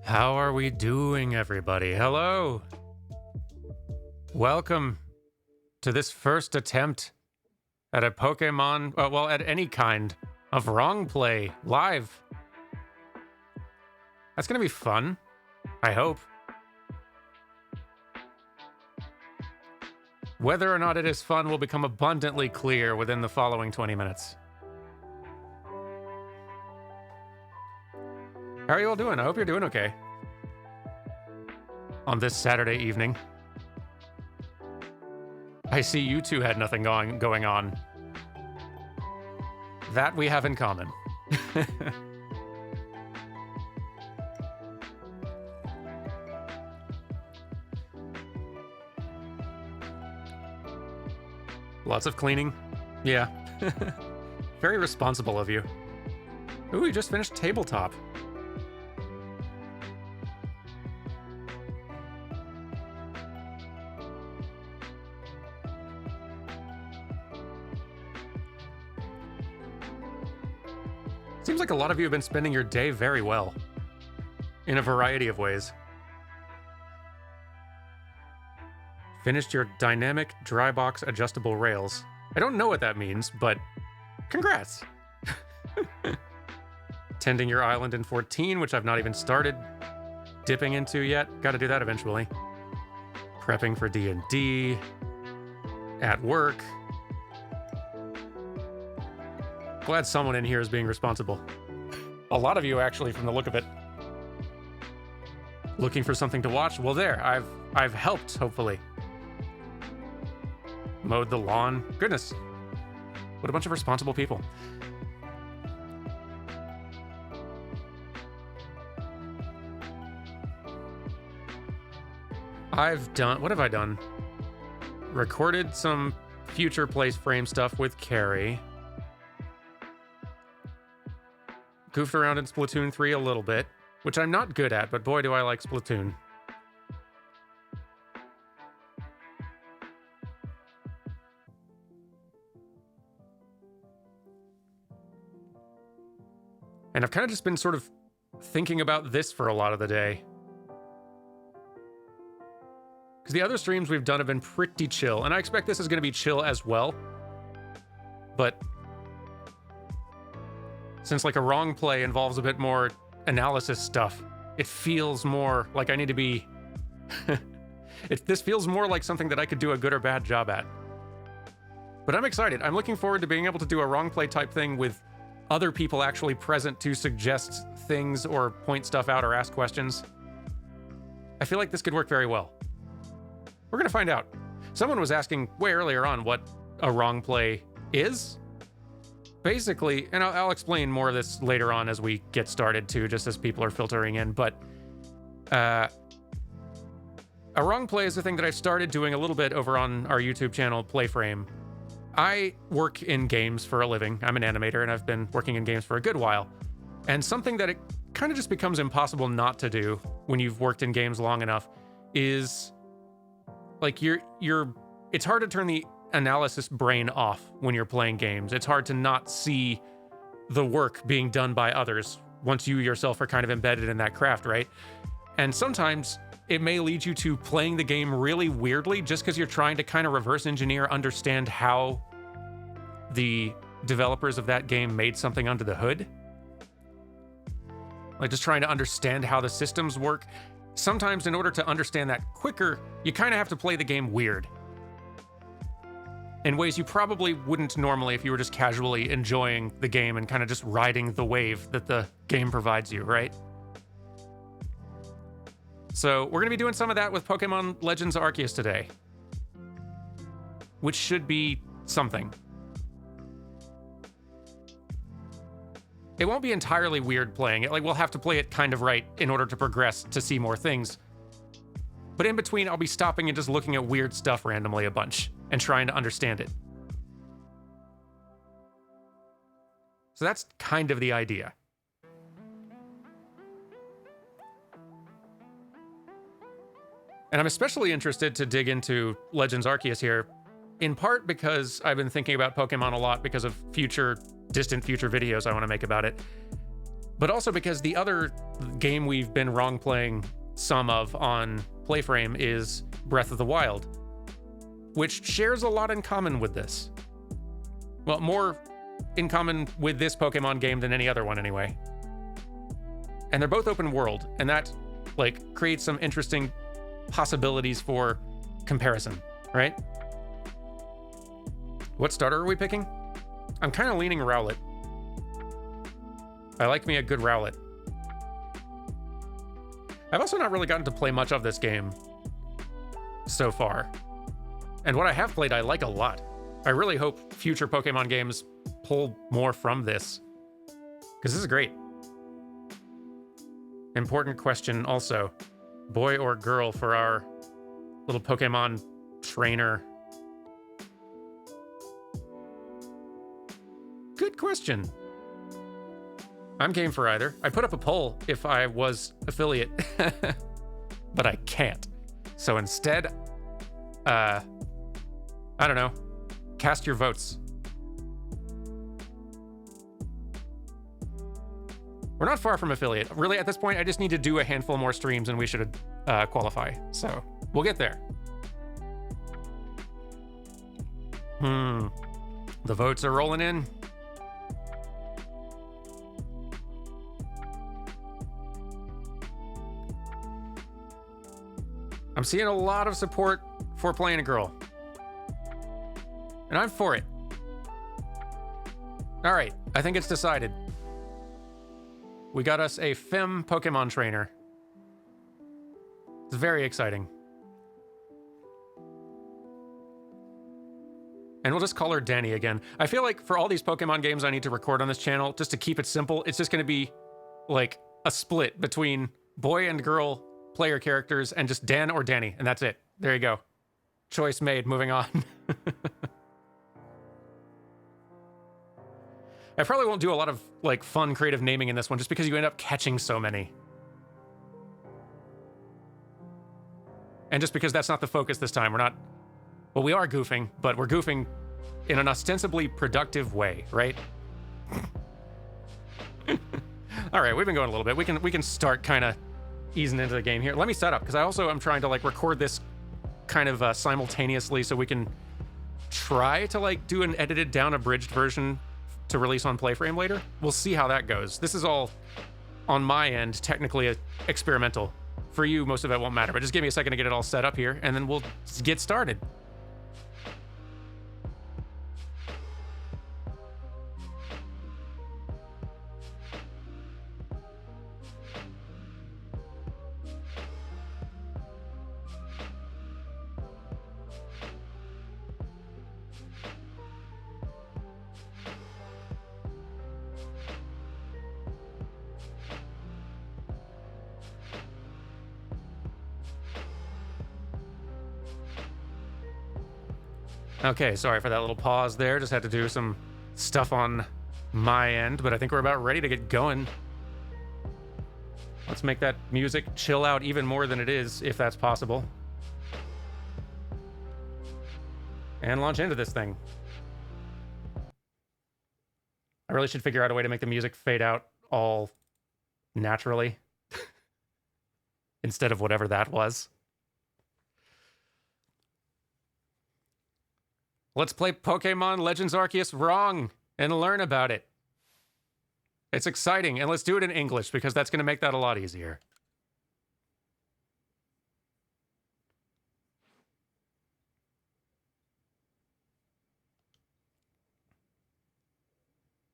How are we doing, everybody? Hello! Welcome to this first attempt at a Pokemon, well, at any kind of wrong play live. That's gonna be fun, I hope. Whether or not it is fun will become abundantly clear within the following 20 minutes. How are you all doing? I hope you're doing okay on this Saturday evening. I see you two had nothing going on. That we have in common. Lots of cleaning. Yeah. Very responsible of you. Ooh, we just finished tabletop. Seems like a lot of you have been spending your day very well. In a variety of ways. Finished your dynamic dry box adjustable rails. I don't know what that means, but congrats. Tending your island in 14, which I've not even started dipping into yet. Got to do that eventually. Prepping for D&D. At work. Glad someone in here is being responsible. A lot of you, actually, from the look of it. Looking for something to watch? Well, there. I've helped, hopefully. Mowed the lawn. Goodness. What a bunch of responsible people. What have I done? Recorded some future place frame stuff with Carrie. Goofed around in Splatoon 3 a little bit, which I'm not good at, but boy do I like Splatoon. And I've kind of just been sort of thinking about this for a lot of the day. Because the other streams we've done have been pretty chill, and I expect this is going to be chill as well. But since like a wrong play involves a bit more analysis stuff, it feels more like I need to be... This feels more like something that I could do a good or bad job at. But I'm excited. I'm looking forward to being able to do a wrong play type thing with other people actually present to suggest things or point stuff out or ask questions. I feel like this could work very well. We're going to find out. Someone was asking way earlier on what a wrong play is. Basically, and I'll explain more of this later on as we get started too, just as people are filtering in, but a wrong play is a thing that I've started doing a little bit over on our YouTube channel, Playframe. I work in games for a living. I'm an animator, and I've been working in games for a good while. And something that it kind of just becomes impossible not to do when you've worked in games long enough is, like, it's hard to turn the analysis brain off when you're playing games. It's hard to not see the work being done by others once you yourself are kind of embedded in that craft, right? And sometimes it may lead you to playing the game really weirdly just because you're trying to kind of reverse engineer, understand how the developers of that game made something under the hood. Like just trying to understand how the systems work. Sometimes in order to understand that quicker, you kind of have to play the game weird. In ways you probably wouldn't normally if you were just casually enjoying the game and kind of just riding the wave that the game provides you, right? So we're going to be doing some of that with Pokémon Legends Arceus today. Which should be something. It won't be entirely weird playing it. Like, we'll have to play it kind of right in order to progress to see more things. But in between, I'll be stopping and just looking at weird stuff randomly a bunch and trying to understand it. So that's kind of the idea. And I'm especially interested to dig into Legends Arceus here in part because I've been thinking about Pokemon a lot because of distant future videos I want to make about it, but also because the other game we've been wrong playing some of on Playframe is Breath of the Wild, which shares a lot in common with this. Well, more in common with this Pokemon game than any other one anyway. And they're both open world, and that like creates some interesting possibilities for comparison, right? What starter are we picking? I'm kind of leaning Rowlet. I like me a good Rowlet. I've also not really gotten to play much of this game so far. And what I have played, I like a lot. I really hope future Pokemon games pull more from this, because this is great. Important question also. Boy or girl for our little Pokemon trainer? Good question. I'm game for either. I put up a poll if I was affiliate, but I can't. So instead, I don't know. Cast your votes. We're not far from affiliate. Really, at this point, I just need to do a handful more streams and we should qualify. So we'll get there. The votes are rolling in. I'm seeing a lot of support for playing a girl. And I'm for it. All right, I think it's decided. We got us a femme Pokemon trainer. It's very exciting. And we'll just call her Danny again. I feel like for all these Pokemon games I need to record on this channel, just to keep it simple, it's just going to be like a split between boy and girl player characters and just Dan or Danny, and that's it. There you go. Choice made, moving on. I probably won't do a lot of like fun creative naming in this one just because you end up catching so many. And just because that's not the focus this time. We're not, well, we are goofing, but we're goofing in an ostensibly productive way, right? All right, we've been going a little bit. We can start kind of easing into the game here. Let me set up, because I also am trying to like record this kind of simultaneously so we can try to like do an edited down abridged version to release on Playframe later. We'll see how that goes. This is all on my end, technically experimental. For you, most of it won't matter, but just give me a second to get it all set up here, and then we'll get started. Okay, sorry for that little pause there. Just had to do some stuff on my end, but I think we're about ready to get going. Let's make that music chill out even more than it is, if that's possible. And launch into this thing. I really should figure out a way to make the music fade out all naturally. Instead of whatever that was. Let's play Pokémon Legends Arceus wrong and learn about it. It's exciting, and let's do it in English because that's going to make that a lot easier.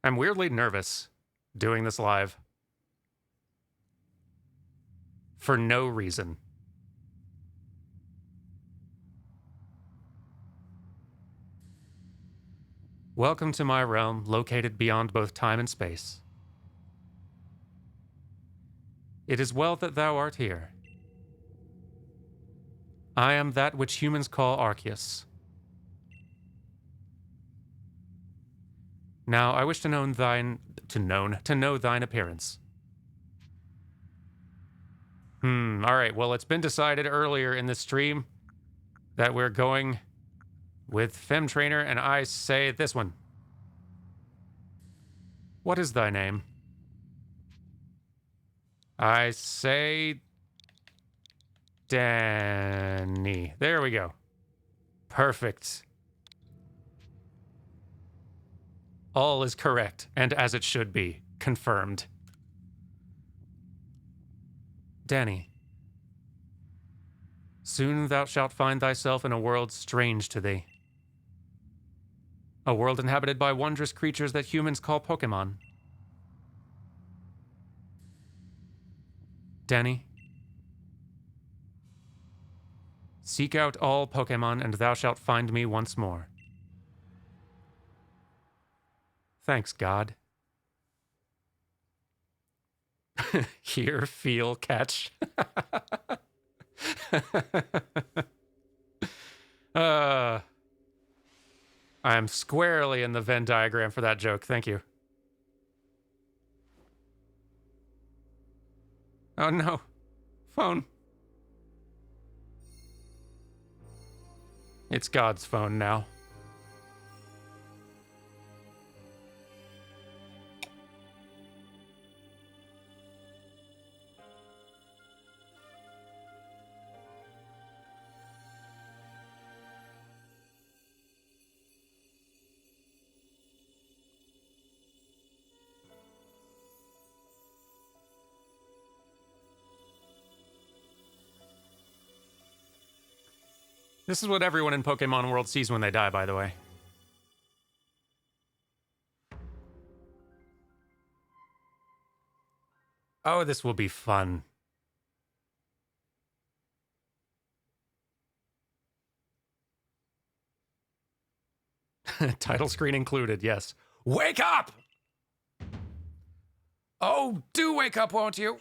I'm weirdly nervous doing this live. For no reason. Welcome to my realm, located beyond both time and space. It is well that thou art here. I am that which humans call Arceus. Now I wish to know thine appearance. All right. Well, it's been decided earlier in this stream that we're going with Fem Trainer, and I say this one. What is thy name? I say Danny. There we go. Perfect. All is correct, and as it should be. Confirmed. Danny. Soon thou shalt find thyself in a world strange to thee. A world inhabited by wondrous creatures that humans call Pokémon. Danny. Seek out all Pokémon, and thou shalt find me once more. Thanks, God. Hear, feel, catch. I'm squarely in the Venn diagram for that joke. Thank you. Oh no. Phone. It's God's phone now. This is what everyone in Pokemon World sees when they die, by the way. Oh, this will be fun. Title screen included, yes. Wake up! Oh, do wake up, won't you?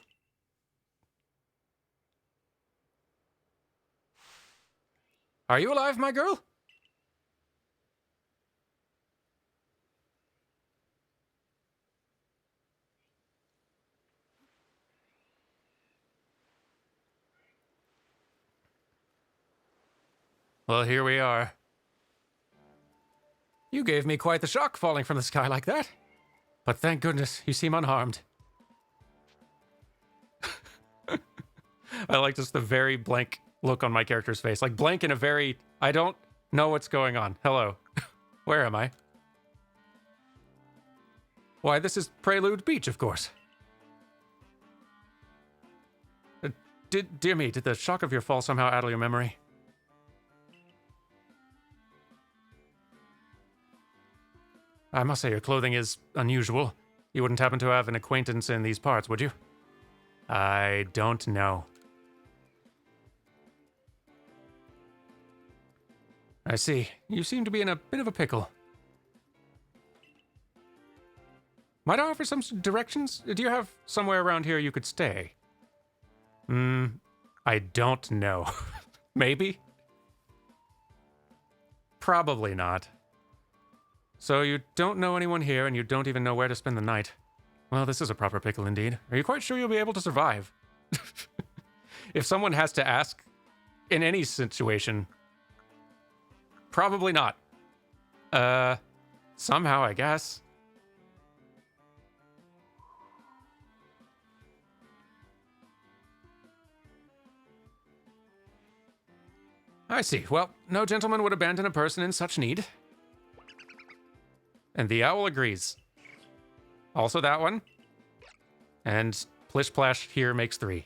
Are you alive, my girl? Well, here we are. You gave me quite the shock falling from the sky like that. But thank goodness, you seem unharmed. I like just the very blank look on my character's face. Like blank in a very, I don't know what's going on. Hello. Where am I? Why, this is Prelude Beach, of course. Dear me, did the shock of your fall somehow addle your memory? I must say your clothing is unusual. You wouldn't happen to have an acquaintance in these parts, would you? I don't know. I see. You seem to be in a bit of a pickle. Might I offer some directions? Do you have somewhere around here you could stay? I don't know. Maybe? Probably not. So you don't know anyone here, and you don't even know where to spend the night. Well, this is a proper pickle indeed. Are you quite sure you'll be able to survive? If someone has to ask in any situation, probably not. Somehow, I guess. I see. Well, no gentleman would abandon a person in such need. And the owl agrees. Also that one. And Plish Plash here makes 3.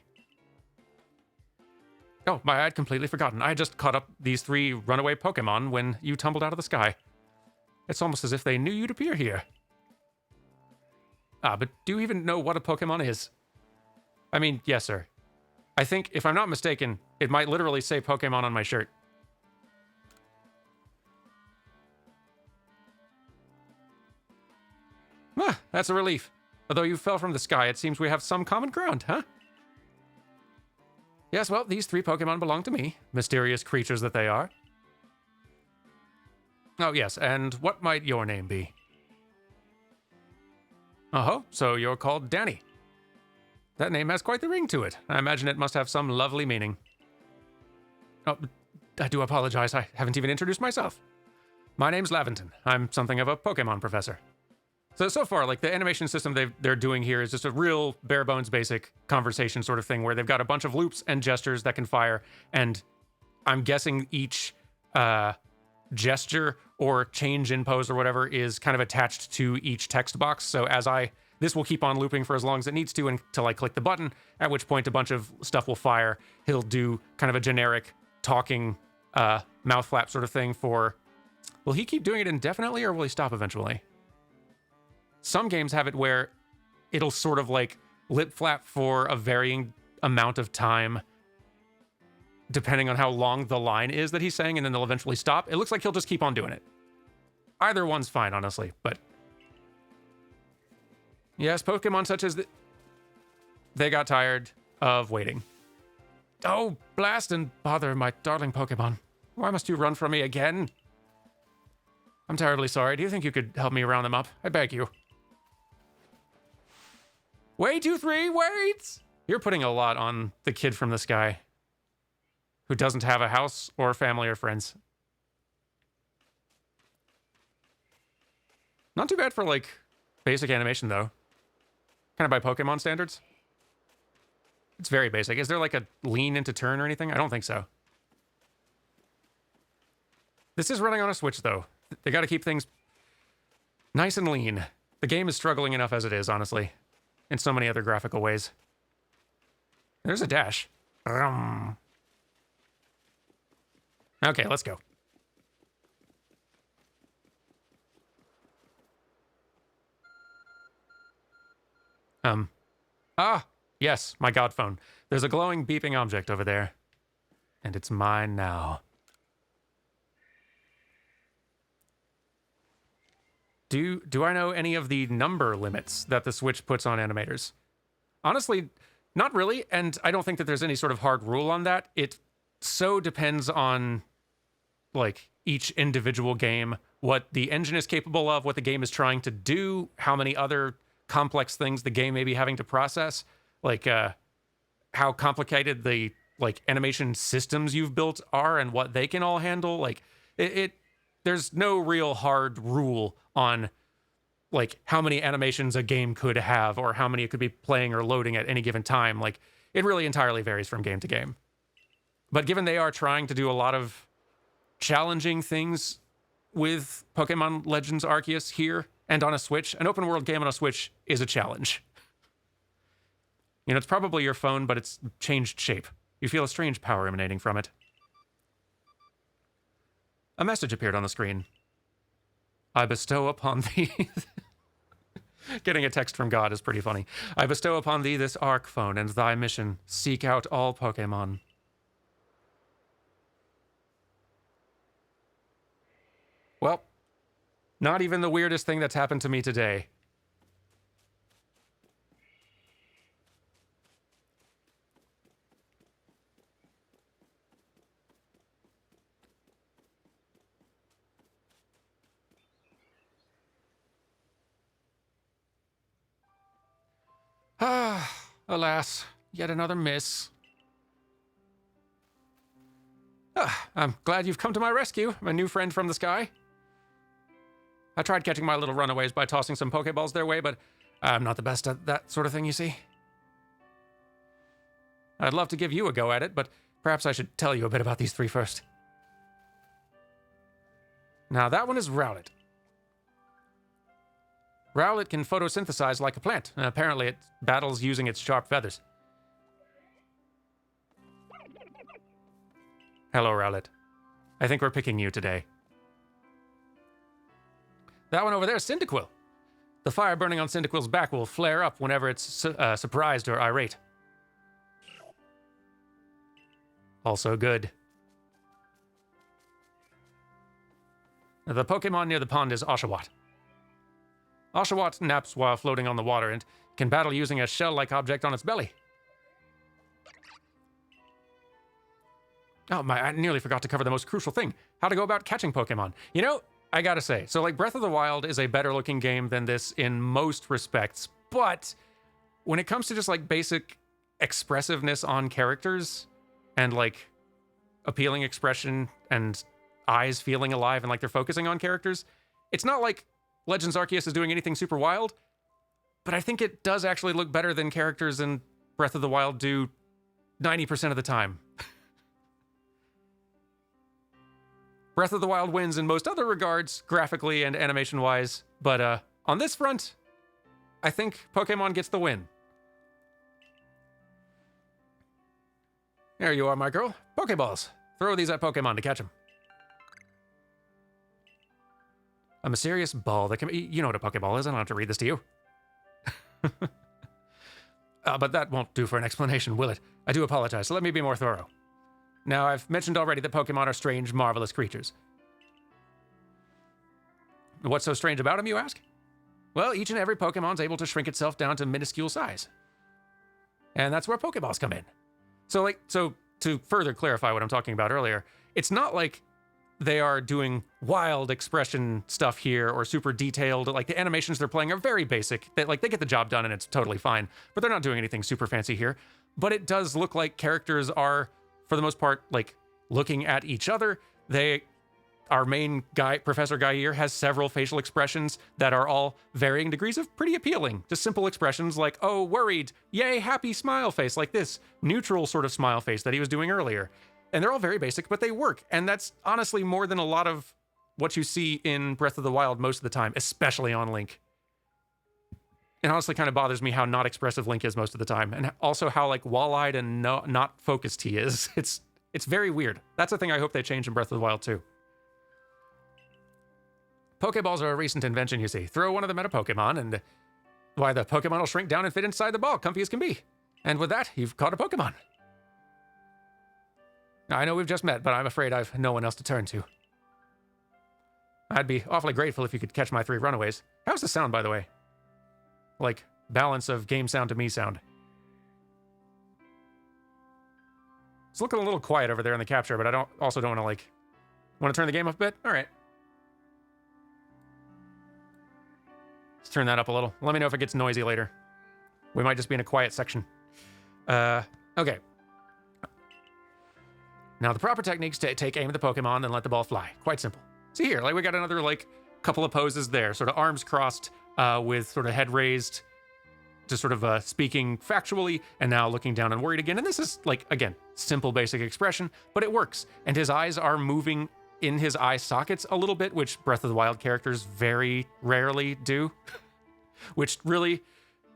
Oh, I'd completely forgotten. I just caught up these 3 runaway Pokemon when you tumbled out of the sky. It's almost as if they knew you'd appear here. Ah, but do you even know what a Pokemon is? I mean, yes, sir. I think, if I'm not mistaken, it might literally say Pokemon on my shirt. Ah, that's a relief. Although you fell from the sky, it seems we have some common ground, huh? Yes, well, these 3 Pokemon belong to me. Mysterious creatures that they are. Oh, yes, and what might your name be? Oh, so you're called Danny. That name has quite the ring to it. I imagine it must have some lovely meaning. Oh, I do apologize. I haven't even introduced myself. My name's Laventon. I'm something of a Pokemon professor. So far, like, the animation system they're doing here is just a real bare bones basic conversation sort of thing where they've got a bunch of loops and gestures that can fire, and I'm guessing each gesture or change in pose or whatever is kind of attached to each text box. So this will keep on looping for as long as it needs to until I click the button, at which point a bunch of stuff will fire. He'll do kind of a generic talking mouth flap sort of thing for... Will he keep doing it indefinitely or will he stop eventually? Some games have it where it'll sort of like lip flap for a varying amount of time depending on how long the line is that he's saying, and then they'll eventually stop. It looks like he'll just keep on doing it. Either one's fine, honestly, but... Yes, Pokemon such as they got tired of waiting. Oh, blast and bother, my darling Pokemon. Why must you run from me again? I'm terribly sorry. Do you think you could help me round them up? I beg you. Wait, 2, 3, wait! You're putting a lot on the kid from the sky who doesn't have a house or family or friends. Not too bad for, like, basic animation, though. Kind of by Pokemon standards. It's very basic. Is there, like, a lean into turn or anything? I don't think so. This is running on a Switch, though. They got to keep things nice and lean. The game is struggling enough as it is, honestly. In so many other graphical ways. There's a dash. Okay, let's go. Yes, my god phone. There's a glowing, beeping object over there. And it's mine now. Do I know any of the number limits that the Switch puts on animators? Honestly, not really, and I don't think that there's any sort of hard rule on that. It so depends on, like, each individual game, what the engine is capable of, what the game is trying to do, how many other complex things the game may be having to process, like, how complicated the, like, animation systems you've built are and what they can all handle. Like, there's no real hard rule on, like, how many animations a game could have or how many it could be playing or loading at any given time. Like, it really entirely varies from game to game. But given they are trying to do a lot of challenging things with Pokemon Legends Arceus here and on a Switch, an open world game on a Switch is a challenge. You know, it's probably your phone, but it's changed shape. You feel a strange power emanating from it. A message appeared on the screen. I bestow upon thee... Getting a text from God is pretty funny. I bestow upon thee this Arc phone and thy mission. Seek out all Pokemon. Well, not even the weirdest thing that's happened to me today. Alas, yet another miss. I'm glad you've come to my rescue, my new friend from the sky. I tried catching my little runaways by tossing some Pokeballs their way, but I'm not the best at that sort of thing, you see. I'd love to give you a go at it, but perhaps I should tell you a bit about these three first. Now, that one is Rowlet. Rowlet can photosynthesize like a plant, and apparently it battles using its sharp feathers. Hello, Rowlet. I think we're picking you today. That one over there is Cyndaquil. The fire burning on Cyndaquil's back will flare up whenever it's surprised or irate. Also good. The Pokemon near the pond is Oshawott. Oshawott naps while floating on the water and can battle using a shell-like object on its belly. Oh my, I nearly forgot to cover the most crucial thing. How to go about catching Pokemon. You know, I gotta say, so like Breath of the Wild is a better looking game than this in most respects, but when it comes to just like basic expressiveness on characters and like appealing expression and eyes feeling alive and like they're focusing on characters. It's not like Legends Arceus is doing anything super wild, but I think it does actually look better than characters in Breath of the Wild do 90% of the time. Breath of the Wild wins in most other regards, graphically and animation-wise, but on this front, I think Pokemon gets the win. There you are, my girl. Pokeballs. Throw these at Pokemon to catch them. A mysterious ball that can be... You know what a Pokeball is. I don't have to read this to you. But that won't do for an explanation, will it? I do apologize, so let me be more thorough. Now, I've mentioned already that Pokemon are strange, marvelous creatures. What's so strange about them, you ask? Well, each and every Pokemon's able to shrink itself down to minuscule size. And that's where Pokeballs come in. So to further clarify what I'm talking about earlier, it's not like they are doing wild expression stuff here or super detailed. Like, the animations they're playing are very basic. They get the job done and it's totally fine, but they're not doing anything super fancy here. But it does look like characters are, for the most part, like, looking at each other. Our main guy, Professor Gaia, has several facial expressions that are all varying degrees of pretty appealing. Just simple expressions like, oh, worried, yay, happy smile face, like this neutral sort of smile face that he was doing earlier. And they're all very basic, but they work. And that's honestly more than a lot of what you see in Breath of the Wild most of the time, especially on Link. It honestly kind of bothers me how not expressive Link is most of the time, and also how, like, wall-eyed and not focused he is. It's very weird. That's the thing I hope they change in Breath of the Wild too. Pokeballs are a recent invention, you see. Throw one of them at a Pokemon, and why, the Pokemon will shrink down and fit inside the ball, comfy as can be. And with that, you've caught a Pokemon. I know we've just met, but I'm afraid I've no one else to turn to. I'd be awfully grateful if you could catch my 3 runaways. How's the sound, by the way? Like, balance of game sound to me sound. It's looking a little quiet over there in the capture, but I also don't want to, like... Want to turn the game up a bit? All right. Let's turn that up a little. Let me know if it gets noisy later. We might just be in a quiet section. Okay. Now, the proper techniques to take aim at the Pokemon and let the ball fly. Quite simple. See here, like, we got another, like, couple of poses there. Sort of arms crossed, with sort of head raised, just sort of speaking factually, and now looking down and worried again. And this is, like, again, simple basic expression, but it works. And his eyes are moving in his eye sockets a little bit, which Breath of the Wild characters very rarely do. Which really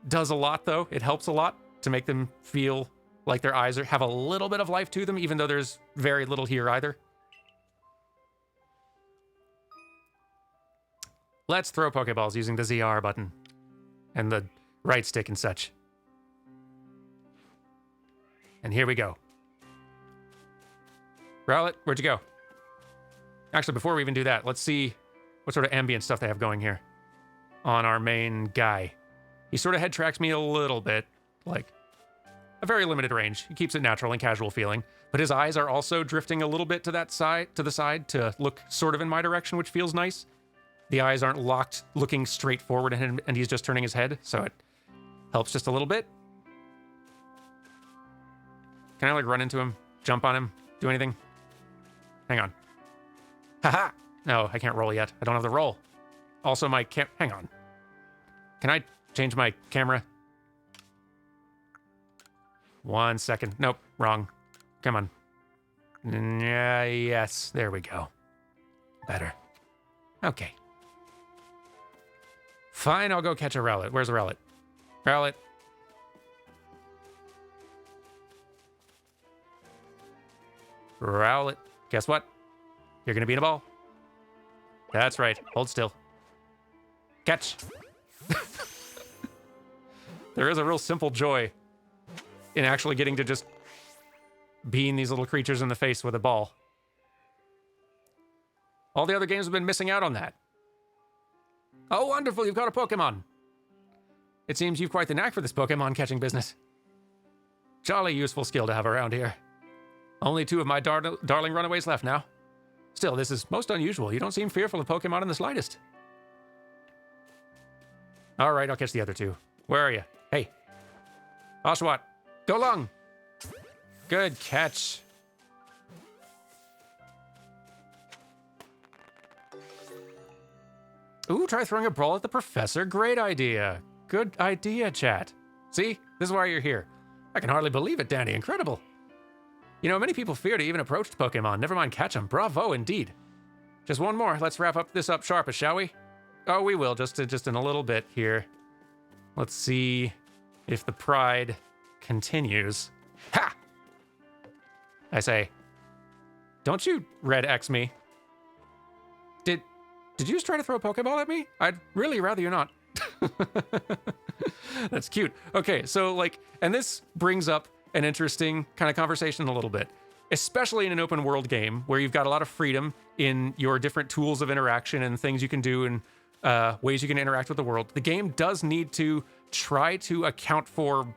does a lot, though. It helps a lot to make them feel like their eyes have a little bit of life to them, even though there's very little here either. Let's throw Pokeballs using the ZR button and the right stick and such. And here we go. Rowlet, where'd you go? Actually, before we even do that, let's see what sort of ambient stuff they have going here on our main guy. He sort of head tracks me a little bit, like a very limited range. He keeps it natural and casual feeling, but his eyes are also drifting a little bit to the side to look sort of in my direction, which feels nice. The eyes aren't locked, looking straight forward at him, and he's just turning his head, so it helps just a little bit. Can I, like, run into him, jump on him, do anything? Hang on. Haha! No, I can't roll yet. I don't have the roll. Also, my hang on. Can I change my camera? 1 second. Nope, wrong. Come on. Yes, there we go. Better. Okay. Fine, I'll go catch a Rowlet. Where's the Rowlet? Rowlet. Rowlet. Guess what? You're gonna be in a ball. That's right. Hold still. Catch. There is a real simple joy in actually getting to just being these little creatures in the face with a ball. All the other games have been missing out on that. Oh, wonderful, you've got a Pokemon. It seems you've quite the knack for this Pokemon catching business. Jolly useful skill to have around here. Only 2 of my darling runaways left now. Still, this is most unusual. You don't seem fearful of Pokemon in the slightest. All right, I'll catch the other 2. Where are you? Hey. Oshawott, go long. Good catch. Ooh, try throwing a brawl at the professor. Great idea. Good idea, chat. See? This is why you're here. I can hardly believe it, Danny. Incredible. You know, many people fear to even approach Pokemon. Never mind catch them. Bravo, indeed. Just one more. Let's wrap up this up sharpish, shall we? Oh, we will. Just in a little bit here. Let's see if the pride continues. Ha! I say, don't you red X me. Did you just try to throw a Pokeball at me? I'd really rather you not. That's cute. Okay, so like, and this brings up an interesting kind of conversation a little bit, especially in an open world game where you've got a lot of freedom in your different tools of interaction and things you can do and ways you can interact with the world. The game does need to try to account for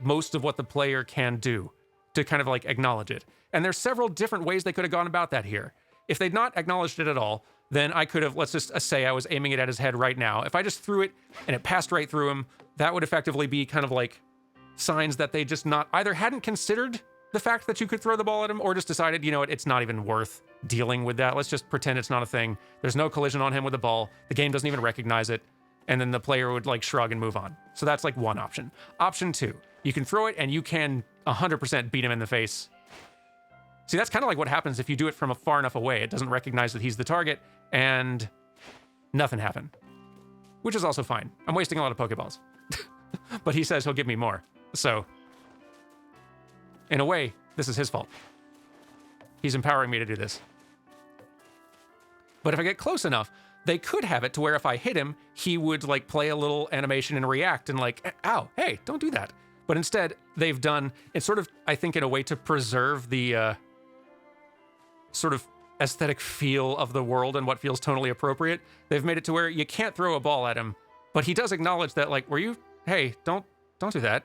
most of what the player can do to kind of like acknowledge it. And there's several different ways they could have gone about that here. If they'd not acknowledged it at all, then I could have, let's just say I was aiming it at his head right now. If I just threw it and it passed right through him, that would effectively be kind of like signs that they just not either hadn't considered the fact that you could throw the ball at him or just decided, you know what, it's not even worth dealing with that. Let's just pretend it's not a thing. There's no collision on him with the ball. The game doesn't even recognize it. And then the player would like shrug and move on. So that's like one option. Option two, you can throw it and you can 100% beat him in the face. See, that's kind of like what happens if you do it from far enough away. It doesn't recognize that he's the target and nothing happened, which is also fine. I'm wasting a lot of Pokeballs, but he says he'll give me more. So in a way, this is his fault. He's empowering me to do this. But if I get close enough, they could have it to where if I hit him, he would like play a little animation and react and like, ow, hey, don't do that. But instead, they've done, it's sort of, I think, in a way to preserve the sort of aesthetic feel of the world and what feels tonally appropriate. They've made it to where you can't throw a ball at him, but he does acknowledge that, like, hey, don't do that.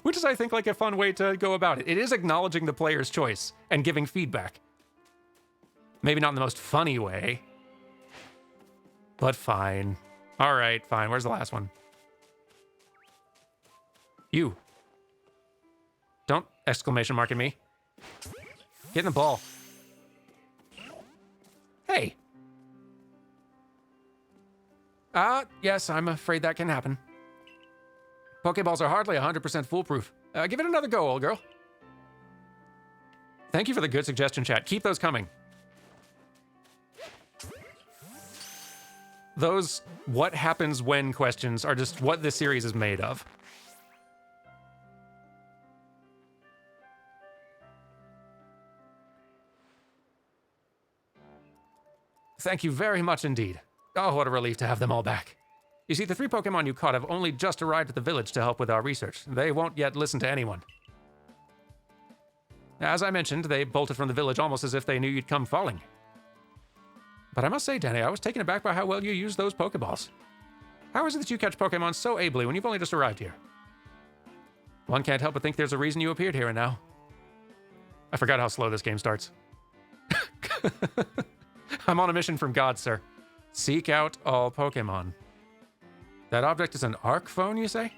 Which is, I think, like a fun way to go about it. It is acknowledging the player's choice and giving feedback. Maybe not in the most funny way, but fine. All right, fine. Where's the last one? You. Don't exclamation mark at me. Get in the ball. Hey. Yes, I'm afraid that can happen. Pokeballs are hardly 100% foolproof. Give it another go, old girl. Thank you for the good suggestion, chat. Keep those coming. Those what happens when questions are just what this series is made of. Thank you very much indeed. Oh, what a relief to have them all back. You see, the 3 Pokemon you caught have only just arrived at the village to help with our research. They won't yet listen to anyone. As I mentioned, they bolted from the village almost as if they knew you'd come falling. But I must say, Danny, I was taken aback by how well you used those Pokeballs. How is it that you catch Pokemon so ably when you've only just arrived here? One can't help but think there's a reason you appeared here and now. I forgot how slow this game starts. I'm on a mission from God, sir. Seek out all Pokemon. That object is an arc phone, you say?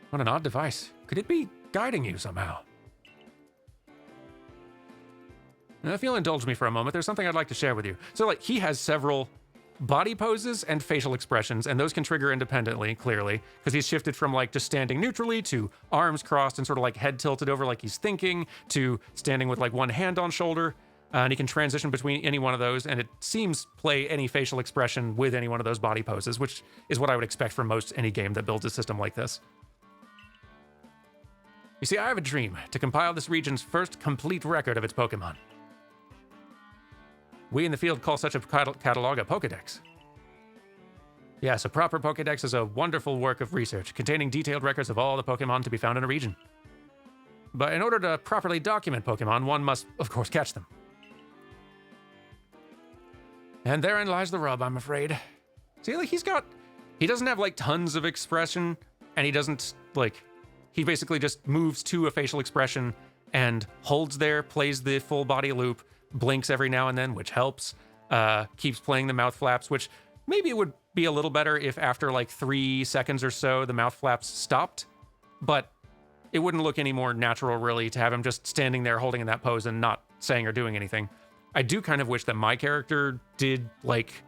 What an odd device. Could it be guiding you somehow? Now, if you'll indulge me for a moment, there's something I'd like to share with you. So, like, he has several body poses and facial expressions, and those can trigger independently, clearly, because he's shifted from, like, just standing neutrally to arms crossed and sort of, like, head tilted over like he's thinking to standing with, like, one hand on shoulder. And he can transition between any one of those, and it seems play any facial expression with any one of those body poses, which is what I would expect from most any game that builds a system like this. You see, I have a dream to compile this region's first complete record of its Pokemon. We in the field call such a catalog a Pokedex. Yes, a proper Pokedex is a wonderful work of research containing detailed records of all the Pokemon to be found in a region. But in order to properly document Pokemon, one must, of course, catch them. And therein lies the rub, I'm afraid. See, like, he doesn't have, like, tons of expression, and he doesn't, like, he basically just moves to a facial expression and holds there, plays the full body loop, blinks every now and then, which helps, keeps playing the mouth flaps, which maybe it would be a little better if after, like, 3 seconds or so, the mouth flaps stopped, but it wouldn't look any more natural, really, to have him just standing there holding in that pose and not saying or doing anything. I do kind of wish that my character did, like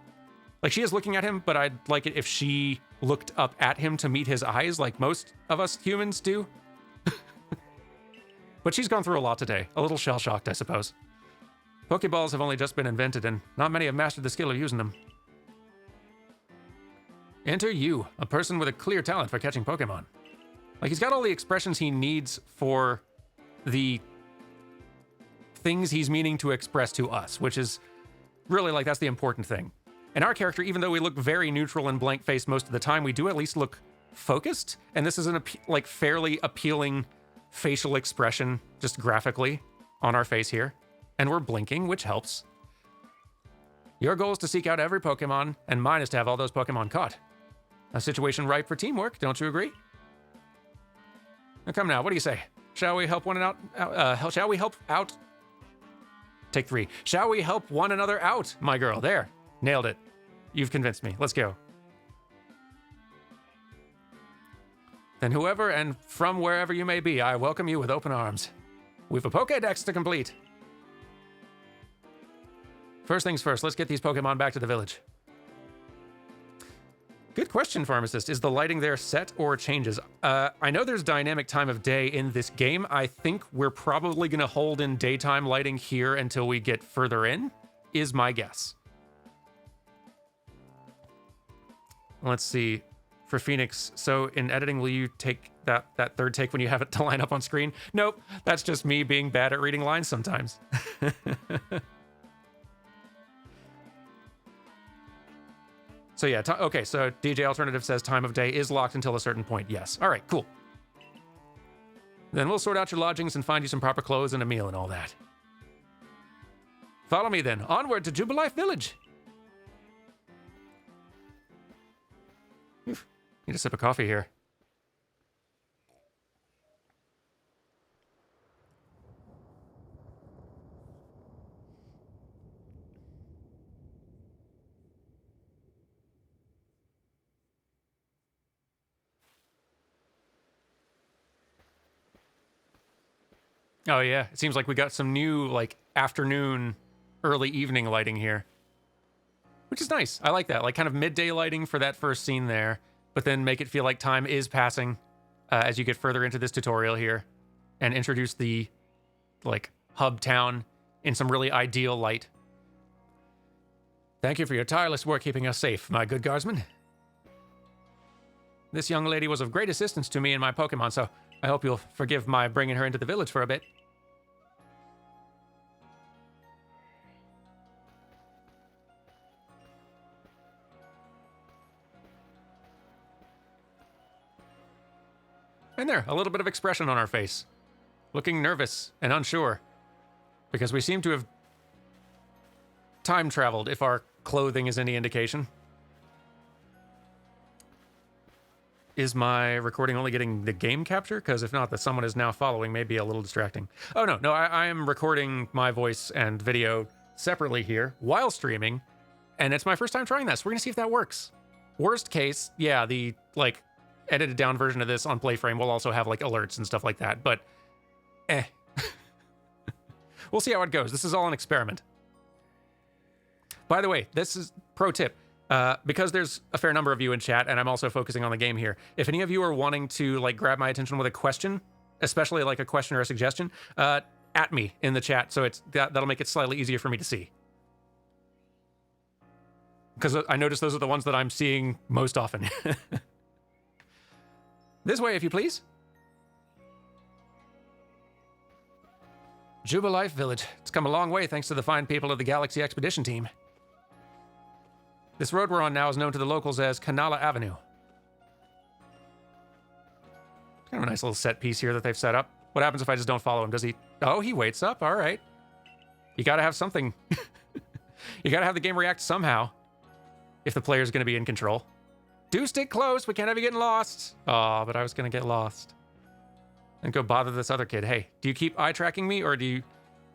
she is looking at him, but I'd like it if she looked up at him to meet his eyes like most of us humans do. But she's gone through a lot today. A little shell-shocked, I suppose. Pokeballs have only just been invented, and not many have mastered the skill of using them. Enter you, a person with a clear talent for catching Pokemon. Like, he's got all the expressions he needs for the things he's meaning to express to us, which is really, like, that's the important thing. And our character, even though we look very neutral and blank-faced most of the time, we do at least look focused, and this is an, like, fairly appealing facial expression, just graphically, on our face here. And we're blinking, which helps. Your goal is to seek out every Pokemon, and mine is to have all those Pokemon caught. A situation ripe for teamwork, don't you agree? Now come now, what do you say? Shall we help one another shall we help out? Take 3. Shall we help one another out, my girl? There, nailed it. You've convinced me. Let's go. Then whoever and from wherever you may be, I welcome you with open arms. We've a Pokédex to complete. First things first, let's get these Pokemon back to the village. Good question, Pharmacist. Is the lighting there set or changes? I know there's dynamic time of day in this game. I think we're probably going to hold in daytime lighting here until we get further in, is my guess. Let's see. For Phoenix, so in editing, will you take that third take when you have it to line up on screen? Nope, that's just me being bad at reading lines sometimes. So yeah, okay, so DJ Alternative says time of day is locked until a certain point. Yes. All right, cool. Then we'll sort out your lodgings and find you some proper clothes and a meal and all that. Follow me then. Onward to Jubilife Village. Oof. Need a sip of coffee here. Oh yeah, it seems like we got some new, like, afternoon, early evening lighting here. Which is nice. I like that. Like, kind of midday lighting for that first scene there, but then make it feel like time is passing as you get further into this tutorial here, and introduce the, like, hub town in some really ideal light. Thank you for your tireless work keeping us safe, my good guardsman. This young lady was of great assistance to me and my Pokemon, so I hope you'll forgive my bringing her into the village for a bit. And there, a little bit of expression on our face. Looking nervous and unsure. Because we seem to have time traveled, if our clothing is any indication. Is my recording only getting the game capture? Because if not, that someone is now following may be a little distracting. Oh, no, I am recording my voice and video separately here while streaming, and it's my first time trying that, so we're going to see if that works. Worst case, yeah, the, like, edited down version of this on Playframe will also have, like, alerts and stuff like that, but we'll see how it goes. This is all an experiment. By the way, this is pro tip. Because there's a fair number of you in chat, and I'm also focusing on the game here, if any of you are wanting to, like, grab my attention with a question, especially, like, a question or a suggestion, at me in the chat, so that'll make it slightly easier for me to see. Because I notice those are the ones that I'm seeing most often. This way, if you please. Jubilife Village. It's come a long way thanks to the fine people of the Galaxy Expedition Team. This road we're on now is known to the locals as Kanala Avenue. Kind of a nice little set piece here that they've set up. What happens if I just don't follow him? Does he... Oh, he waits up. All right. You gotta have something. You gotta have the game react somehow if the player's gonna be in control. Do stick close. We can't have you getting lost. Oh, but I was gonna get lost. And go bother this other kid. Hey, do you keep eye tracking me, or do you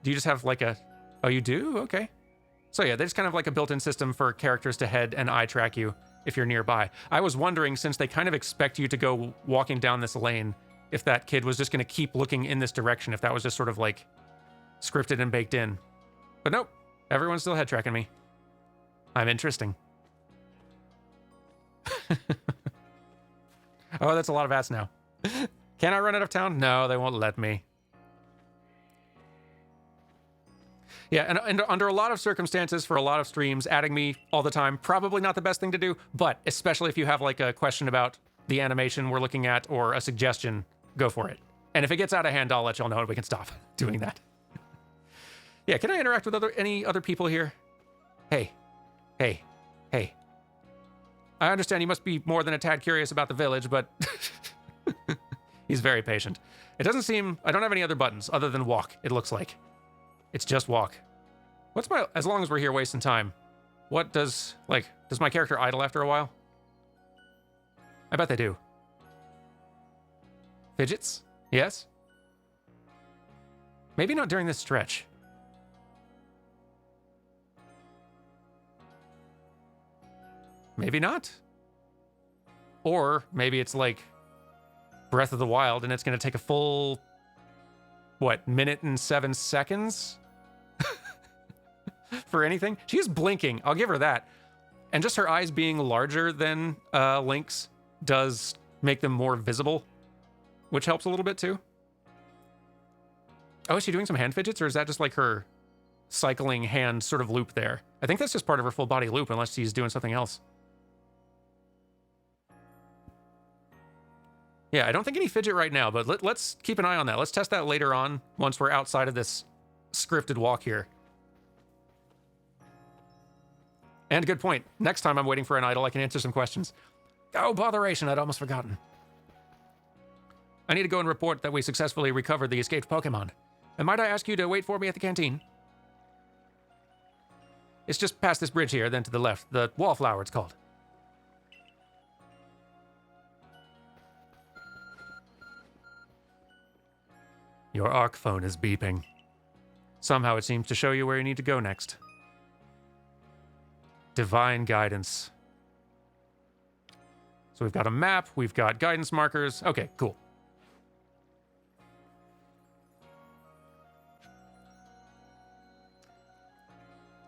just have like a... Oh, you do? Okay. So yeah, there's kind of like a built-in system for characters to head and eye track you if you're nearby. I was wondering, since they kind of expect you to go walking down this lane, if that kid was just going to keep looking in this direction, if that was just sort of like scripted and baked in. But nope, Everyone's still head tracking me. I'm interesting. Oh, that's a lot of ads now. Can I run out of town? No, they won't let me. Yeah, and under a lot of circumstances, for a lot of streams, adding me all the time, probably not the best thing to do, but especially if you have like a question about the animation we're looking at or a suggestion, go for it. And if it gets out of hand, I'll let y'all know and we can stop doing that. Yeah, can I interact with any other people here? Hey. I understand you must be more than a tad curious about the village, but he's very patient. It doesn't seem... I don't have any other buttons other than walk, it looks like. It's just walk. As long as we're here wasting time, what does my character idle after a while? I bet they do. Fidgets? Yes? Maybe not during this stretch. Maybe not. Or maybe it's like Breath of the Wild and it's going to take a full, minute and 7 seconds? For anything? She's blinking. I'll give her that. And just her eyes being larger than Link's does make them more visible, which helps a little bit too. Oh, is she doing some hand fidgets, or is that just like her cycling hand sort of loop there? I think that's just part of her full body loop, unless she's doing something else. Yeah, I don't think any fidget right now, but let's keep an eye on that. Let's test that later on, once we're outside of this scripted walk here. And good point. Next time I'm waiting for an idol, I can answer some questions. Oh, botheration, I'd almost forgotten. I need to go and report that we successfully recovered the escaped Pokemon. And might I ask you to wait for me at the canteen? It's just past this bridge here, then to the left. The Wallflower, it's called. Your ARC phone is beeping. Somehow it seems to show you where you need to go next. Divine guidance. So we've got a map, we've got guidance markers. Okay, cool.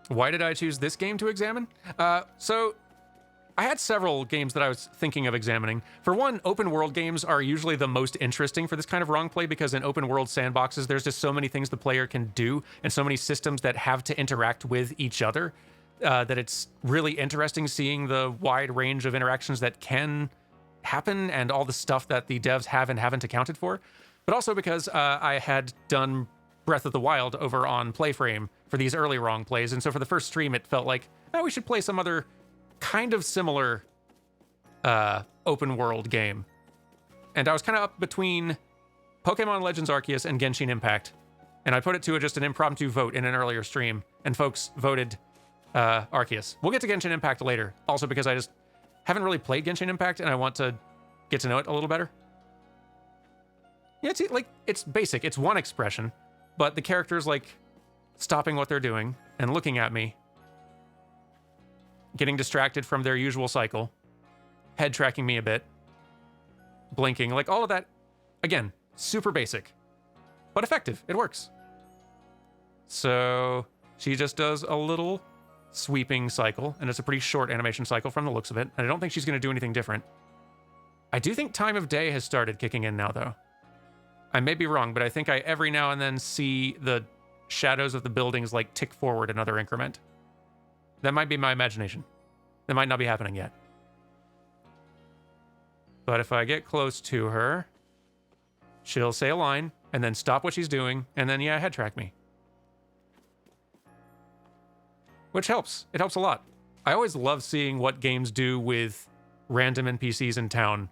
Why did I choose this game to examine? So I had several games that I was thinking of examining. For one, open world games are usually the most interesting for this kind of wrong play, because in open world sandboxes, there's just so many things the player can do and so many systems that have to interact with each other that it's really interesting seeing the wide range of interactions that can happen and all the stuff that the devs have and haven't accounted for. But also because I had done Breath of the Wild over on Playframe for these early wrong plays, and so for the first stream, it felt like, we should play some other kind of similar open world game. And I was kind of up between Pokémon Legends Arceus and Genshin Impact, and I put it to just an impromptu vote in an earlier stream, and folks voted Arceus. We'll get to Genshin Impact later, also because I just haven't really played Genshin Impact, and I want to get to know it a little better. Yeah, it's basic. It's one expression, but the characters stopping what they're doing and looking at me, getting distracted from their usual cycle, head tracking me a bit, blinking, all of that. Again, super basic, but effective. It works. So she just does a little sweeping cycle, and it's a pretty short animation cycle from the looks of it, and I don't think she's going to do anything different. I do think time of day has started kicking in now, though. I may be wrong, but I think I every now and then see the shadows of the buildings tick forward another increment. That might be my imagination. That might not be happening yet. But if I get close to her, she'll say a line, and then stop what she's doing, and then, head track me. Which helps. It helps a lot. I always love seeing what games do with random NPCs in town,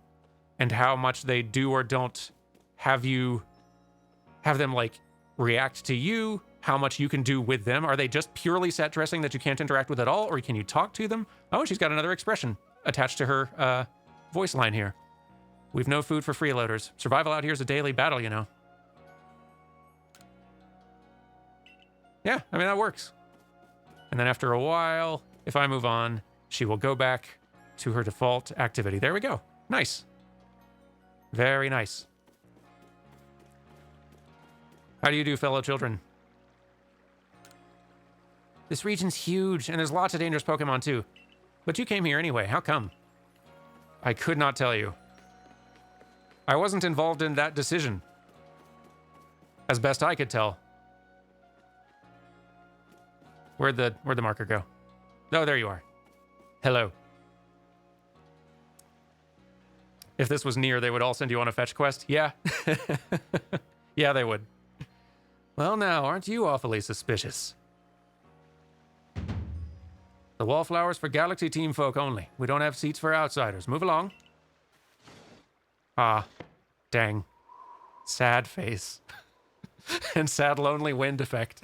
and how much they do or don't have them, react to you, how much you can do with them. Are they just purely set dressing that you can't interact with at all, or can you talk to them? Oh, she's got another expression attached to her voice line here. We've no food for freeloaders. Survival out here is a daily battle, you know. Yeah, I mean, that works. And then after a while, if I move on, she will go back to her default activity. There we go. Nice. Very nice. How do you do, fellow children? This region's huge, and there's lots of dangerous Pokemon too. But you came here anyway, how come? I could not tell you. I wasn't involved in that decision. As best I could tell. Where'd the marker go? Oh, there you are. Hello. If this was near, they would all send you on a fetch quest? Yeah. Yeah, they would. Well now, aren't you awfully suspicious? The wallflowers for Galaxy Team folk only. We don't have seats for outsiders. Move along. Ah, dang. Sad face. And sad lonely wind effect.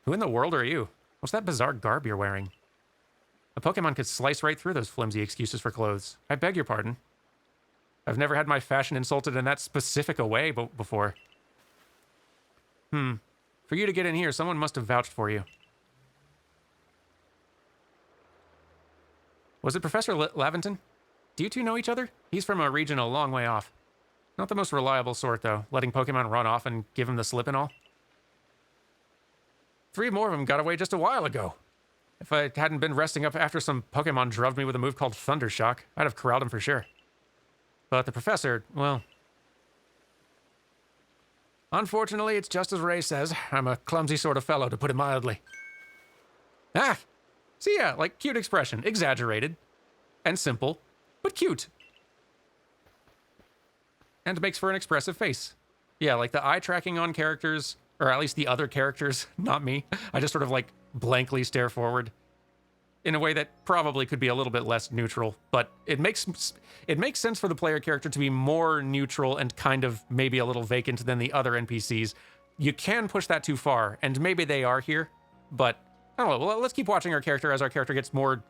Who in the world are you? What's that bizarre garb you're wearing? A Pokemon could slice right through those flimsy excuses for clothes. I beg your pardon. I've never had my fashion insulted in that specific a way before. For you to get in here, someone must have vouched for you. Was it Professor Laventon? Do you two know each other? He's from a region a long way off. Not the most reliable sort, though, letting Pokemon run off and give him the slip and all. 3 more of them got away just a while ago. If I hadn't been resting up after some Pokemon drubbed me with a move called Thunder Shock, I'd have corralled him for sure. But the professor, well... Unfortunately, it's just as Ray says. I'm a clumsy sort of fellow, to put it mildly. Ah! See, yeah, like, cute expression. Exaggerated. And simple, but cute. And makes for an expressive face. Yeah, like the eye tracking on characters, or at least the other characters, not me. I just sort of, like, blankly stare forward. In a way that probably could be a little bit less neutral, but it makes sense for the player character to be more neutral and kind of maybe a little vacant than the other NPCs. You can push that too far, and maybe they are here, but I don't know. Well, let's keep watching our character as our character gets more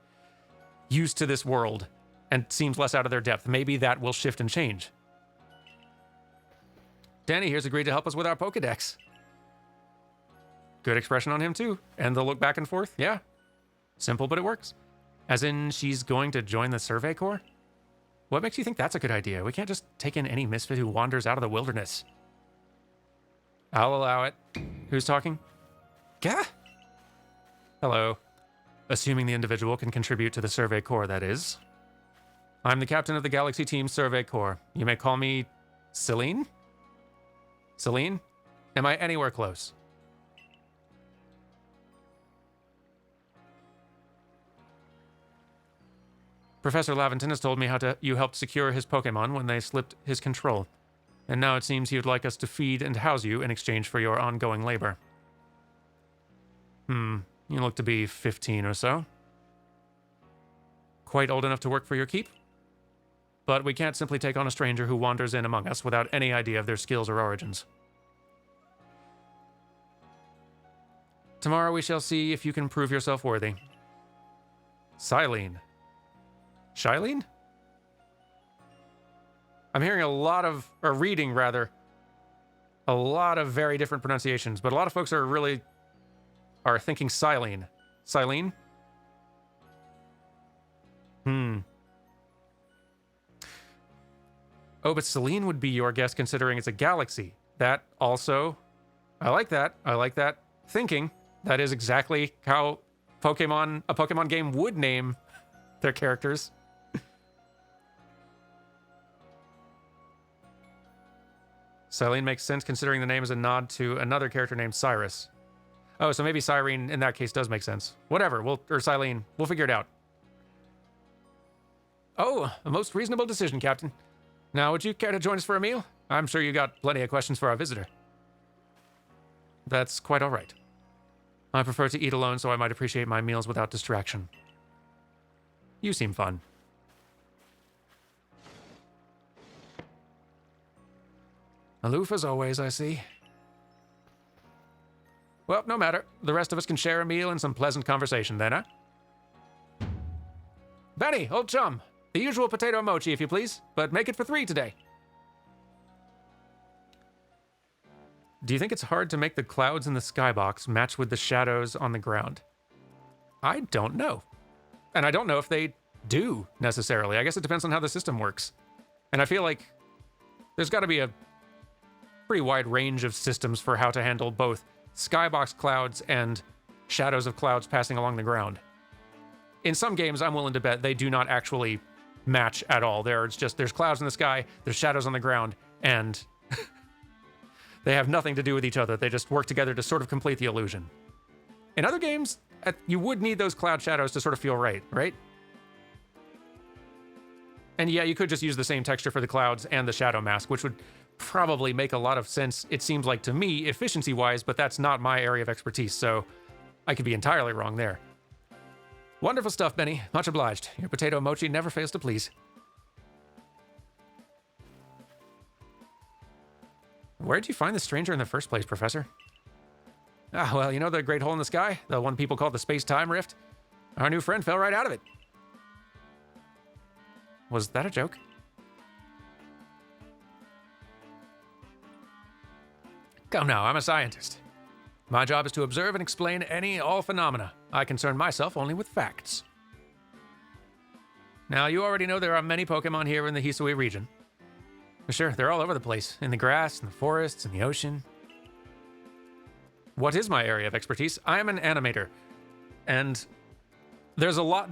used to this world and seems less out of their depth. Maybe that will shift and change. Danny here's agreed to help us with our Pokedex. Good expression on him too, and the look back and forth, yeah. Simple, but it works. As in, she's going to join the Survey Corps? What makes you think that's a good idea? We can't just take in any misfit who wanders out of the wilderness. I'll allow it. Who's talking? Gah! Hello. Assuming the individual can contribute to the Survey Corps, that is. I'm the captain of the Galaxy Team Survey Corps. You may call me... Celine? Celine? Am I anywhere close? Professor Laventon has told me how you helped secure his Pokemon when they slipped his control. And now it seems he would like us to feed and house you in exchange for your ongoing labor. You look to be 15 or so. Quite old enough to work for your keep? But we can't simply take on a stranger who wanders in among us without any idea of their skills or origins. Tomorrow we shall see if you can prove yourself worthy. Silene. Shylene? I'm hearing a lot of, or reading rather, a lot of very different pronunciations, but a lot of folks are thinking Silene. Silene? Oh, but Celine would be your guess considering it's a galaxy. That also, I like that. I like that thinking. That is exactly how a Pokemon game would name their characters. Silene makes sense considering the name is a nod to another character named Cyrus. Oh, so maybe Cyrene in that case does make sense. Whatever, or Silene, we'll figure it out. Oh, a most reasonable decision, Captain. Now, would you care to join us for a meal? I'm sure you got plenty of questions for our visitor. That's quite all right. I prefer to eat alone, so I might appreciate my meals without distraction. You seem fun. Aloof as always, I see. Well, no matter. The rest of us can share a meal and some pleasant conversation then, huh? Benny, old chum. The usual potato mochi, if you please, but make it for 3 today. Do you think it's hard to make the clouds in the skybox match with the shadows on the ground? I don't know. And I don't know if they do, necessarily. I guess it depends on how the system works. And I feel like there's got to be a pretty wide range of systems for how to handle both skybox clouds and shadows of clouds passing along the ground. In some games, I'm willing to bet they do not actually match at all. There's clouds in the sky, there's shadows on the ground, and they have nothing to do with each other. They just work together to sort of complete the illusion. In other games, you would need those cloud shadows to sort of feel right? And yeah, you could just use the same texture for the clouds and the shadow mask, which would probably make a lot of sense, it seems like to me, efficiency-wise, but that's not my area of expertise, so I could be entirely wrong there. Wonderful stuff, Benny. Much obliged. Your potato mochi never fails to please. Where'd you find the stranger in the first place, Professor? Ah, well, you know the great hole in the sky? The one people call the space-time rift? Our new friend fell right out of it. Was that a joke? Come now, I'm a scientist. My job is to observe and explain all phenomena. I concern myself only with facts. Now, you already know there are many Pokemon here in the Hisui region. Sure, they're all over the place, in the grass, in the forests, in the ocean. What is my area of expertise? I am an animator. And there's a lot,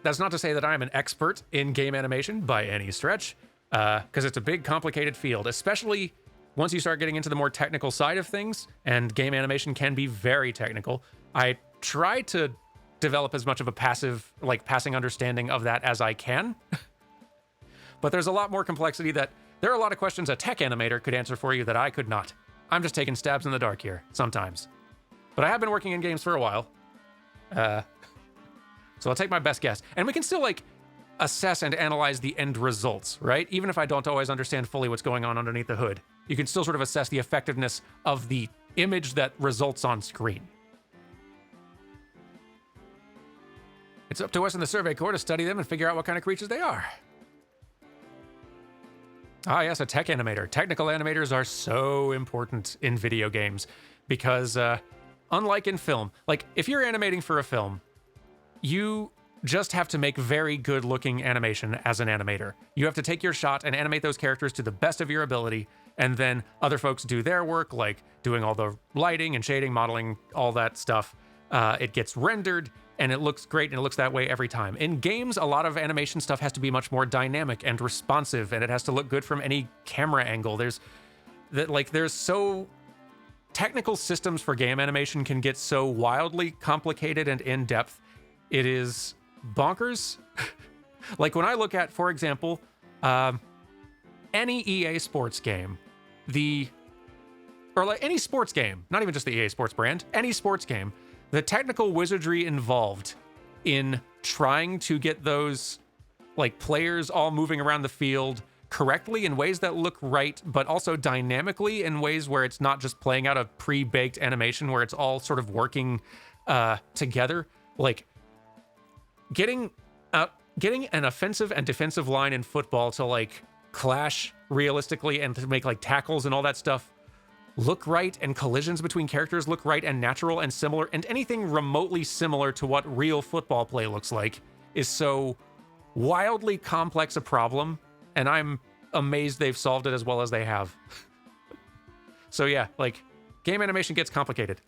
that's not to say that I'm an expert in game animation by any stretch, because it's a big, complicated field, especially once you start getting into the more technical side of things, and game animation can be very technical. I try to develop as much of a passing understanding of that as I can. But there's a lot more complexity that there are a lot of questions a tech animator could answer for you that I could not. I'm just taking stabs in the dark here, sometimes. But I have been working in games for a while. So I'll take my best guess. And we can still, assess and analyze the end results, right? Even if I don't always understand fully what's going on underneath the hood. You can still sort of assess the effectiveness of the image that results on screen. It's up to us in the Survey Corps to study them and figure out what kind of creatures they are. Ah, yes, a tech animator. Technical animators are so important in video games because, unlike in film, if you're animating for a film, you just have to make very good-looking animation as an animator. You have to take your shot and animate those characters to the best of your ability, and then other folks do their work, like doing all the lighting and shading, modeling, all that stuff. It gets rendered, and it looks great, and it looks that way every time. In games, a lot of animation stuff has to be much more dynamic and responsive, and it has to look good from any camera angle. There's so... Technical systems for game animation can get so wildly complicated and in-depth. It is bonkers. When I look at, for example, any EA Sports game, any sports game, not even just the EA Sports brand, any sports game, the technical wizardry involved in trying to get those players all moving around the field correctly in ways that look right, but also dynamically in ways where it's not just playing out a pre-baked animation where it's all sort of working together. Getting an offensive and defensive line in football to clash realistically and to make tackles and all that stuff look right, and collisions between characters look right and natural and similar, and anything remotely similar to what real football play looks like is so wildly complex a problem, and I'm amazed they've solved it as well as they have. So yeah, game animation gets complicated.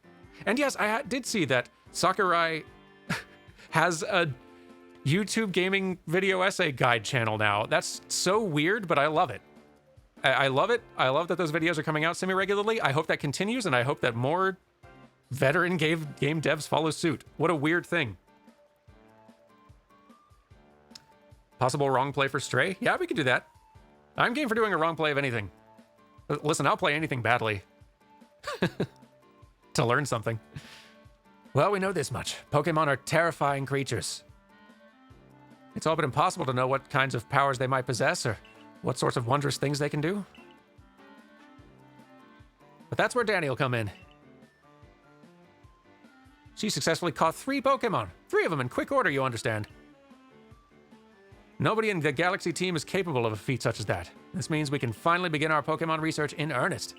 And yes, I did see that Sakurai has a YouTube gaming video essay guide channel now. That's so weird, but I love it. I love it. I love that those videos are coming out semi-regularly. I hope that continues, and I hope that more veteran game devs follow suit. What a weird thing. Possible wrong play for Stray? Yeah, we can do that. I'm game for doing a wrong play of anything. Listen, I'll play anything badly. To learn something. Well, we know this much. Pokemon are terrifying creatures. It's all but impossible to know what kinds of powers they might possess or what sorts of wondrous things they can do. But that's where Danny will come in. She successfully caught 3 Pokemon. 3 of them in quick order, you understand. Nobody in the Galaxy team is capable of a feat such as that. This means we can finally begin our Pokemon research in earnest.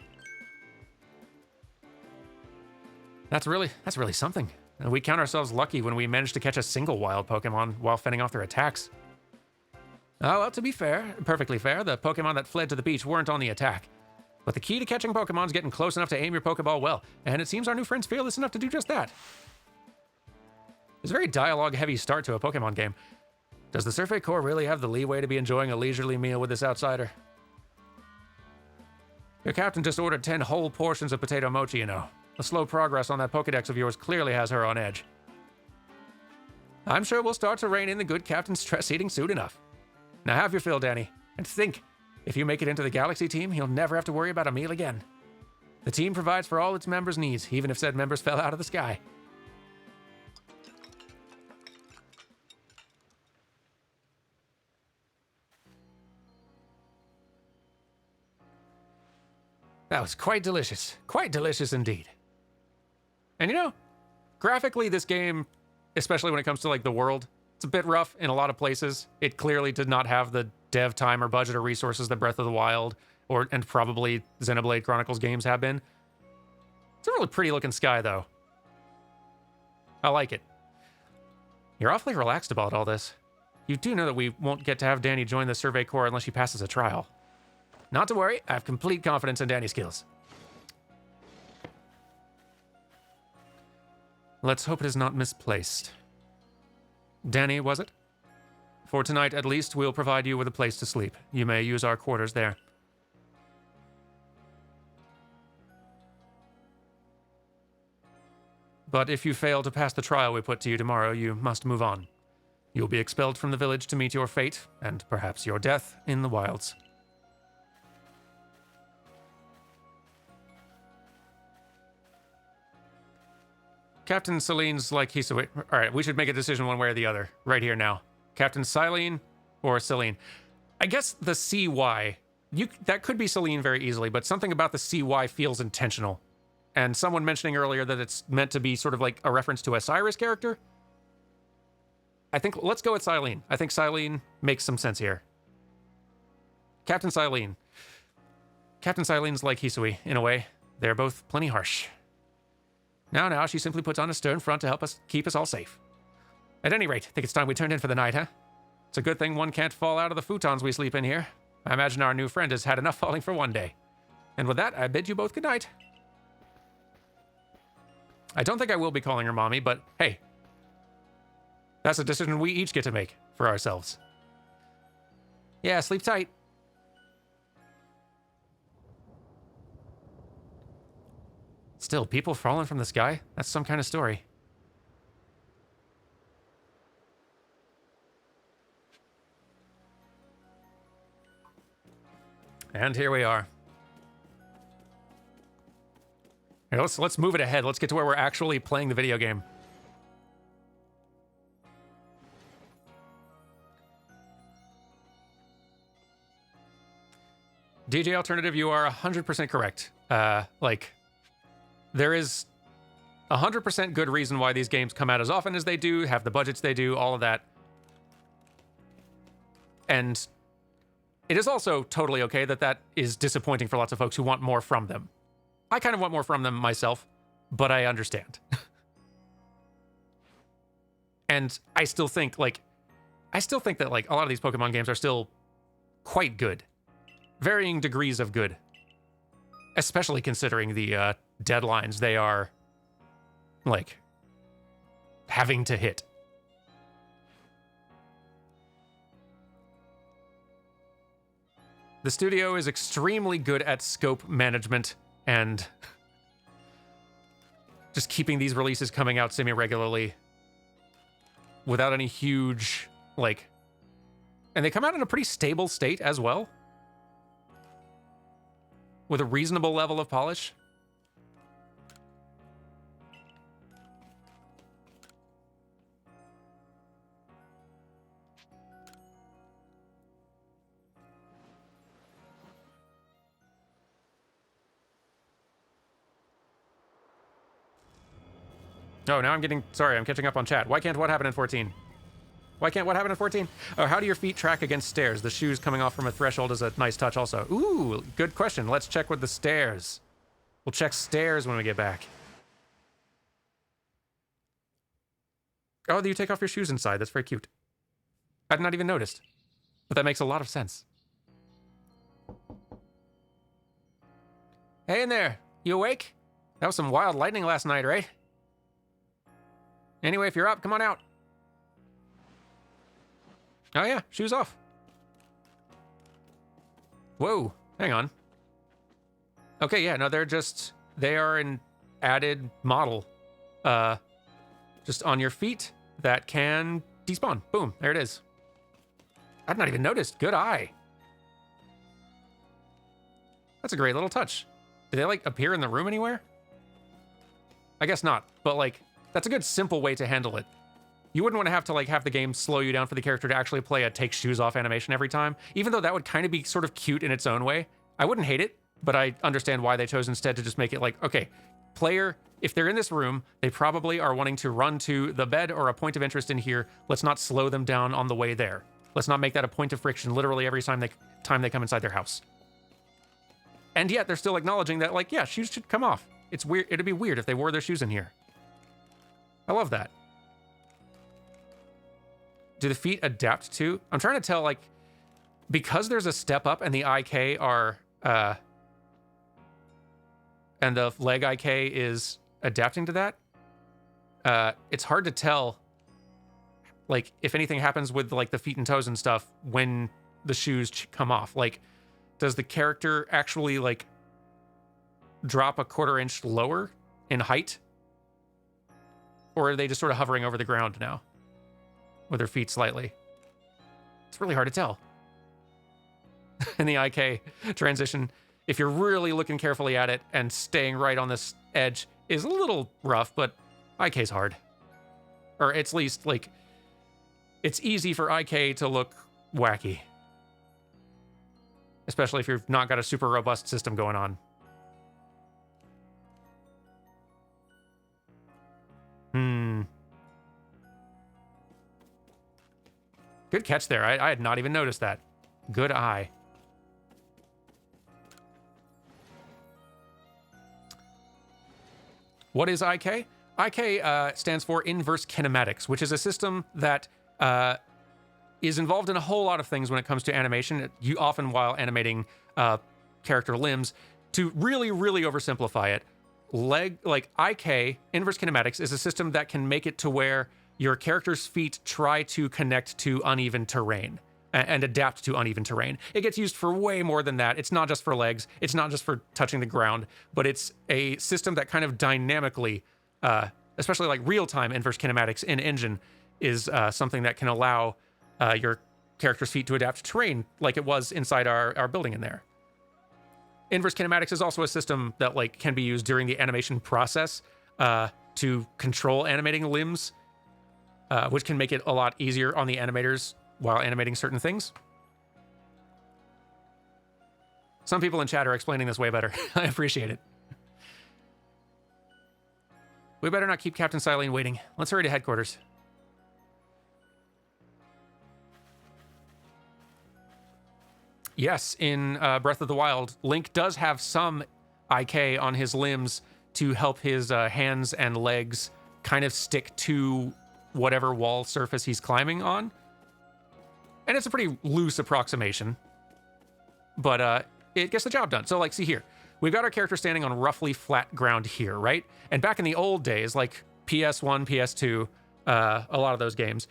That's really something. We count ourselves lucky when we manage to catch a single wild Pokemon while fending off their attacks. Oh, well, to be fair, perfectly fair, the Pokemon that fled to the beach weren't on the attack. But the key to catching Pokemon is getting close enough to aim your Pokeball well, and it seems our new friend's fearless enough to do just that. It's a very dialogue-heavy start to a Pokemon game. Does the Survey Corps really have the leeway to be enjoying a leisurely meal with this outsider? Your captain just ordered 10 whole portions of potato mochi, you know. The slow progress on that Pokedex of yours clearly has her on edge. I'm sure we'll start to rein in the good captain's stress eating soon enough. Now have your fill, Danny, and think, if you make it into the Galaxy team, you'll never have to worry about a meal again. The team provides for all its members' needs, even if said members fell out of the sky. That was quite delicious. Quite delicious indeed. And you know, graphically this game, especially when it comes to like the world, it's a bit rough in a lot of places. It clearly did not have the dev time or budget or resources that Breath of the Wild and probably Xenoblade Chronicles games have been. It's a really pretty looking sky though. I like it. You're awfully relaxed about all this. You do know that we won't get to have Danny join the Survey Corps unless she passes a trial. Not to worry, I have complete confidence in Danny's skills. Let's hope it is not misplaced. Danny, was it? For tonight, at least, we'll provide you with a place to sleep. You may use our quarters there. But if you fail to pass the trial we put to you tomorrow, you must move on. You'll be expelled from the village to meet your fate, and perhaps your death, in the wilds. Captain Celine's like he's... All right, we should make a decision one way or the other, right here now. Captain Celine or Celine. I guess the CY, that could be Celine very easily, but something about the CY feels intentional. And someone mentioning earlier that it's meant to be sort of like a reference to a Cyrus character. I think, let's go with Celine. I think Celine makes some sense here. Captain Celine. Captain Celine's like Hisui, in a way. They're both plenty harsh. Now, she simply puts on a stern front to help us keep us all safe. At any rate, I think it's time we turned in for the night, huh? It's a good thing one can't fall out of the futons we sleep in here. I imagine our new friend has had enough falling for one day. And with that, I bid you both good night. I don't think I will be calling her mommy, but hey, that's a decision we each get to make for ourselves. Yeah, sleep tight. Still, people falling from the sky? That's some kind of story. And here we are. Here, let's move it ahead. Let's get to where we're actually playing the video game. DJ Alternative, you are 100% correct. There is 100% good reason why these games come out as often as they do, have the budgets they do, all of that. And it is also totally okay that that is disappointing for lots of folks who want more from them. I kind of want more from them myself, but I understand. And I still think that like a lot of these Pokemon games are still quite good. Varying degrees of good. Especially considering the deadlines they are, like, having to hit. The studio is extremely good at scope management and just keeping these releases coming out semi-regularly without any huge, like... And they come out in a pretty stable state as well. With a reasonable level of polish. Oh, now I'm catching up on chat. Why can't what happened in 14? Why can't what happened in 14? Oh, how do your feet track against stairs? The shoes coming off from a threshold is a nice touch also. Ooh, good question. Let's check with the stairs. We'll check stairs when we get back. Oh, you take off your shoes inside. That's very cute. I'd not even noticed. But that makes a lot of sense. Hey in there, you awake? That was some wild lightning last night, right? Anyway, if you're up, come on out. Oh yeah, shoes off. Whoa, hang on. Okay, yeah, no, they are an added model. Just on your feet that can despawn. Boom, there it is. I've not even noticed. Good eye. That's a great little touch. Do they, like, appear in the room anywhere? I guess not, but, like, that's a good simple way to handle it. You wouldn't want to have the game slow you down for the character to actually play a take shoes off animation every time, even though that would kind of be sort of cute in its own way. I wouldn't hate it, but I understand why they chose instead to just make it like, okay, player, if they're in this room, they probably are wanting to run to the bed or a point of interest in here. Let's not slow them down on the way there. Let's not make that a point of friction literally every time they come inside their house. And yet they're still acknowledging that, like, yeah, shoes should come off. It's weird. It'd be weird if they wore their shoes in here. I love that. Do the feet adapt to? I'm trying to tell, like, because there's a step up and the IK are, and the leg IK is adapting to that. It's hard to tell, like, if anything happens with, like, the feet and toes and stuff when the shoes come off. Like, does the character actually, like, drop a 1/4 inch lower in height? Or are they just sort of hovering over the ground now with their feet slightly? It's really hard to tell. And the IK transition, if you're really looking carefully at it and staying right on this edge, is a little rough, but IK's hard. Or at least, like, it's easy for IK to look wacky. Especially if you've not got a super robust system going on. Good catch there. I had not even noticed that. Good eye. What is IK? IK stands for Inverse Kinematics, which is a system that is involved in a whole lot of things when it comes to animation, often while animating character limbs. To really, really oversimplify it, IK, Inverse Kinematics, is a system that can make it to where your character's feet try to connect to uneven terrain and adapt to uneven terrain. It gets used for way more than that. It's not just for legs. It's not just for touching the ground, but it's a system that kind of dynamically, especially like real-time inverse kinematics in engine, is something that can allow your character's feet to adapt to terrain like it was inside our building in there. Inverse kinematics is also a system that, like, can be used during the animation process to control animating limbs, which can make it a lot easier on the animators while animating certain things. Some people in chat are explaining this way better. I appreciate it. We better not keep Captain Silene waiting. Let's hurry to headquarters. Yes, in Breath of the Wild, Link does have some IK on his limbs to help his hands and legs kind of stick to whatever wall surface he's climbing on. And it's a pretty loose approximation, but it gets the job done. So, like, see here, we've got our character standing on roughly flat ground here, right? And back in the old days, like PS1, PS2, a lot of those games,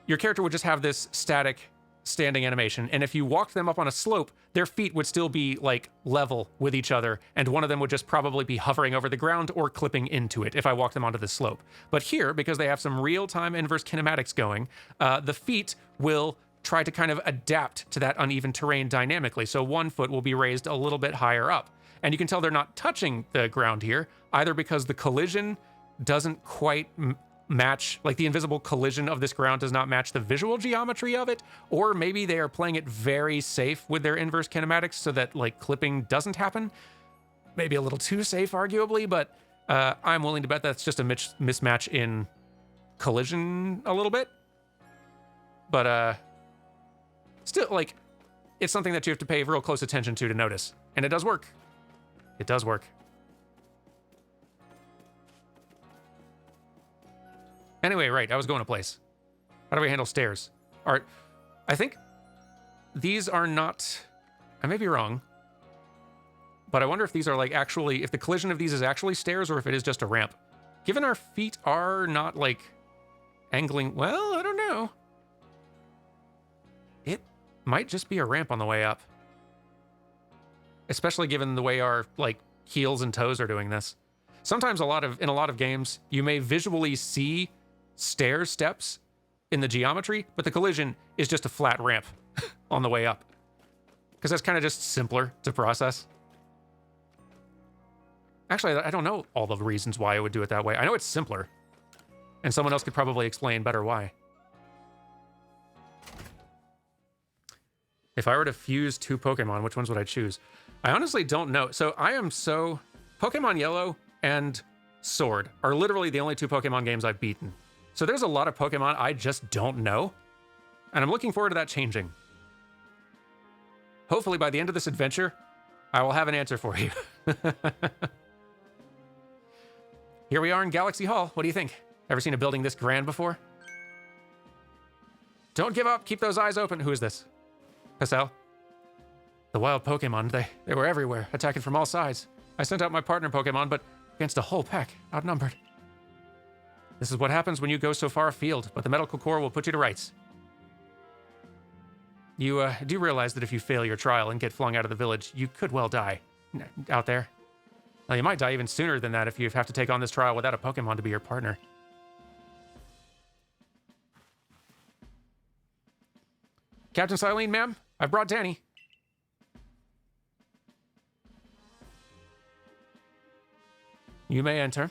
your character would just have this static standing animation, and if you walked them up on a slope, their feet would still be, like, level with each other, and one of them would just probably be hovering over the ground or clipping into it if I walked them onto the slope. But here, because they have some real-time inverse kinematics going, the feet will try to kind of adapt to that uneven terrain dynamically, so one foot will be raised a little bit higher up. And you can tell they're not touching the ground here, either because the collision doesn't quite match, like the invisible collision of this ground does not match the visual geometry of it, or maybe they are playing it very safe with their inverse kinematics so that, like, clipping doesn't happen. Maybe a little too safe, arguably, but I'm willing to bet that's just a mismatch in collision a little bit. But still, like, it's something that you have to pay real close attention to notice, and it does work. It does work. Anyway, right, I was going to place. How do we handle stairs? All right, I think these are not, I may be wrong. but I wonder if these are like actually, if the collision of these is actually stairs or if it is just a ramp. Given our feet are not like angling, well, I don't know. It might just be a ramp on the way up. Especially given the way our like heels and toes are doing this. Sometimes in a lot of games, you may visually see steps in the geometry, but the collision is just a flat ramp on the way up. Because that's kind of just simpler to process. Actually, I don't know all the reasons why I would do it that way. I know it's simpler. And someone else could probably explain better why. If I were to fuse 2 Pokemon, which ones would I choose? I honestly don't know. So Pokemon Yellow and Sword are literally the only 2 Pokemon games I've beaten. So there's a lot of Pokemon I just don't know. And I'm looking forward to that changing. Hopefully by the end of this adventure, I will have an answer for you. Here we are in Galaxy Hall. What do you think? Ever seen a building this grand before? Don't give up. Keep those eyes open. Who is this? Hassel? The wild Pokemon, they were everywhere, attacking from all sides. I sent out my partner Pokemon, but against a whole pack, outnumbered. This is what happens when you go so far afield, but the medical corps will put you to rights. You do realize that if you fail your trial and get flung out of the village, you could well die out there. Well, you might die even sooner than that if you have to take on this trial without a Pokemon to be your partner. Captain Silene, ma'am, I brought Danny. You may enter.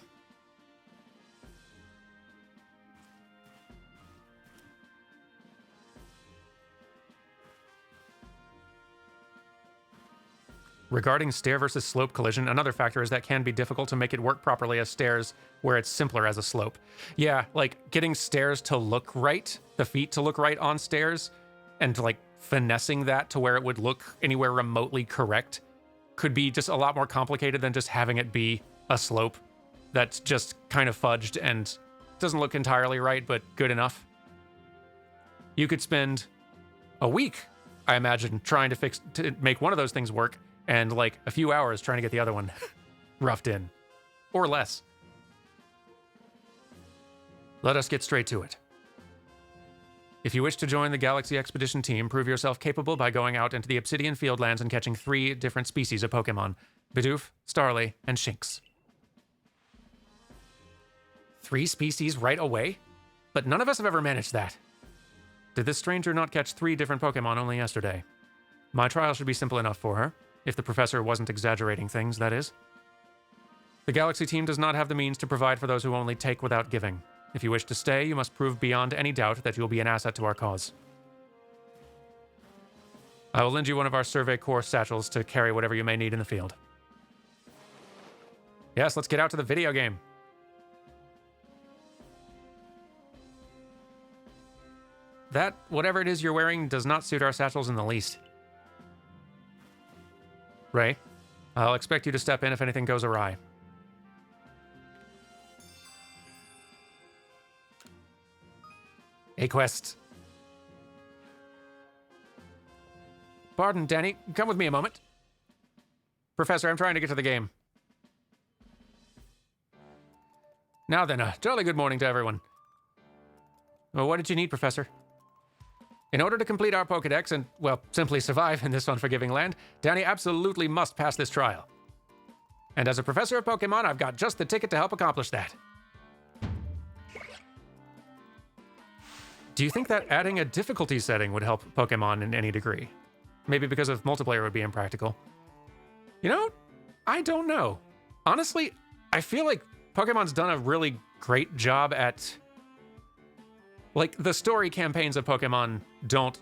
Regarding stair versus slope collision, another factor is that can be difficult to make it work properly as stairs where it's simpler as a slope. Yeah, like getting stairs to look right, the feet to look right on stairs, and like finessing that to where it would look anywhere remotely correct could be just a lot more complicated than just having it be a slope that's just kind of fudged and doesn't look entirely right, but good enough. You could spend a week, I imagine, trying to make one of those things work, and like a few hours trying to get the other one roughed in. Or less. Let us get straight to it. If you wish to join the Galaxy Expedition team, prove yourself capable by going out into the Obsidian Fieldlands and catching 3 different species of Pokemon. Bidoof, Starly, and Shinx. 3 species right away? But none of us have ever managed that. Did this stranger not catch 3 different Pokemon only yesterday? My trial should be simple enough for her. If the professor wasn't exaggerating things, that is. The Galaxy team does not have the means to provide for those who only take without giving. If you wish to stay, you must prove beyond any doubt that you will be an asset to our cause. I will lend you one of our Survey Corps satchels to carry whatever you may need in the field. Yes, let's get out to the video game. That, whatever it is you're wearing, does not suit our satchels in the least. Ray, I'll expect you to step in if anything goes awry. A quest. Pardon, Danny. Come with me a moment. Professor, I'm trying to get to the game. Now then, jolly good morning to everyone. Well, what did you need, Professor? In order to complete our Pokedex and, well, simply survive in this unforgiving land, Danny absolutely must pass this trial. And as a professor of Pokemon, I've got just the ticket to help accomplish that. Do you think that adding a difficulty setting would help Pokemon in any degree? Maybe because of multiplayer would be impractical. You know, I don't know. Honestly, I feel like Pokemon's done a really great job at... Like, the story campaigns of Pokemon don't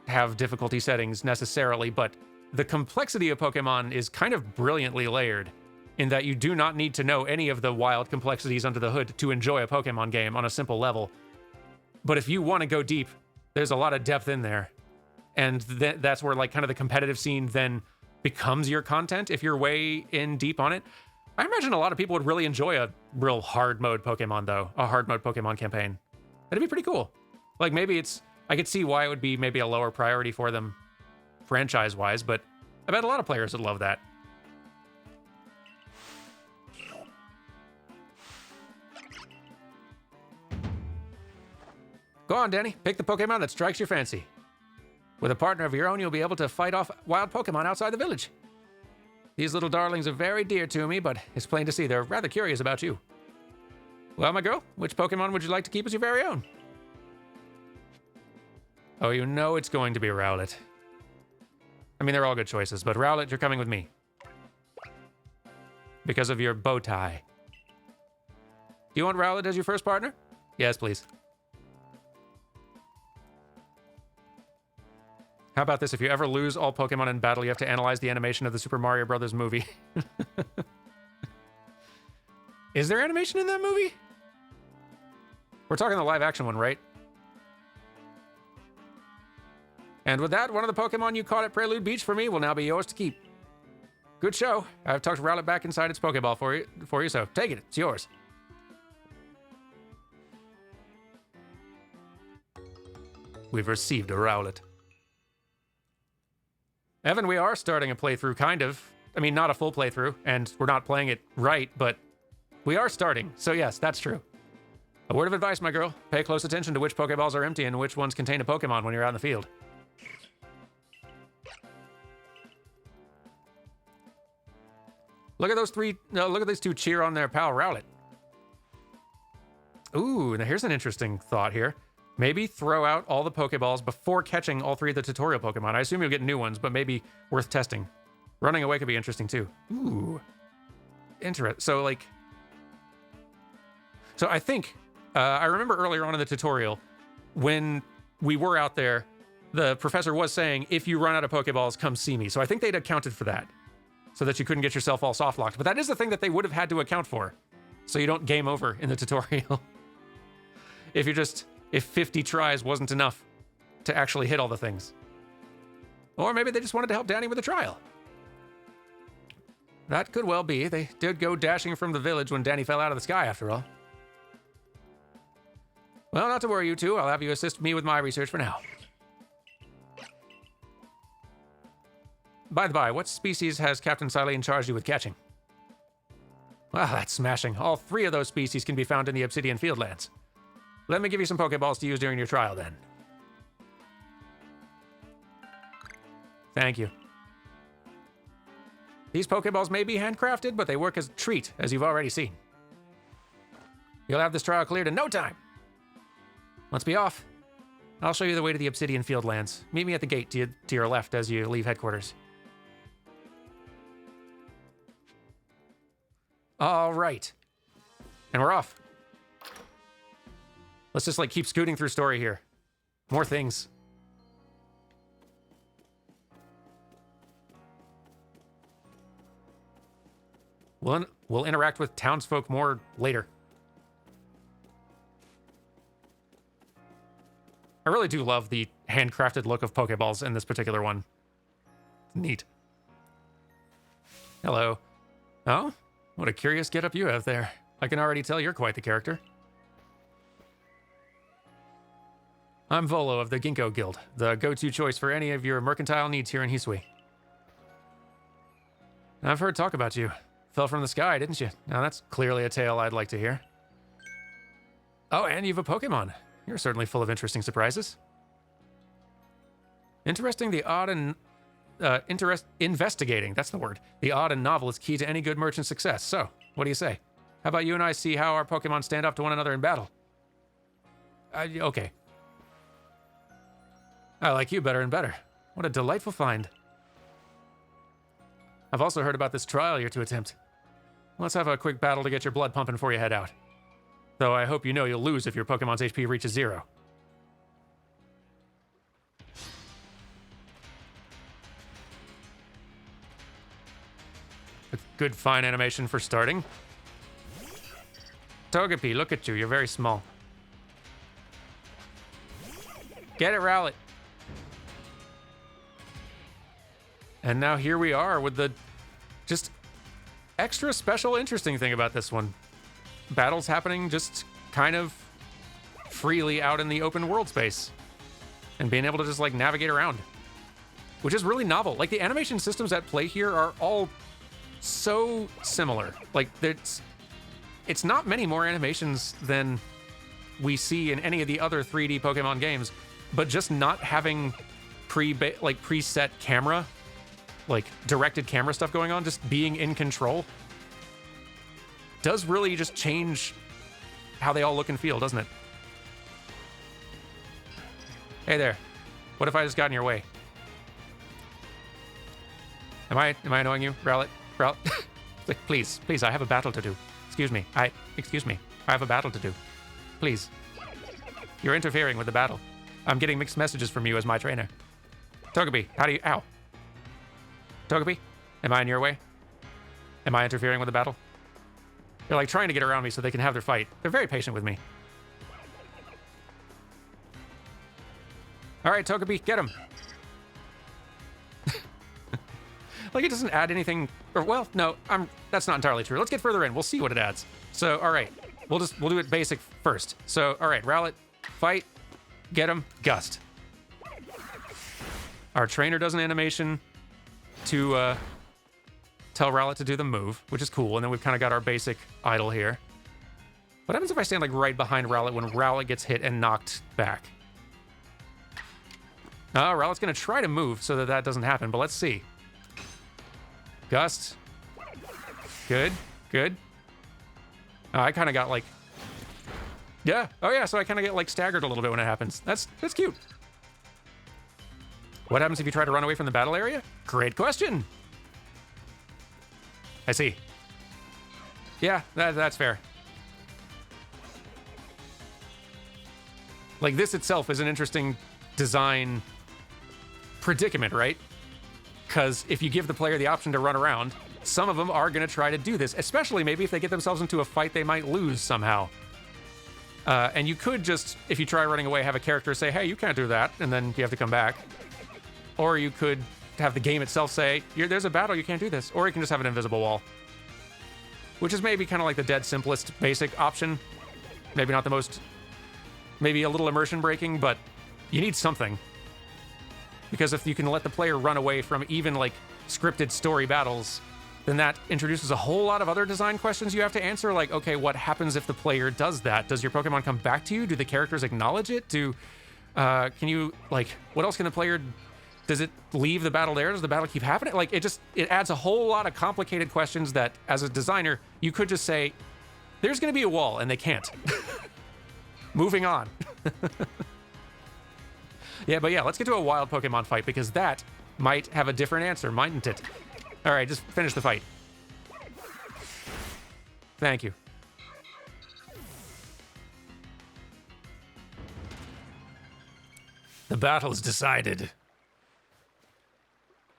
have difficulty settings necessarily, but the complexity of Pokemon is kind of brilliantly layered in that you do not need to know any of the wild complexities under the hood to enjoy a Pokemon game on a simple level. But if you want to go deep, there's a lot of depth in there. And that's where, like, kind of the competitive scene then becomes your content if you're way in deep on it. I imagine a lot of people would really enjoy a real hard mode Pokemon, though. A hard mode Pokemon campaign. That'd be pretty cool. Like, maybe I could see why it would be maybe a lower priority for them franchise-wise, but I bet a lot of players would love that. Go on, Danny. Pick the Pokemon that strikes your fancy. With a partner of your own, you'll be able to fight off wild Pokemon outside the village. These little darlings are very dear to me, but it's plain to see they're rather curious about you. Well, my girl, which Pokemon would you like to keep as your very own? Oh, you know it's going to be Rowlet. I mean, they're all good choices, but Rowlet, you're coming with me. Because of your bow tie. Do you want Rowlet as your first partner? Yes, please. How about this? If you ever lose all Pokemon in battle, you have to analyze the animation of the Super Mario Brothers movie. Is there animation in that movie? We're talking the live action one, right? And with that, one of the Pokemon you caught at Prelude Beach for me will now be yours to keep. Good show. I've tucked Rowlet back inside its Pokeball for you, so take it. It's yours. We've received a Rowlet. Evan, we are starting a playthrough, kind of. I mean, not a full playthrough, and we're not playing it right, but we are starting. So yes, that's true. A word of advice, my girl. Pay close attention to which Pokeballs are empty and which ones contain a Pokemon when you're out in the field. Look at those three. No, look at these two cheer on their pal Rowlet. Ooh, now here's an interesting thought here. Maybe throw out all the Pokeballs before catching all three of the tutorial Pokemon. I assume you'll get new ones, but maybe worth testing. Running away could be interesting too. Ooh. Interesting. So I think, I remember earlier on in the tutorial, when we were out there, the professor was saying, if you run out of Pokeballs, come see me. So I think they'd accounted for that, so that you couldn't get yourself all soft locked. But that is the thing that they would have had to account for, so you don't game over in the tutorial. If 50 tries wasn't enough to actually hit all the things. Or maybe they just wanted to help Danny with the trial. That could well be. They did go dashing from the village when Danny fell out of the sky, after all. Well, not to worry, you two. I'll have you assist me with my research for now. By the by, what species has Captain Silene charged you with catching? Well, that's smashing. All three of those species can be found in the Obsidian Fieldlands. Let me give you some Pokeballs to use during your trial, then. Thank you. These Pokeballs may be handcrafted, but they work as a treat, as you've already seen. You'll have this trial cleared in no time. Let's be off. I'll show you the way to the Obsidian Fieldlands. Meet me at the gate to your left as you leave headquarters. All right. And we're off. Let's just, keep scooting through story here. More things. We'll interact with townsfolk more later. I really do love the handcrafted look of Pokeballs in this particular one. Neat. Hello. Oh? What a curious getup you have there. I can already tell you're quite the character. I'm Volo of the Ginkgo Guild, the go-to choice for any of your mercantile needs here in Hisui. I've heard talk about you. Fell from the sky, didn't you? Now that's clearly a tale I'd like to hear. Oh, and you've a Pokemon. You're certainly full of interesting surprises. Investigating, that's the word. The odd and novel is key to any good merchant's success. So, what do you say? How about you and I see how our Pokemon stand up to one another in battle? Okay. I like you better and better. What a delightful find. I've also heard about this trial you're to attempt. Let's have a quick battle to get your blood pumping before you head out. Though I hope you know you'll lose if your Pokemon's HP reaches 0. A good fine animation for starting. Togepi, look at you. You're very small. Get it, Rowlet. And now here we are with the just extra special interesting thing about this one. Battles happening just kind of freely out in the open world space. And being able to just navigate around. Which is really novel. The animation systems at play here are all so similar. It's not many more animations than we see in any of the other 3D Pokemon games, but just not having preset camera, like directed camera stuff going on, just being in control, does really just change how they all look and feel, doesn't it? Hey there. What if I just got in your way? Am I annoying you, Rowlet? Please, I have a battle to do. Excuse me. I have a battle to do. Please. You're interfering with the battle. I'm getting mixed messages from you as my trainer. Togepi, how do you... Ow. Togepi, am I in your way? Am I interfering with the battle? They're like trying to get around me so they can have their fight. They're very patient with me. All right, Togepi, get him. Like, it doesn't add anything, or, well, no, that's not entirely true. Let's get further in. We'll see what it adds. So, all right, we'll do it basic first. So, all right, Rowlet, fight, get him, Gust. Our trainer does an animation to tell Rowlet to do the move, which is cool. And then we've kind of got our basic idle here. What happens if I stand like right behind Rowlet when Rowlet gets hit and knocked back? Rowlet's gonna try to move so that doesn't happen, but let's see. Gust. Good. I kind of got like... Yeah. Oh yeah, so I kind of get like staggered a little bit when it happens. That's cute. What happens if you try to run away from the battle area? Great question. I see. Yeah, that's fair. Like, this itself is an interesting design predicament, right? Because if you give the player the option to run around, some of them are going to try to do this, especially maybe if they get themselves into a fight they might lose somehow. And you could just, if you try running away, have a character say, hey, you can't do that, and then you have to come back. Or you could have the game itself say, there's a battle, you can't do this. Or you can just have an invisible wall. Which is maybe kind of like the dead simplest basic option. Maybe not the most, maybe a little immersion breaking, but you need something. Because if you can let the player run away from even like scripted story battles, then that introduces a whole lot of other design questions you have to answer. Like, okay, what happens if the player does that? Does your Pokemon come back to you? Do the characters acknowledge it? Can you, like, what else can the player, does it leave the battle there? Does the battle keep happening? Like, it adds a whole lot of complicated questions that, as a designer, you could just say, there's going to be a wall, and they can't. Moving on. Yeah, but yeah, let's get to a wild Pokemon fight, because that might have a different answer, mightn't it? All right, just finish the fight. Thank you. The battle is decided.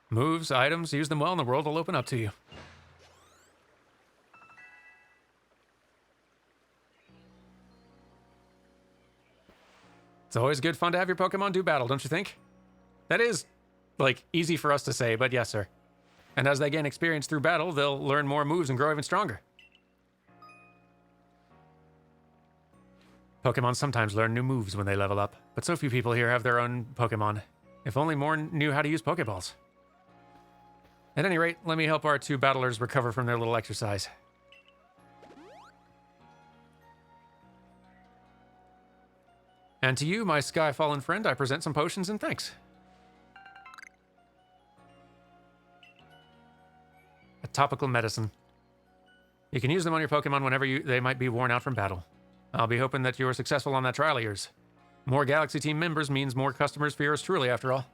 Moves, items, use them well, and the world will open up to you. It's always good fun to have your Pokemon do battle, don't you think? That is, like, easy for us to say, but yes, sir. And as they gain experience through battle, they'll learn more moves and grow even stronger. Pokemon sometimes learn new moves when they level up, but so few people here have their own Pokemon. If only more knew how to use Pokeballs. At any rate, let me help our two battlers recover from their little exercise. And to you, my sky-fallen friend, I present some potions and thanks. A topical medicine. You can use them on your Pokemon whenever they might be worn out from battle. I'll be hoping that you are successful on that trial of yours. More Galaxy Team members means more customers for yours truly, after all.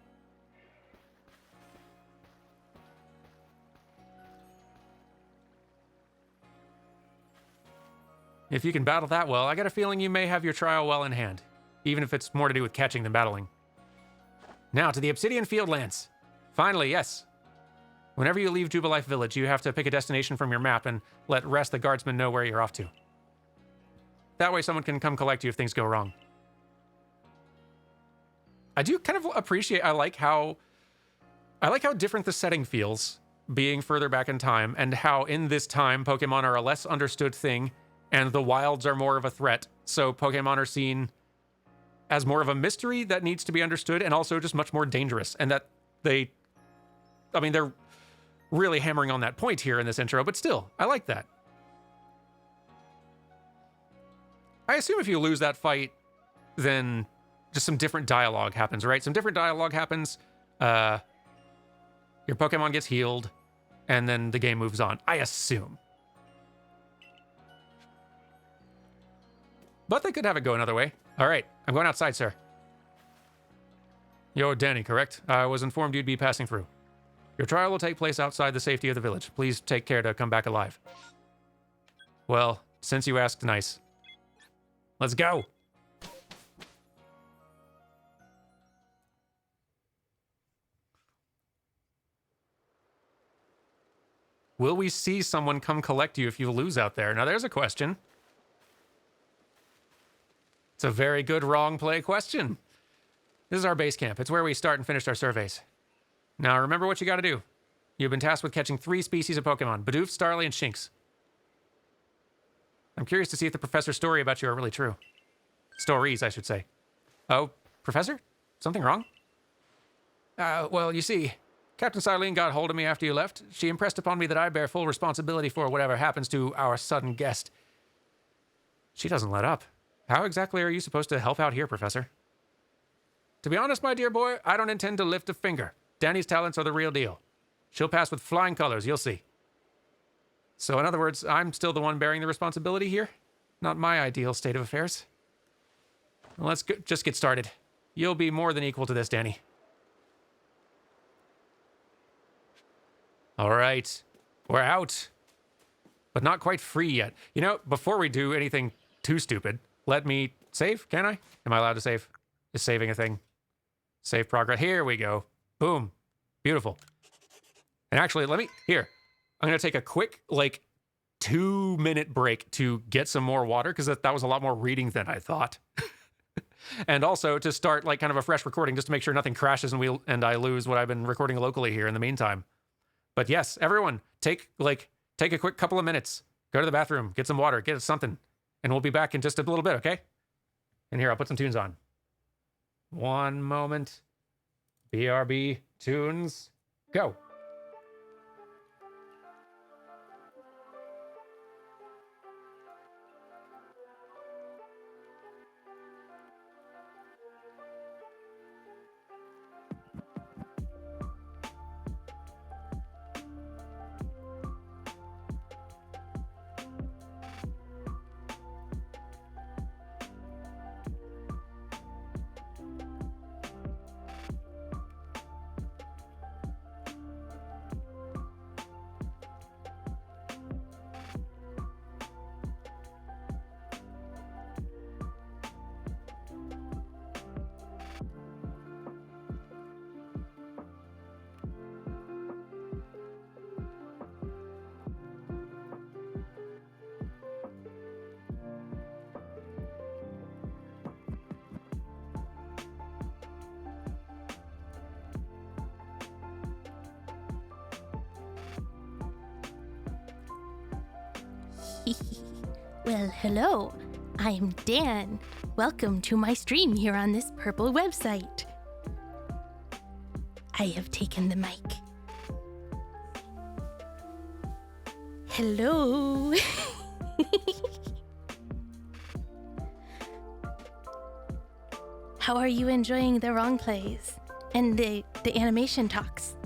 If you can battle that well, I got a feeling you may have your trial well in hand, even if it's more to do with catching than battling. Now to the Obsidian Fieldlands. Finally, yes. Whenever you leave Jubilife Village, you have to pick a destination from your map and let Rest the guardsman know where you're off to. That way someone can come collect you if things go wrong. I do kind of appreciate, I like how different the setting feels, being further back in time, and how in this time Pokemon are a less understood thing, and the wilds are more of a threat. So Pokemon are seen as more of a mystery that needs to be understood, and also just much more dangerous. And that they're really hammering on that point here in this intro, but still, I like that. I assume if you lose that fight, then just some different dialogue happens, right? Some different dialogue happens. Your Pokemon gets healed, and then the game moves on. I assume. But they could have it go another way. All right, I'm going outside, sir. You're Danny, correct? I was informed you'd be passing through. Your trial will take place outside the safety of the village. Please take care to come back alive. Well, since you asked, nice. Let's go. Will we see someone come collect you if you lose out there? Now, there's a question. It's a very good wrong play question. This is our base camp. It's where we start and finish our surveys. Now, remember what you got to do. You've been tasked with catching 3 species of Pokemon, Bidoof, Starly, and Shinx. I'm curious to see if the professor's story about you are really true. Stories, I should say. Oh, Professor? Something wrong? Well, you see, Captain Silene got hold of me after you left. She impressed upon me that I bear full responsibility for whatever happens to our sudden guest. She doesn't let up. How exactly are you supposed to help out here, Professor? To be honest, my dear boy, I don't intend to lift a finger. Danny's talents are the real deal. She'll pass with flying colors, you'll see. So in other words, I'm still the one bearing the responsibility here? Not my ideal state of affairs. Well, let's just get started. You'll be more than equal to this, Danny. All right, we're out. But not quite free yet. You know, before we do anything too stupid, let me save, can I? Am I allowed to save? Is saving a thing? Save progress. Here we go. Boom. Beautiful. And actually, here. I'm going to take a quick, 2-minute break to get some more water, because that was a lot more reading than I thought. And also to start, kind of a fresh recording, just to make sure nothing crashes and I lose what I've been recording locally here in the meantime. But yes, everyone, take a quick couple of minutes. Go to the bathroom, get some water, get something. And we'll be back in just a little bit, okay? And here, I'll put some tunes on. One moment. BRB tunes. Go. Well, hello. I'm Dan. Welcome to my stream here on this purple website. I have taken the mic. Hello. How are you enjoying the wrong plays and the animation talks?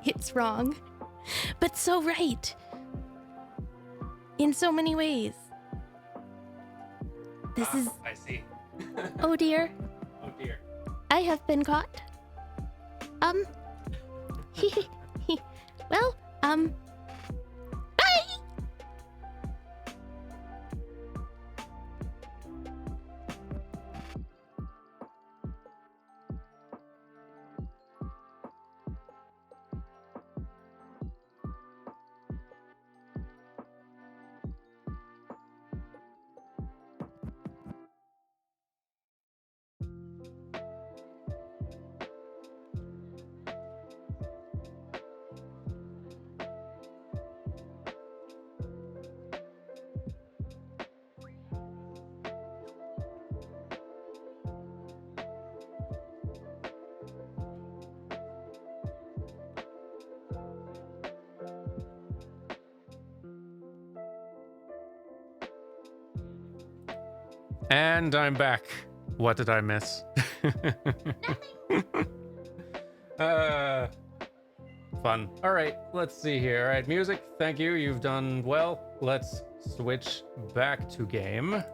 It's wrong, but so right. In so many ways. This is... I see. Oh dear. Oh dear. I have been caught. Well, bye! And I'm back. What did I miss? Fun. All right, let's see here. All right, music, thank you. You've done well. Let's switch back to game.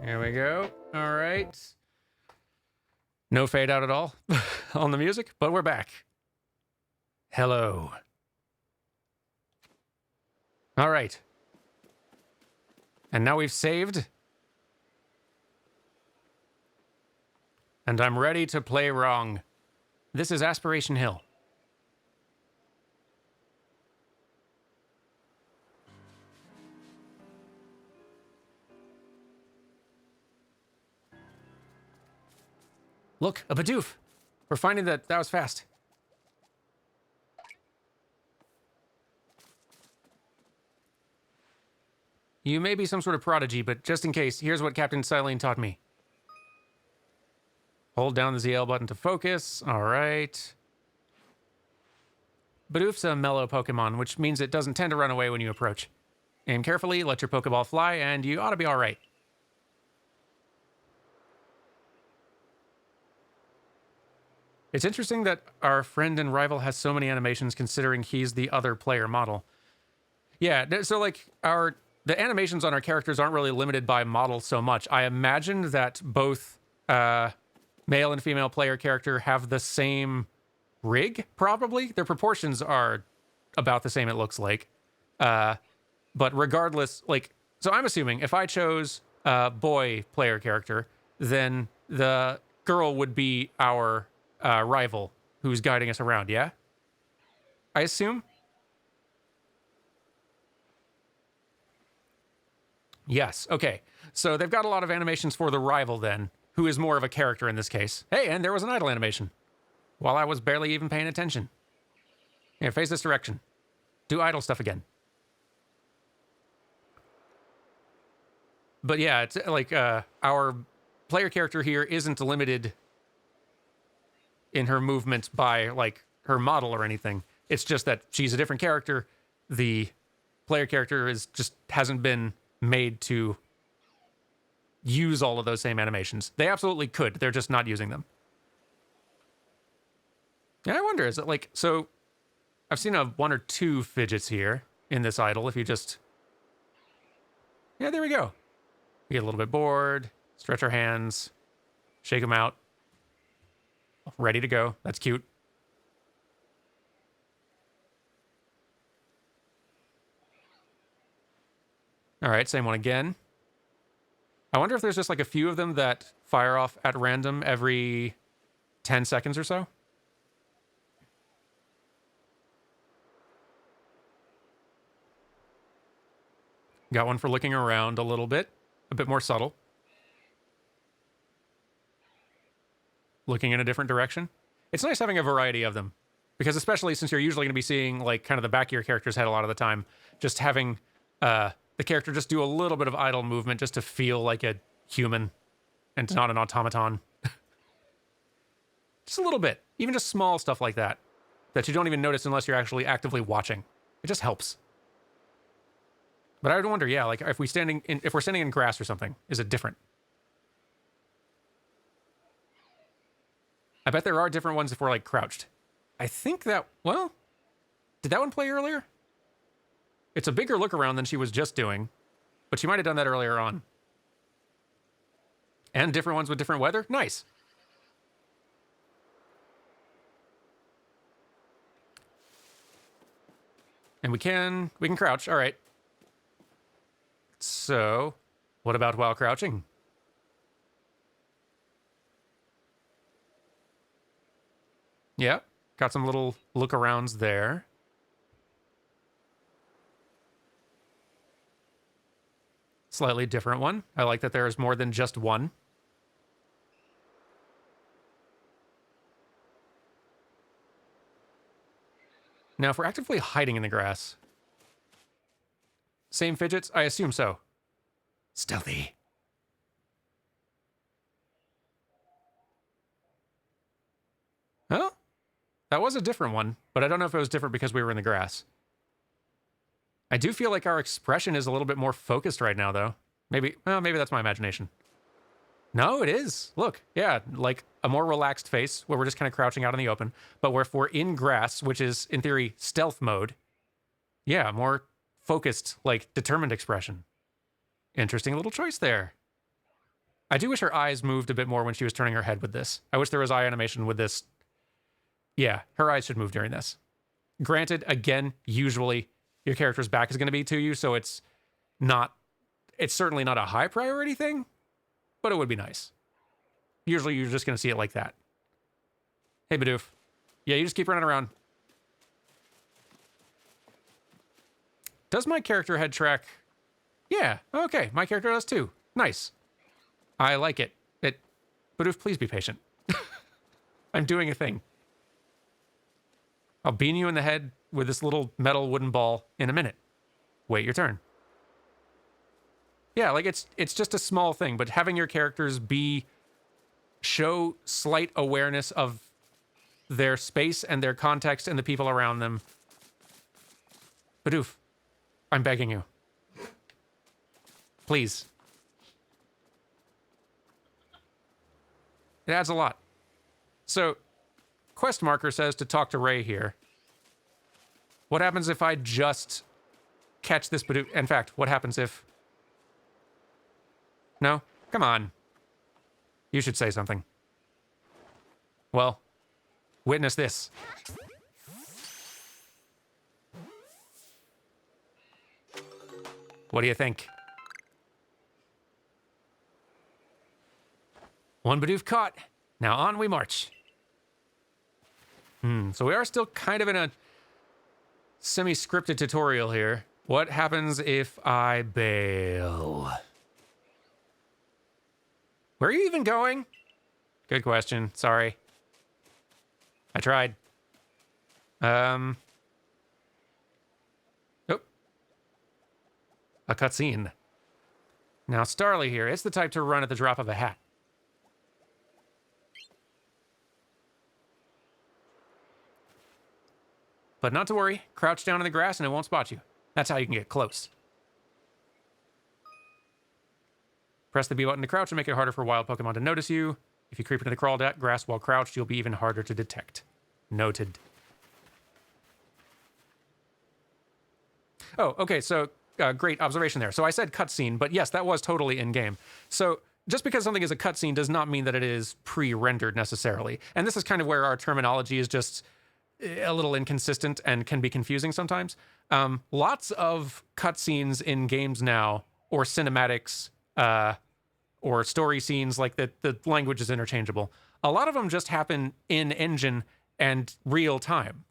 Here we go. All right. No fade out at all on the music, but we're back. Hello. All right. And now we've saved. And I'm ready to play wrong. This is Aspiration Hill. Look, a Bidoof. We're finding that was fast. You may be some sort of prodigy, but just in case, here's what Captain Silene taught me. Hold down the ZL button to focus. All right. Bidoof's a mellow Pokemon, which means it doesn't tend to run away when you approach. Aim carefully, let your Pokeball fly, and you ought to be all right. It's interesting that our friend and rival has so many animations considering he's the other player model. Yeah, so like the animations on our characters aren't really limited by model so much. I imagine that both male and female player character have the same rig, probably. Their proportions are about the same, it looks like. But regardless, like, so I'm assuming if I chose a boy player character, then the girl would be our rival who's guiding us around, yeah? I assume? Yes, okay. So they've got a lot of animations for the rival then, who is more of a character in this case. Hey, and there was an idle animation. While I was barely even paying attention. Here, face this direction. Do idle stuff again. But yeah, it's like our player character here isn't limited in her movements by like her model or anything. It's just that she's a different character. The player character hasn't been made to use all of those same animations. They absolutely could. They're just not using them. And I wonder, is it like, so I've seen one or two fidgets here in this idle. If you just, yeah, there we go. We get a little bit bored, stretch our hands, shake them out. Ready to go. That's cute. All right, same one again. I wonder if there's just like a few of them that fire off at random every 10 seconds or so. Got one for looking around a little bit. A bit more subtle. Looking in a different direction. It's nice having a variety of them. Because especially since you're usually going to be seeing like kind of the back of your character's head a lot of the time, just having the character just do a little bit of idle movement just to feel like a human and not an automaton. Just a little bit. Even just small stuff like that. That you don't even notice unless you're actually actively watching. It just helps. But I would wonder, yeah, like if we're standing in grass or something, is it different? I bet there are different ones if we're like crouched. I think that, well, did that one play earlier? It's a bigger look around than she was just doing, but she might have done that earlier on. And different ones with different weather? Nice. And we can crouch, all right. So, what about while crouching? Yeah, got some little look-arounds there. Slightly different one. I like that there is more than just one. Now, if we're actively hiding in the grass... Same fidgets? I assume so. Stealthy. Huh? That was a different one, but I don't know if it was different because we were in the grass. I do feel like our expression is a little bit more focused right now, though. Maybe that's my imagination. No, it is. Look, yeah, like a more relaxed face where we're just kind of crouching out in the open. But where if we're in grass, which is in theory stealth mode, yeah, more focused, like determined expression. Interesting little choice there. I do wish her eyes moved a bit more when she was turning her head with this. I wish there was eye animation with this. Yeah, her eyes should move during this. Granted, again, usually your character's back is going to be to you, so it's certainly not a high priority thing, but it would be nice. Usually you're just going to see it like that. Hey, Bidoof. Yeah, you just keep running around. Does my character head track? Yeah, okay, my character does too. Nice. I like it. Bidoof, please be patient. I'm doing a thing. I'll bean you in the head with this little metal wooden ball in a minute. Wait your turn. Yeah, like it's just a small thing, but having your characters show slight awareness of their space and their context and the people around them. Bidoof, I'm begging you. Please. It adds a lot. So, quest marker says to talk to Ray here. What happens if I just catch this Bidoof? In fact, what happens if... No? Come on. You should say something. Well, witness this. What do you think? One Bidoof caught. Now on we march. So we are still kind of in a semi-scripted tutorial here. What happens if I bail? Where are you even going? Good question. Sorry. I tried. Oh. A cutscene. Now, Starly here, it's the type to run at the drop of a hat. But not to worry, crouch down in the grass and it won't spot you. That's how you can get close. Press the B button to crouch and make it harder for wild Pokemon to notice you. If you creep into the crawled grass while crouched, you'll be even harder to detect. Noted. Oh, okay, so great observation there. So I said cutscene, but yes, that was totally in-game. So just because something is a cutscene does not mean that it is pre-rendered necessarily. And this is kind of where our terminology is just a little inconsistent and can be confusing sometimes. Lots of cutscenes in games now, or cinematics, or story scenes, like the language is interchangeable. A lot of them just happen in engine and real time.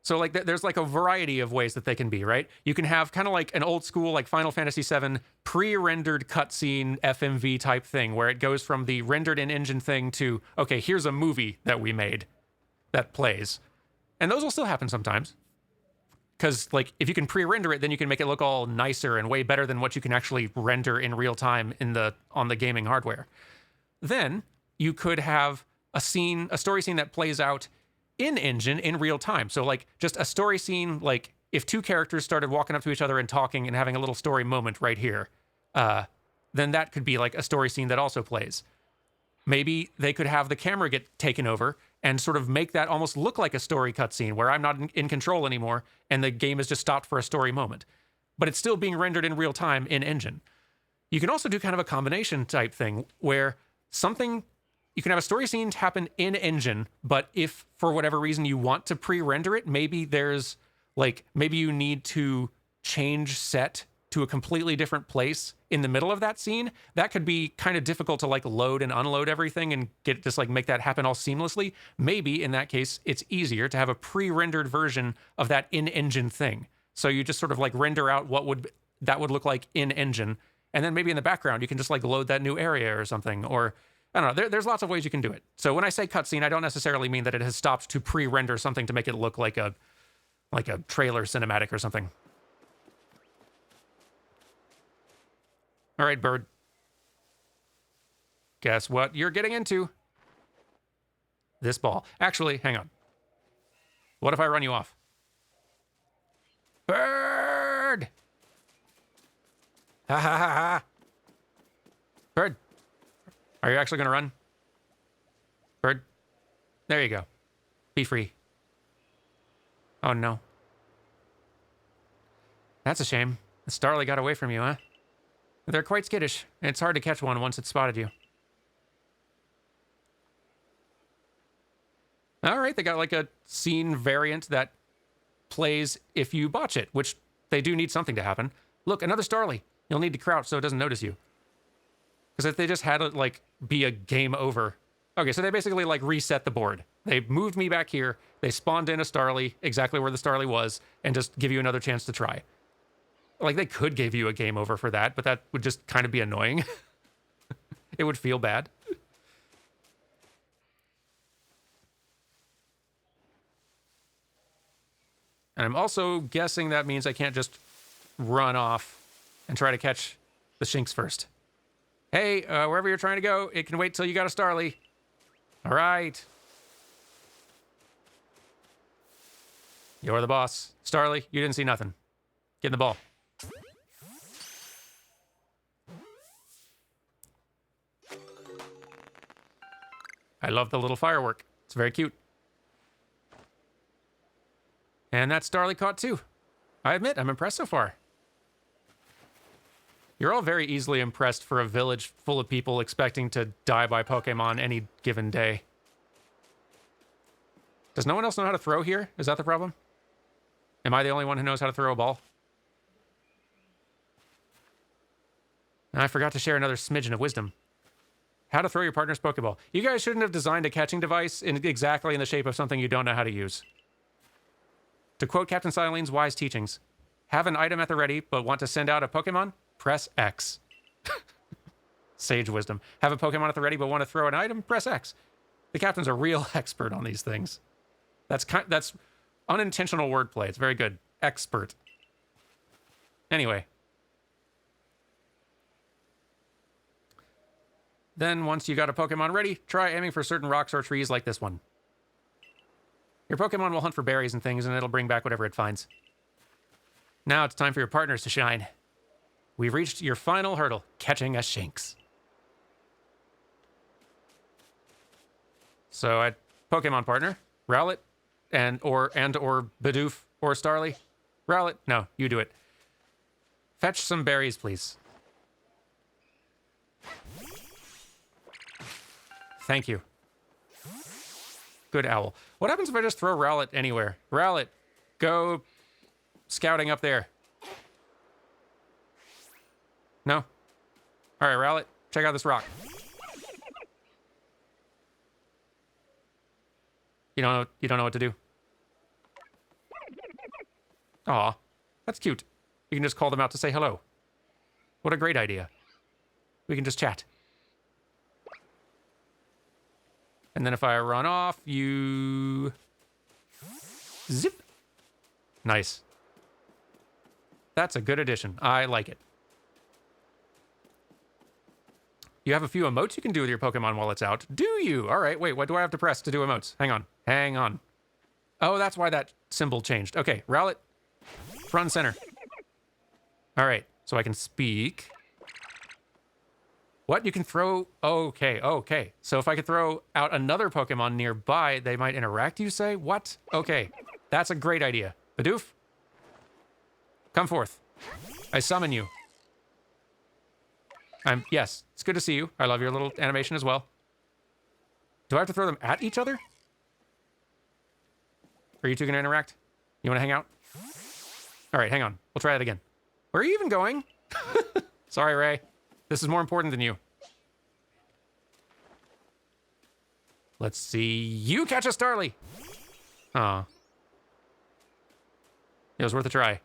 So like there's like a variety of ways that they can be, right? You can have kind of like an old school like Final Fantasy VII pre-rendered cutscene FMV type thing where it goes from the rendered in engine thing to, okay, here's a movie that we made that plays. And those will still happen sometimes. Because like if you can pre-render it, then you can make it look all nicer and way better than what you can actually render in real time on the gaming hardware. Then you could have a story scene that plays out in engine in real time. So like just a story scene, like if two characters started walking up to each other and talking and having a little story moment right here, then that could be like a story scene that also plays. Maybe they could have the camera get taken over and sort of make that almost look like a story cutscene where I'm not in control anymore and the game is just stopped for a story moment. But it's still being rendered in real time in engine. You can also do kind of a combination type thing where you can have a story scene happen in engine, but if for whatever reason you want to pre-render it, maybe you need to change set to a completely different place in the middle of that scene. That could be kind of difficult to like load and unload everything and make that happen all seamlessly. Maybe in that case, it's easier to have a pre-rendered version of that in-engine thing. So you just sort of like render out that would look like in engine. And then maybe in the background, you can just like load that new area or something, or I don't know. There's lots of ways you can do it. So when I say cutscene, I don't necessarily mean that it has stopped to pre-render something to make it look like a trailer cinematic or something. All right, bird. Guess what you're getting into? This ball. Actually, hang on. What if I run you off? Bird! Ha ha ha ha. Bird, are you actually going to run? Bird, there you go. Be free. Oh, no. That's a shame. The Starly got away from you, huh? They're quite skittish. It's hard to catch one once it's spotted you. All right, they got like a scene variant that plays if you botch it, which they do need something to happen. Look, another Starly. You'll need to crouch so it doesn't notice you. Because if they just had it like be a game over. Okay, so they basically like reset the board. They moved me back here. They spawned in a Starly exactly where the Starly was and just give you another chance to try. Like they could give you a game over for that, but that would just kind of be annoying. It would feel bad. And I'm also guessing that means I can't just run off and try to catch the Shinx first. Hey, wherever you're trying to go, it can wait till you got a Starly. All right. You're the boss. Starly, you didn't see nothing. Get in the ball. I love the little firework. It's very cute. And that Starly caught too. I admit, I'm impressed so far. You're all very easily impressed for a village full of people expecting to die by Pokemon any given day. Does no one else know how to throw here? Is that the problem? Am I the only one who knows how to throw a ball? I forgot to share another smidgen of wisdom. How to throw your partner's Pokeball. You guys shouldn't have designed a catching device exactly in the shape of something you don't know how to use. To quote Captain Silene's wise teachings, have an item at the ready, but want to send out a Pokemon? Press X. Sage wisdom. Have a Pokemon at the ready, but want to throw an item? Press X. The captain's a real expert on these things. That's unintentional wordplay. It's very good. Expert. Anyway. Then, once you got a Pokemon ready, try aiming for certain rocks or trees like this one. Your Pokemon will hunt for berries and things, and it'll bring back whatever it finds. Now it's time for your partners to shine. We've reached your final hurdle, catching a Shinx. So, Pokemon partner, Rowlet, or Bidoof, or Starly. Rowlet, no, you do it. Fetch some berries, please. Thank you. Good owl. What happens if I just throw Rowlet anywhere? Rowlet, go scouting up there. No? All right, Rowlet, check out this rock. You don't know what to do. Aw, that's cute. You can just call them out to say hello. What a great idea. We can just chat. And then if I run off, you... Zip. Nice. That's a good addition. I like it. You have a few emotes you can do with your Pokemon while it's out. Do you? All right, wait, what do I have to press to do emotes? Hang on. Hang on. Oh, that's why that symbol changed. Okay, Rowlet, front and center. All right, so I can speak. What? You can throw... Okay, okay. So if I could throw out another Pokemon nearby, they might interact, you say? What? Okay, that's a great idea. Bidoof, come forth. I summon you. Yes, it's good to see you. I love your little animation as well. Do I have to throw them at each other? Are you two going to interact? You want to hang out? All right, hang on. We'll try it again. Where are you even going? Sorry, Ray. This is more important than you. Let's see. You catch a Starly. Aw. It was worth a try.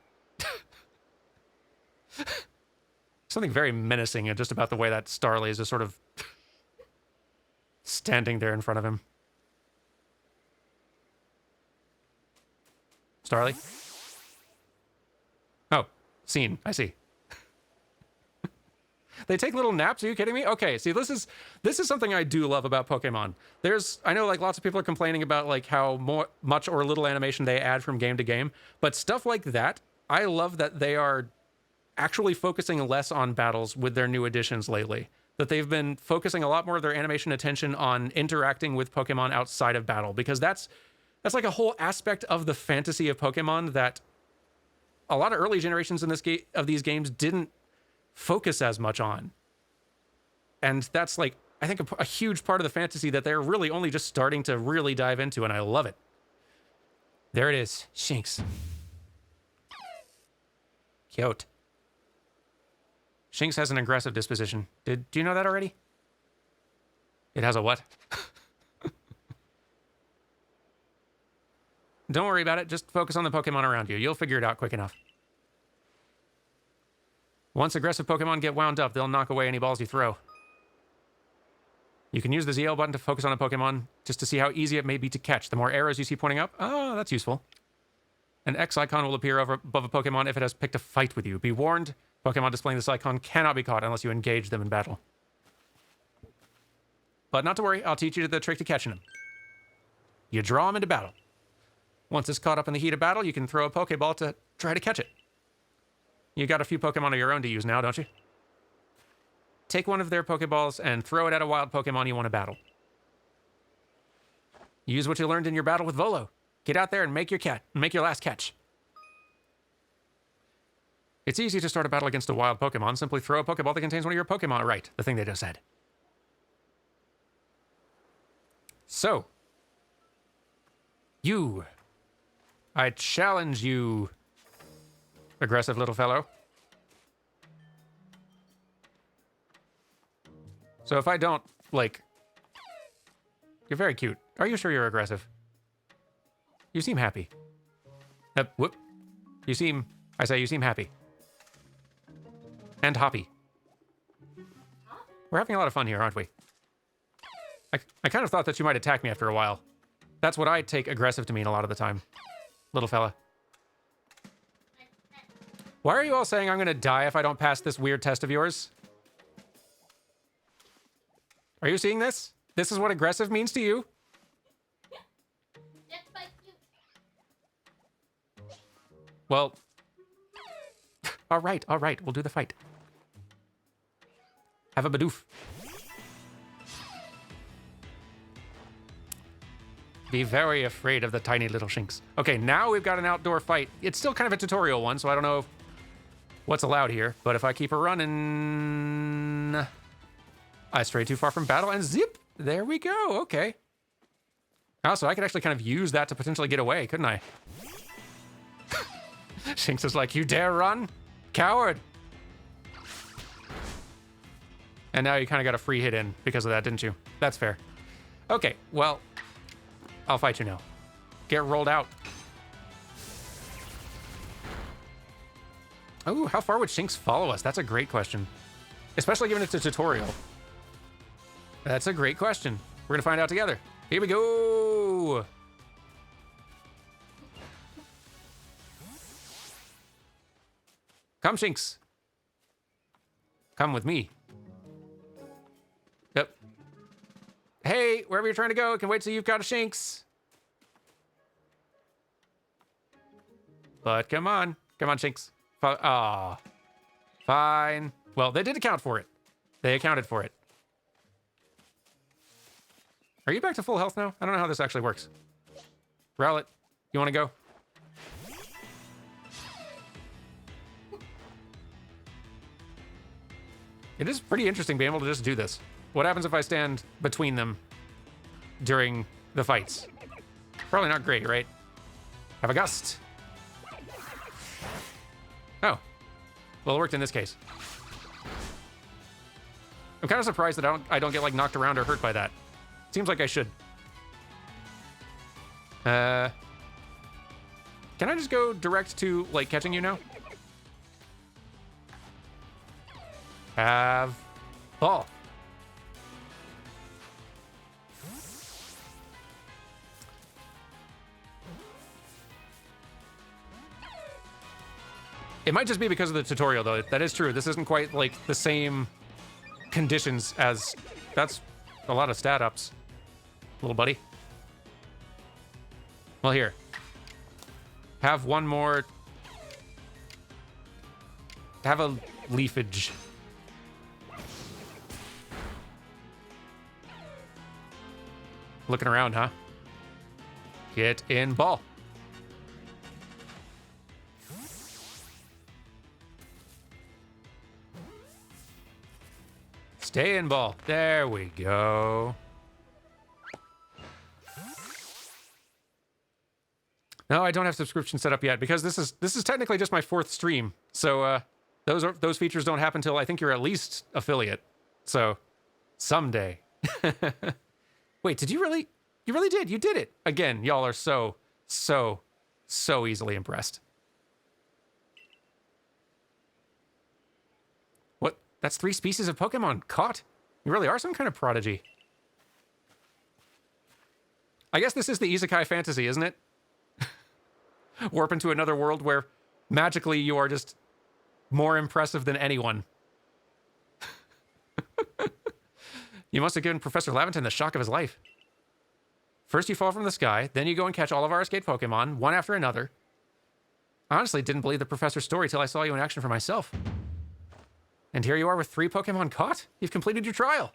Something very menacing just about the way that Starly is just sort of standing there in front of him. Starly? Oh, scene. I see. They take little naps. Are you kidding me? Okay, see, this is something I do love about Pokemon. I know like lots of people are complaining about like how much or little animation they add from game to game, but stuff like that, I love that they are actually focusing less on battles with their new additions lately. that they've been focusing a lot more of their animation attention on interacting with Pokemon outside of battle, because that's like a whole aspect of the fantasy of Pokemon that a lot of early generations in these games didn't focus as much on. And that's like, I think, a huge part of the fantasy that they're really only just starting to really dive into, and I love it. There it is, Shinx. Cute. Shinx has an aggressive disposition. Do you know that already? It has a what? Don't worry about it. Just focus on the Pokemon around you. You'll figure it out quick enough. Once aggressive Pokemon get wound up, they'll knock away any balls you throw. You can use the ZL button to focus on a Pokemon just to see how easy it may be to catch. The more arrows you see pointing up, oh, that's useful. An X icon will appear above a Pokemon if it has picked a fight with you. Be warned, Pokemon displaying this icon cannot be caught unless you engage them in battle. But not to worry, I'll teach you the trick to catching them. You draw them into battle. Once it's caught up in the heat of battle, you can throw a Pokeball to try to catch it. You got a few Pokemon of your own to use now, don't you? Take one of their Pokeballs and throw it at a wild Pokemon you want to battle. Use what you learned in your battle with Volo. Get out there and make your last catch. It's easy to start a battle against a wild Pokemon. Simply throw a Pokeball that contains one of your Pokemon. Right, the thing they just said. So, I challenge you, aggressive little fellow. So if I don't, like... You're very cute. Are you sure you're aggressive? You seem happy. Whoop. You seem happy. And hoppy. We're having a lot of fun here, aren't we? I kind of thought that you might attack me after a while. That's what I take aggressive to mean a lot of the time. Little fella. Why are you all saying I'm gonna die if I don't pass this weird test of yours? Are you seeing this? This is what aggressive means to you? Well, all right, we'll do the fight. Have a Bidoof. Be very afraid of the tiny little Shinx. Okay, now we've got an outdoor fight. It's still kind of a tutorial one, so I don't know what's allowed here, but if I keep her running... I stray too far from battle and zip! There we go, okay. Also, I could actually kind of use that to potentially get away, couldn't I? Shinx is like, you dare run? Coward! And now you kind of got a free hit in because of that, didn't you? That's fair. Okay, well, I'll fight you now. Get rolled out. Oh, how far would Shinx follow us? That's a great question. Especially given it's a tutorial. That's a great question. We're gonna find out together. Here we go! Come, Shinx. Come with me. Yep. Hey, wherever you're trying to go, I can wait till you've got a Shinx. But come on. Come on, Shinx. Aw. Fine. Well, they did account for it. They accounted for it. Are you back to full health now? I don't know how this actually works. Rowlet, you want to go? It is pretty interesting being able to just do this. What happens if I stand between them during the fights? Probably not great, right? Have a gust. Oh. Well, it worked in this case. I'm kind of surprised that I don't get like knocked around or hurt by that. Seems like I should. Can I just go direct to like catching you now? Have ball. It might just be because of the tutorial, though. That is true. This isn't quite like the same conditions as... That's a lot of stat ups, little buddy. Well, here. Have one more... Have a leafage. Looking around, huh? Get in ball. Stay in ball. There we go. No, I don't have subscription set up yet because this is technically just my 4th stream. So those features don't happen till I think you're at least affiliate. So someday. Wait, did you really? You really did. You did it. Again, y'all are so easily impressed. What? That's 3 species of Pokemon caught. You really are some kind of prodigy. I guess this is the isekai fantasy, isn't it? Warp into another world where magically you are just more impressive than anyone. You must have given Professor Laventon the shock of his life. First you fall from the sky, then you go and catch all of our escaped Pokemon, one after another. I honestly didn't believe the professor's story till I saw you in action for myself. And here you are with 3 Pokemon caught? You've completed your trial.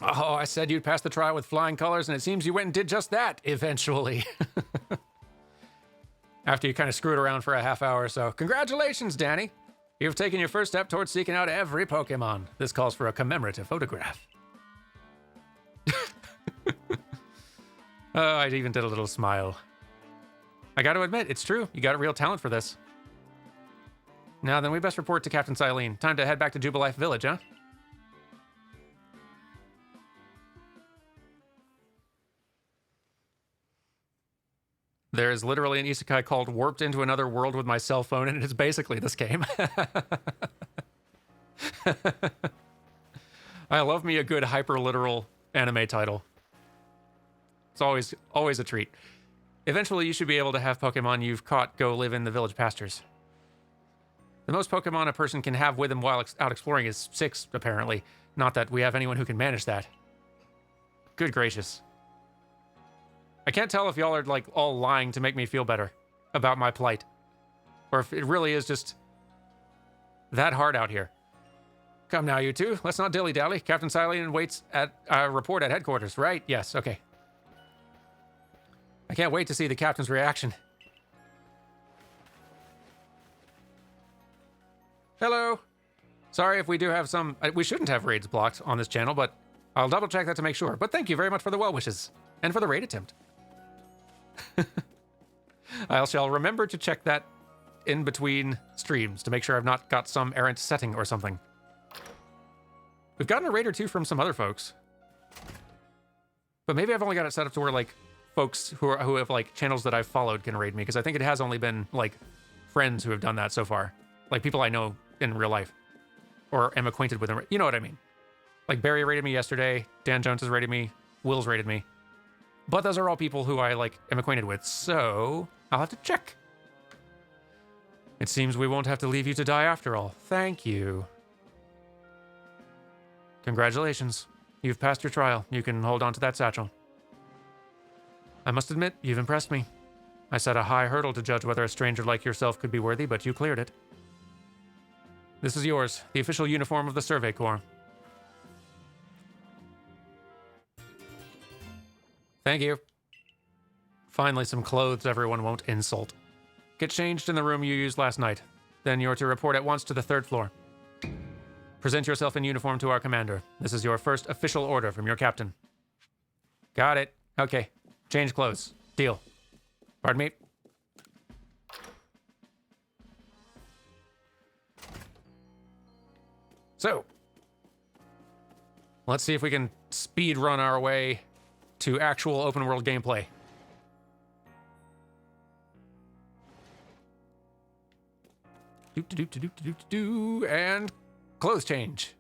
Oh, I said you'd pass the trial with flying colors, and it seems you went and did just that, eventually. After you kind of screwed around for a half hour or so. Congratulations, Danny. You've taken your first step towards seeking out every Pokemon. This calls for a commemorative photograph. Oh, I even did a little smile. I got to admit, it's true. You got a real talent for this. Now then, we best report to Captain Silene. Time to head back to Jubilife Village, huh? There is literally an isekai called Warped into Another World with My Cell Phone, and it's basically this game. I love me a good hyper-literal anime title. It's always a treat. Eventually, you should be able to have Pokemon you've caught go live in the village pastures. The most Pokemon a person can have with them while out exploring is 6, apparently. Not that we have anyone who can manage that. Good gracious. I can't tell if y'all are, like, all lying to make me feel better about my plight. Or if it really is just that hard out here. Come now, you two. Let's not dilly-dally. Captain Silene waits at a report at headquarters, right? Yes, okay. I can't wait to see the captain's reaction. Hello. Sorry if we do have some... we shouldn't have raids blocked on this channel, but I'll double-check that to make sure. But thank you very much for the well wishes. And for the raid attempt. I shall remember to check that in between streams to make sure I've not got some errant setting or something. We've gotten a raid or 2 from some other folks. But maybe I've only got it set up to where, like, folks who have, like, channels that I've followed can raid me, because I think it has only been, like, friends who have done that so far. Like, people I know in real life. Or am acquainted with them. You know what I mean. Like, Barry raided me yesterday. Dan Jones has raided me. Will's raided me. But those are all people who I, like, am acquainted with, so I'll have to check. It seems we won't have to leave you to die after all. Thank you. Congratulations. You've passed your trial. You can hold on to that satchel. I must admit, you've impressed me. I set a high hurdle to judge whether a stranger like yourself could be worthy, but you cleared it. This is yours, the official uniform of the Survey Corps. Thank you. Finally, some clothes everyone won't insult. Get changed in the room you used last night. Then you're to report at once to the 3rd floor. Present yourself in uniform to our commander. This is your first official order from your captain. Got it. Okay. Change clothes. Deal. Pardon me? So, let's see if we can speed run our way to actual open world gameplay. And clothes change.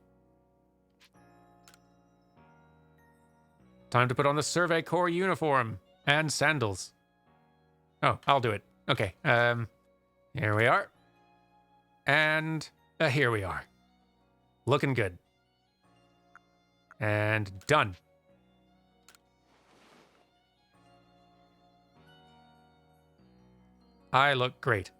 Time to put on the Survey Corps uniform and sandals. Oh, I'll do it. Okay. Here we are. And here we are. Looking good. And done. I look great.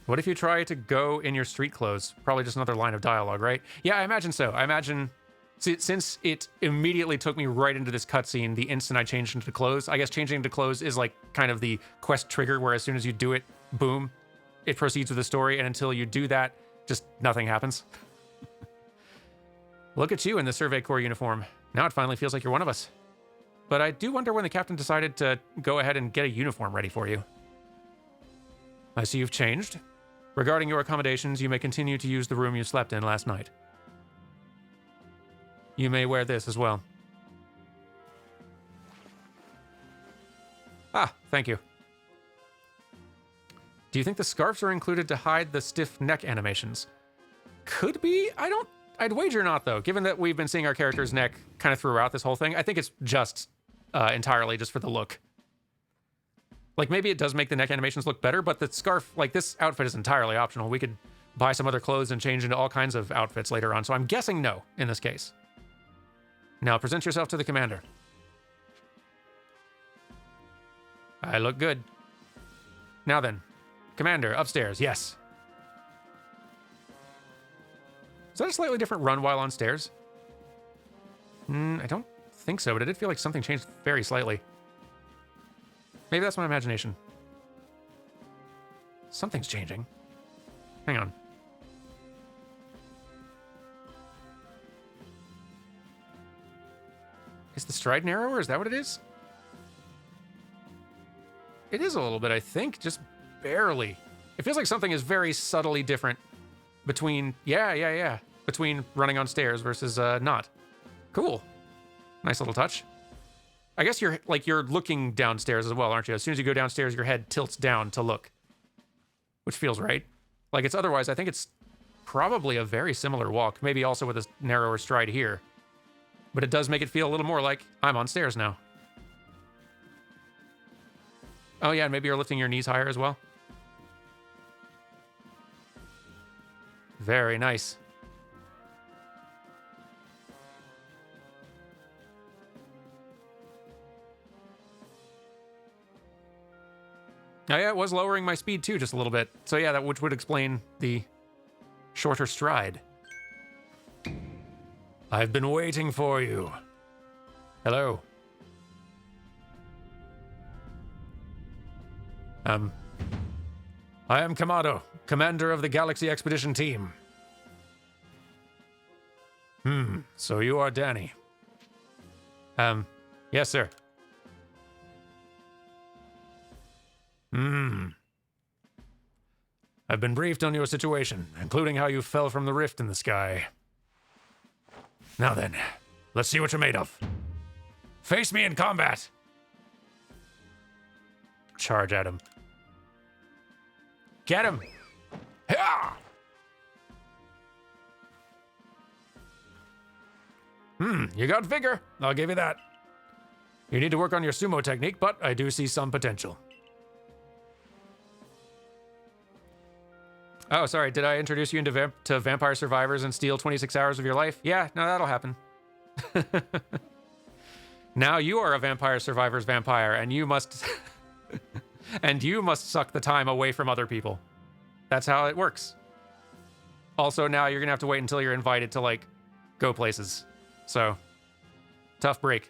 What if you try to go in your street clothes? Probably just another line of dialogue, right? Yeah, I imagine so. I imagine, since it immediately took me right into this cutscene the instant I changed into clothes, I guess changing into clothes is like kind of the quest trigger where as soon as you do it, boom, it proceeds with the story, and until you do that, just nothing happens. Look at you in the Survey Corps uniform. Now it finally feels like you're one of us. But I do wonder when the captain decided to go ahead and get a uniform ready for you. I see you've changed. Regarding your accommodations, you may continue to use the room you slept in last night. You may wear this as well. Ah, thank you. Do you think the scarves are included to hide the stiff neck animations? Could be. I'd wager not, though, given that we've been seeing our character's neck kind of throughout this whole thing. I think it's just entirely just for the look. Like, maybe it does make the neck animations look better, but the scarf, like, this outfit is entirely optional. We could buy some other clothes and change into all kinds of outfits later on, so I'm guessing no in this case. Now, present yourself to the commander. I look good. Now then, commander, upstairs, yes. Is that a slightly different run while on stairs? I don't think so, but it did feel like something changed very slightly. Maybe that's my imagination. Something's changing. Hang on. Is the stride narrower? Is that what it is? It is a little bit, I think. Just barely. It feels like something is very subtly different between... Yeah. Between running on stairs versus not. Cool. Nice little touch. I guess you're looking downstairs as well, aren't you? As soon as you go downstairs, your head tilts down to look, which feels right. Like, it's otherwise, I think it's probably a very similar walk, maybe also with a narrower stride here. But it does make it feel a little more like I'm on stairs now. Oh yeah, and maybe you're lifting your knees higher as well. Very nice. Oh yeah, it was lowering my speed too, just a little bit. So yeah, which would explain the shorter stride. I've been waiting for you. Hello. I am Kamado, commander of the Galaxy Expedition Team. So you are Danny. Yes, sir. I've been briefed on your situation, including how you fell from the rift in the sky. Now then, let's see what you're made of. Face me in combat! Charge at him. Get him! Ha! You got vigor. I'll give you that. You need to work on your sumo technique, but I do see some potential. Oh, sorry, did I introduce you to Vampire Survivors and steal 26 hours of your life? Yeah, no, that'll happen. Now you are a Vampire Survivors vampire, and you must... and you must suck the time away from other people. That's how it works. Also, now you're gonna have to wait until you're invited to, like, go places. So, tough break.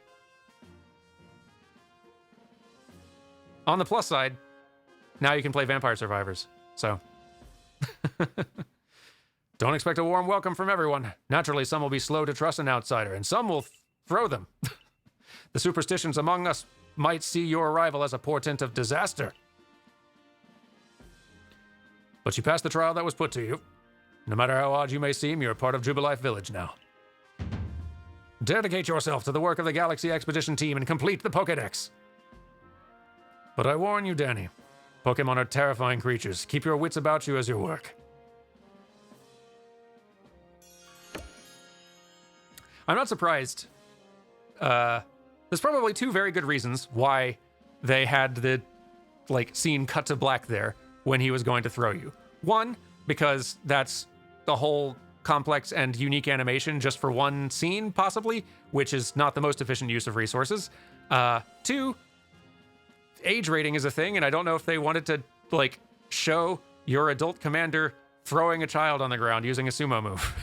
On the plus side, now you can play Vampire Survivors, so... Don't expect a warm welcome from everyone. Naturally, some will be slow to trust an outsider, and some will throw them. The superstitions among us might see your arrival as a portent of disaster. But you passed the trial that was put to you. No matter how odd you may seem, you're a part of Jubilife Village now. Dedicate yourself to the work of the Galaxy Expedition Team and complete the Pokédex. But I warn you, Danny, Pokemon are terrifying creatures. Keep your wits about you as you work. I'm not surprised. There's probably two very good reasons why they had the, like, scene cut to black there when he was going to throw you. One, because that's the whole complex and unique animation just for one scene, possibly, which is not the most efficient use of resources. 2, age rating is a thing, and I don't know if they wanted to, like, show your adult commander throwing a child on the ground using a sumo move.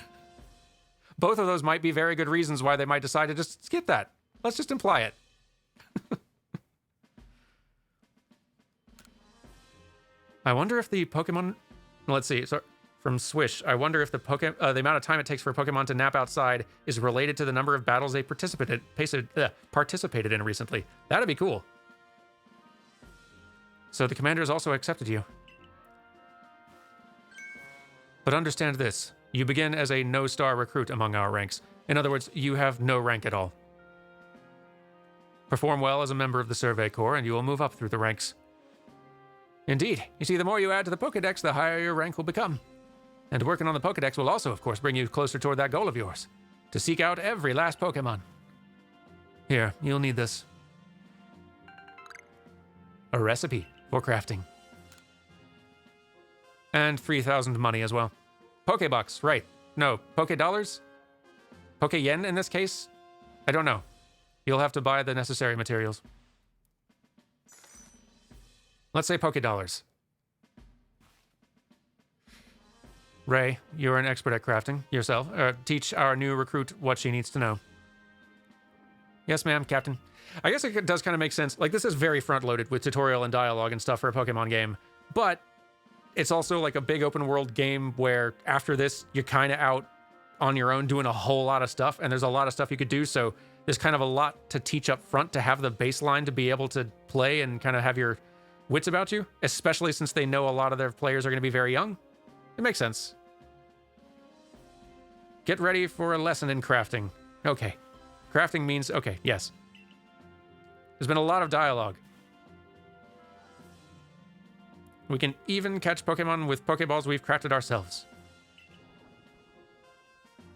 Both of those might be very good reasons why they might decide to just skip that. Let's just imply it. I wonder if the Pokemon... Let's see. So from Swish, I wonder if the amount of time it takes for a Pokemon to nap outside is related to the number of battles they participated in recently. That'd be cool. So the commander has also accepted you. But understand this. You begin as a no-star recruit among our ranks. In other words, you have no rank at all. Perform well as a member of the Survey Corps, and you will move up through the ranks. Indeed. You see, the more you add to the Pokédex, the higher your rank will become. And working on the Pokédex will also, of course, bring you closer toward that goal of yours. To seek out every last Pokémon. Here, you'll need this. A recipe for crafting. And 3,000 money as well. Pokébucks, right. No, Pokédollars? Poké-yen in this case? I don't know. You'll have to buy the necessary materials. Let's say Pokédollars. Ray, you're an expert at crafting yourself. Teach our new recruit what she needs to know. Yes, ma'am, Captain. I guess it does kind of make sense. Like, this is very front-loaded with tutorial and dialogue and stuff for a Pokemon game. But it's also like a big open-world game where after this, you're kind of out on your own doing a whole lot of stuff. And there's a lot of stuff you could do. So there's kind of a lot to teach up front to have the baseline to be able to play and kind of have your wits about you, especially since they know a lot of their players are going to be very young. It makes sense. Get ready for a lesson in crafting. Okay. Crafting means, okay, yes. There's been a lot of dialogue. We can even catch Pokemon with Pokeballs we've crafted ourselves.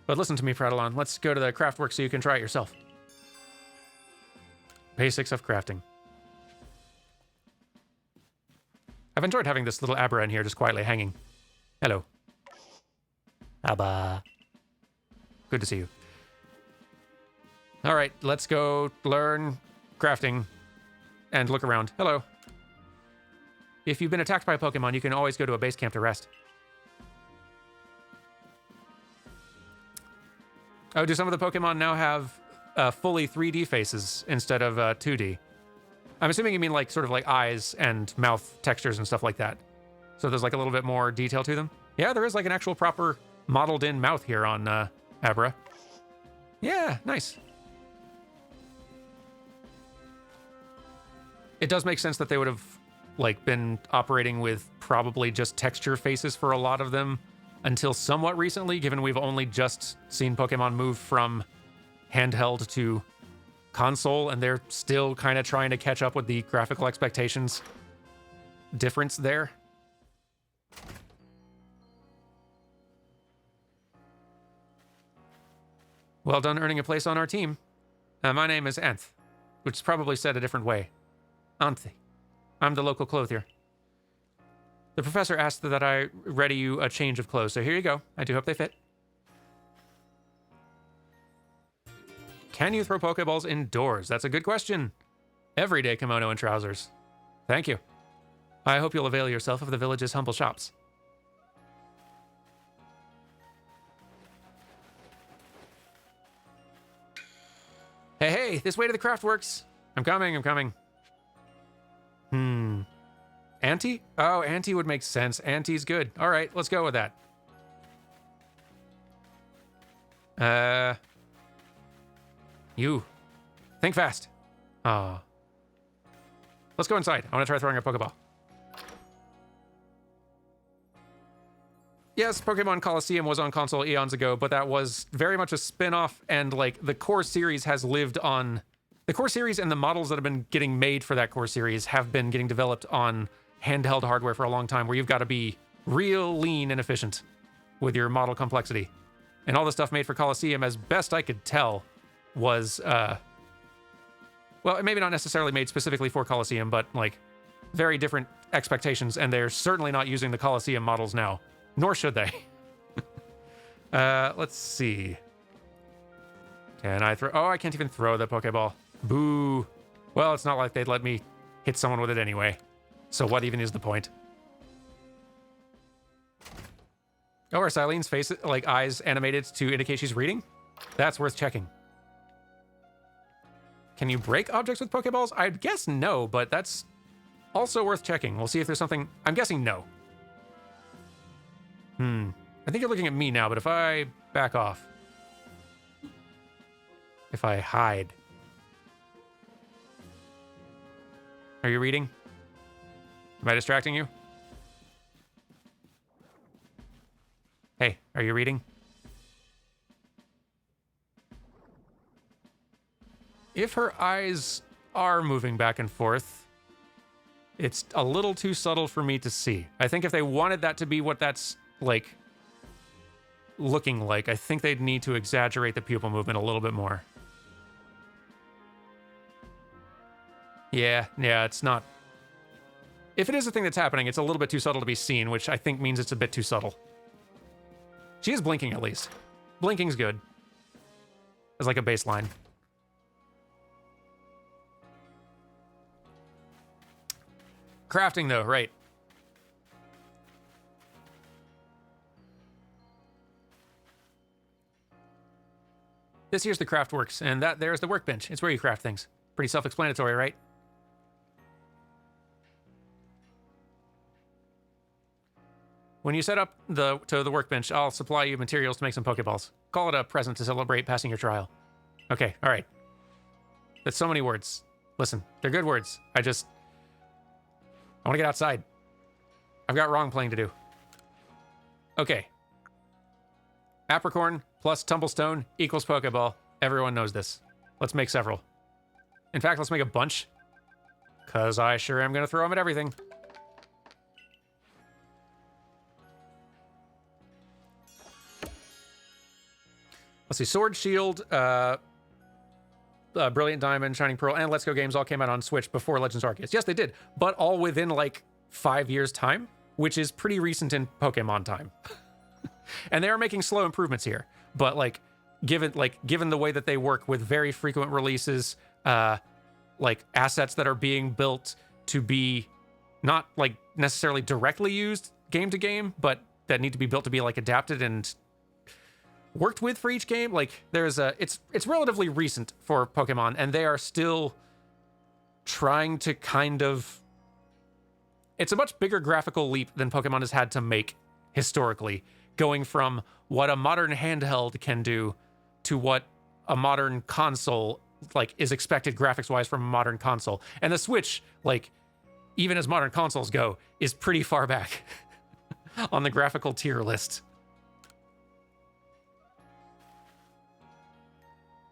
But listen to me, Pradalon. Let's go to the craftwork so you can try it yourself. Basics of crafting. I've enjoyed having this little Abra in here just quietly hanging. Hello. Abba. Good to see you. All right, let's go learn crafting and look around. Hello. If you've been attacked by a Pokemon, you can always go to a base camp to rest. Oh, do some of the Pokemon now have fully 3D faces instead of 2D? I'm assuming you mean like sort of like eyes and mouth textures and stuff like that. So there's like a little bit more detail to them. Yeah, there is like an actual proper modeled in mouth here on Abra. Yeah, nice. It does make sense that they would have like been operating with probably just texture faces for a lot of them until somewhat recently, given we've only just seen Pokemon move from handheld to console, and they're still kind of trying to catch up with the graphical expectations difference there. Well done earning a place on our team. My name is Anth, which is probably said a different way. Anthi. I'm the local clothier. The professor asked that I ready you a change of clothes, so here you go. I do hope they fit. Can you throw Pokeballs indoors? That's a good question. Everyday kimono and trousers. Thank you. I hope you'll avail yourself of the village's humble shops. Hey, hey, this way to the Craftworks. I'm coming. Auntie? Oh, Auntie would make sense. Auntie's good. All right, let's go with that. You. Think fast. Let's go inside. I want to try throwing a Pokeball. Yes, Pokemon Coliseum was on console eons ago, but that was very much a spin-off, and like the core series has lived on... The core series and the models that have been getting made for that core series have been getting developed on handheld hardware for a long time, where you've got to be real lean and efficient with your model complexity. And all the stuff made for Coliseum, as best I could tell, was, well, maybe not necessarily made specifically for Coliseum, but like very different expectations, and they're certainly not using the Coliseum models now. Nor should they. Let's see. Can I throw? Oh, I can't even throw the Pokeball. Boo. Well, it's not like they'd let me hit someone with it anyway. So what even is the point? Oh, are Silene's face, like, eyes animated to indicate she's reading? That's worth checking. Can you break objects with Pokeballs? I'd guess no, but that's also worth checking. We'll see if there's something... I'm guessing no. I think you're looking at me now, but if I back off... If I hide... Are you reading? Am I distracting you? Hey, are you reading? If her eyes are moving back and forth, it's a little too subtle for me to see. I think if they wanted that to be what that's, like, looking like, I think they'd need to exaggerate the pupil movement a little bit more. Yeah, it's not... If it is a thing that's happening, it's a little bit too subtle to be seen, which I think means it's a bit too subtle. She is blinking, at least. Blinking's good. As like a baseline. Crafting, though, right. This here's the craft works, and that there's the workbench. It's where you craft things. Pretty self-explanatory, right? When you set up the workbench, I'll supply you materials to make some Pokeballs. Call it a present to celebrate passing your trial. Okay, all right. That's so many words. Listen, they're good words. I want to get outside. I've got wrong playing to do. Okay. Apricorn plus Tumblestone equals Pokeball. Everyone knows this. Let's make several. In fact, let's make a bunch. Because I sure am going to throw them at everything. Let's see. Sword, Shield, Brilliant Diamond, Shining Pearl, and Let's Go games all came out on Switch before Legends Arceus. Yes, they did. But all within, like, 5 years' time, which is pretty recent in Pokemon time. And they are making slow improvements here. But, like, given the way that they work with very frequent releases, like, assets that are being built to be not, like, necessarily directly used game to game, but that need to be built to be, like, adapted and worked with for each game, like, there's a... It's relatively recent for Pokemon, and they are still trying to kind of... It's a much bigger graphical leap than Pokemon has had to make historically, going from what a modern handheld can do to what a modern console, like, is expected graphics-wise from a modern console. And the Switch, like, even as modern consoles go, is pretty far back on the graphical tier list.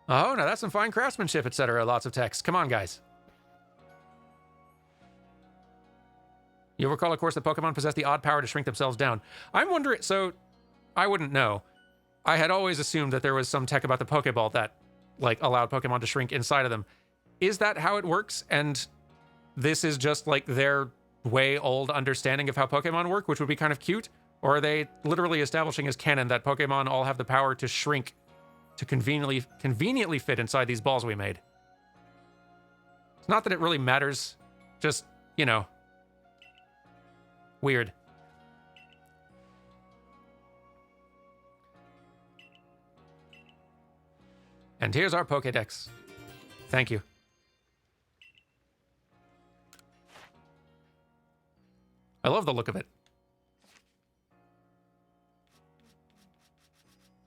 Oh, now that's some fine craftsmanship, etc. Lots of text. Come on, guys. You'll recall, of course, that Pokemon possess the odd power to shrink themselves down. I'm wondering... So, I wouldn't know. I had always assumed that there was some tech about the Pokeball that, like, allowed Pokemon to shrink inside of them. Is that how it works? And this is just, like, their way old understanding of how Pokemon work, which would be kind of cute? Or are they literally establishing as canon that Pokemon all have the power to shrink to conveniently fit inside these balls we made? It's not that it really matters. Just, you know... Weird. And here's our Pokédex. Thank you. I love the look of it.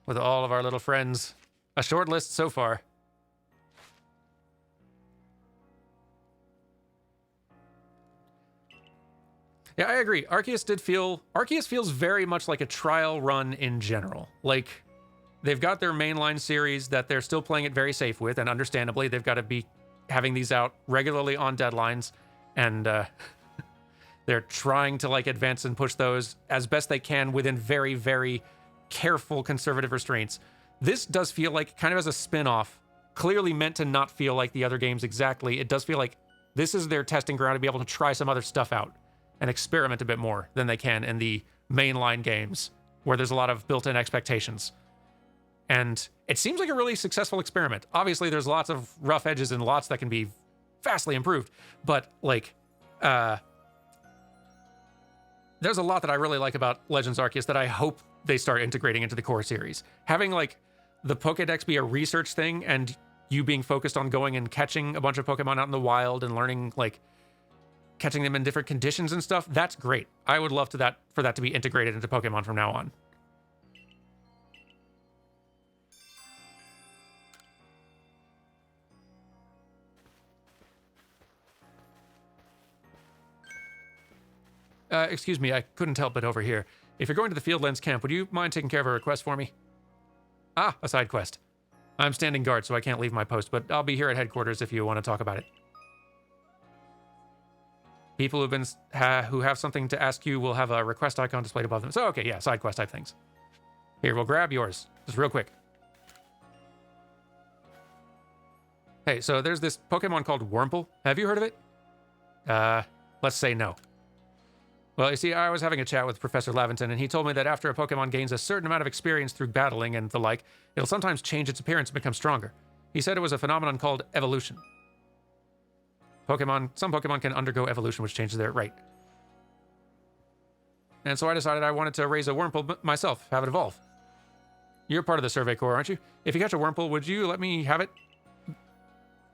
With all of our little friends. A short list so far. Yeah, I agree. Arceus feels very much like a trial run in general. Like, they've got their mainline series that they're still playing it very safe with, and understandably, they've got to be having these out regularly on deadlines, and they're trying to, like, advance and push those as best they can within very, very careful conservative restraints. This does feel like, kind of as a spin-off, clearly meant to not feel like the other games exactly. It does feel like this is their testing ground to be able to try some other stuff out and experiment a bit more than they can in the mainline games where there's a lot of built-in expectations. And it seems like a really successful experiment. Obviously, there's lots of rough edges and lots that can be vastly improved. But, like, there's a lot that I really like about Legends Arceus that I hope they start integrating into the core series. Having, like, the Pokédex be a research thing and you being focused on going and catching a bunch of Pokemon out in the wild and learning, like, catching them in different conditions and stuff, that's great. I would love for that to be integrated into Pokemon from now on. Excuse me, I couldn't help but overhear. If you're going to the Fieldlands camp, would you mind taking care of a request for me? Ah, a side quest. I'm standing guard, so I can't leave my post, but I'll be here at headquarters if you want to talk about it. People who have something to ask you will have a request icon displayed above them. So, okay, yeah, side quest type things. Here, we'll grab yours. Just real quick. Hey, so there's this Pokemon called Wurmple. Have you heard of it? Let's say no. Well, you see, I was having a chat with Professor Laventon, and he told me that after a Pokemon gains a certain amount of experience through battling and the like, it'll sometimes change its appearance and become stronger. He said it was a phenomenon called evolution. Some Pokemon can undergo evolution, which changes their rate. And so I decided I wanted to raise a Wurmple myself, have it evolve. You're part of the Survey Corps, aren't you? If you catch a Wurmple, would you let me have it?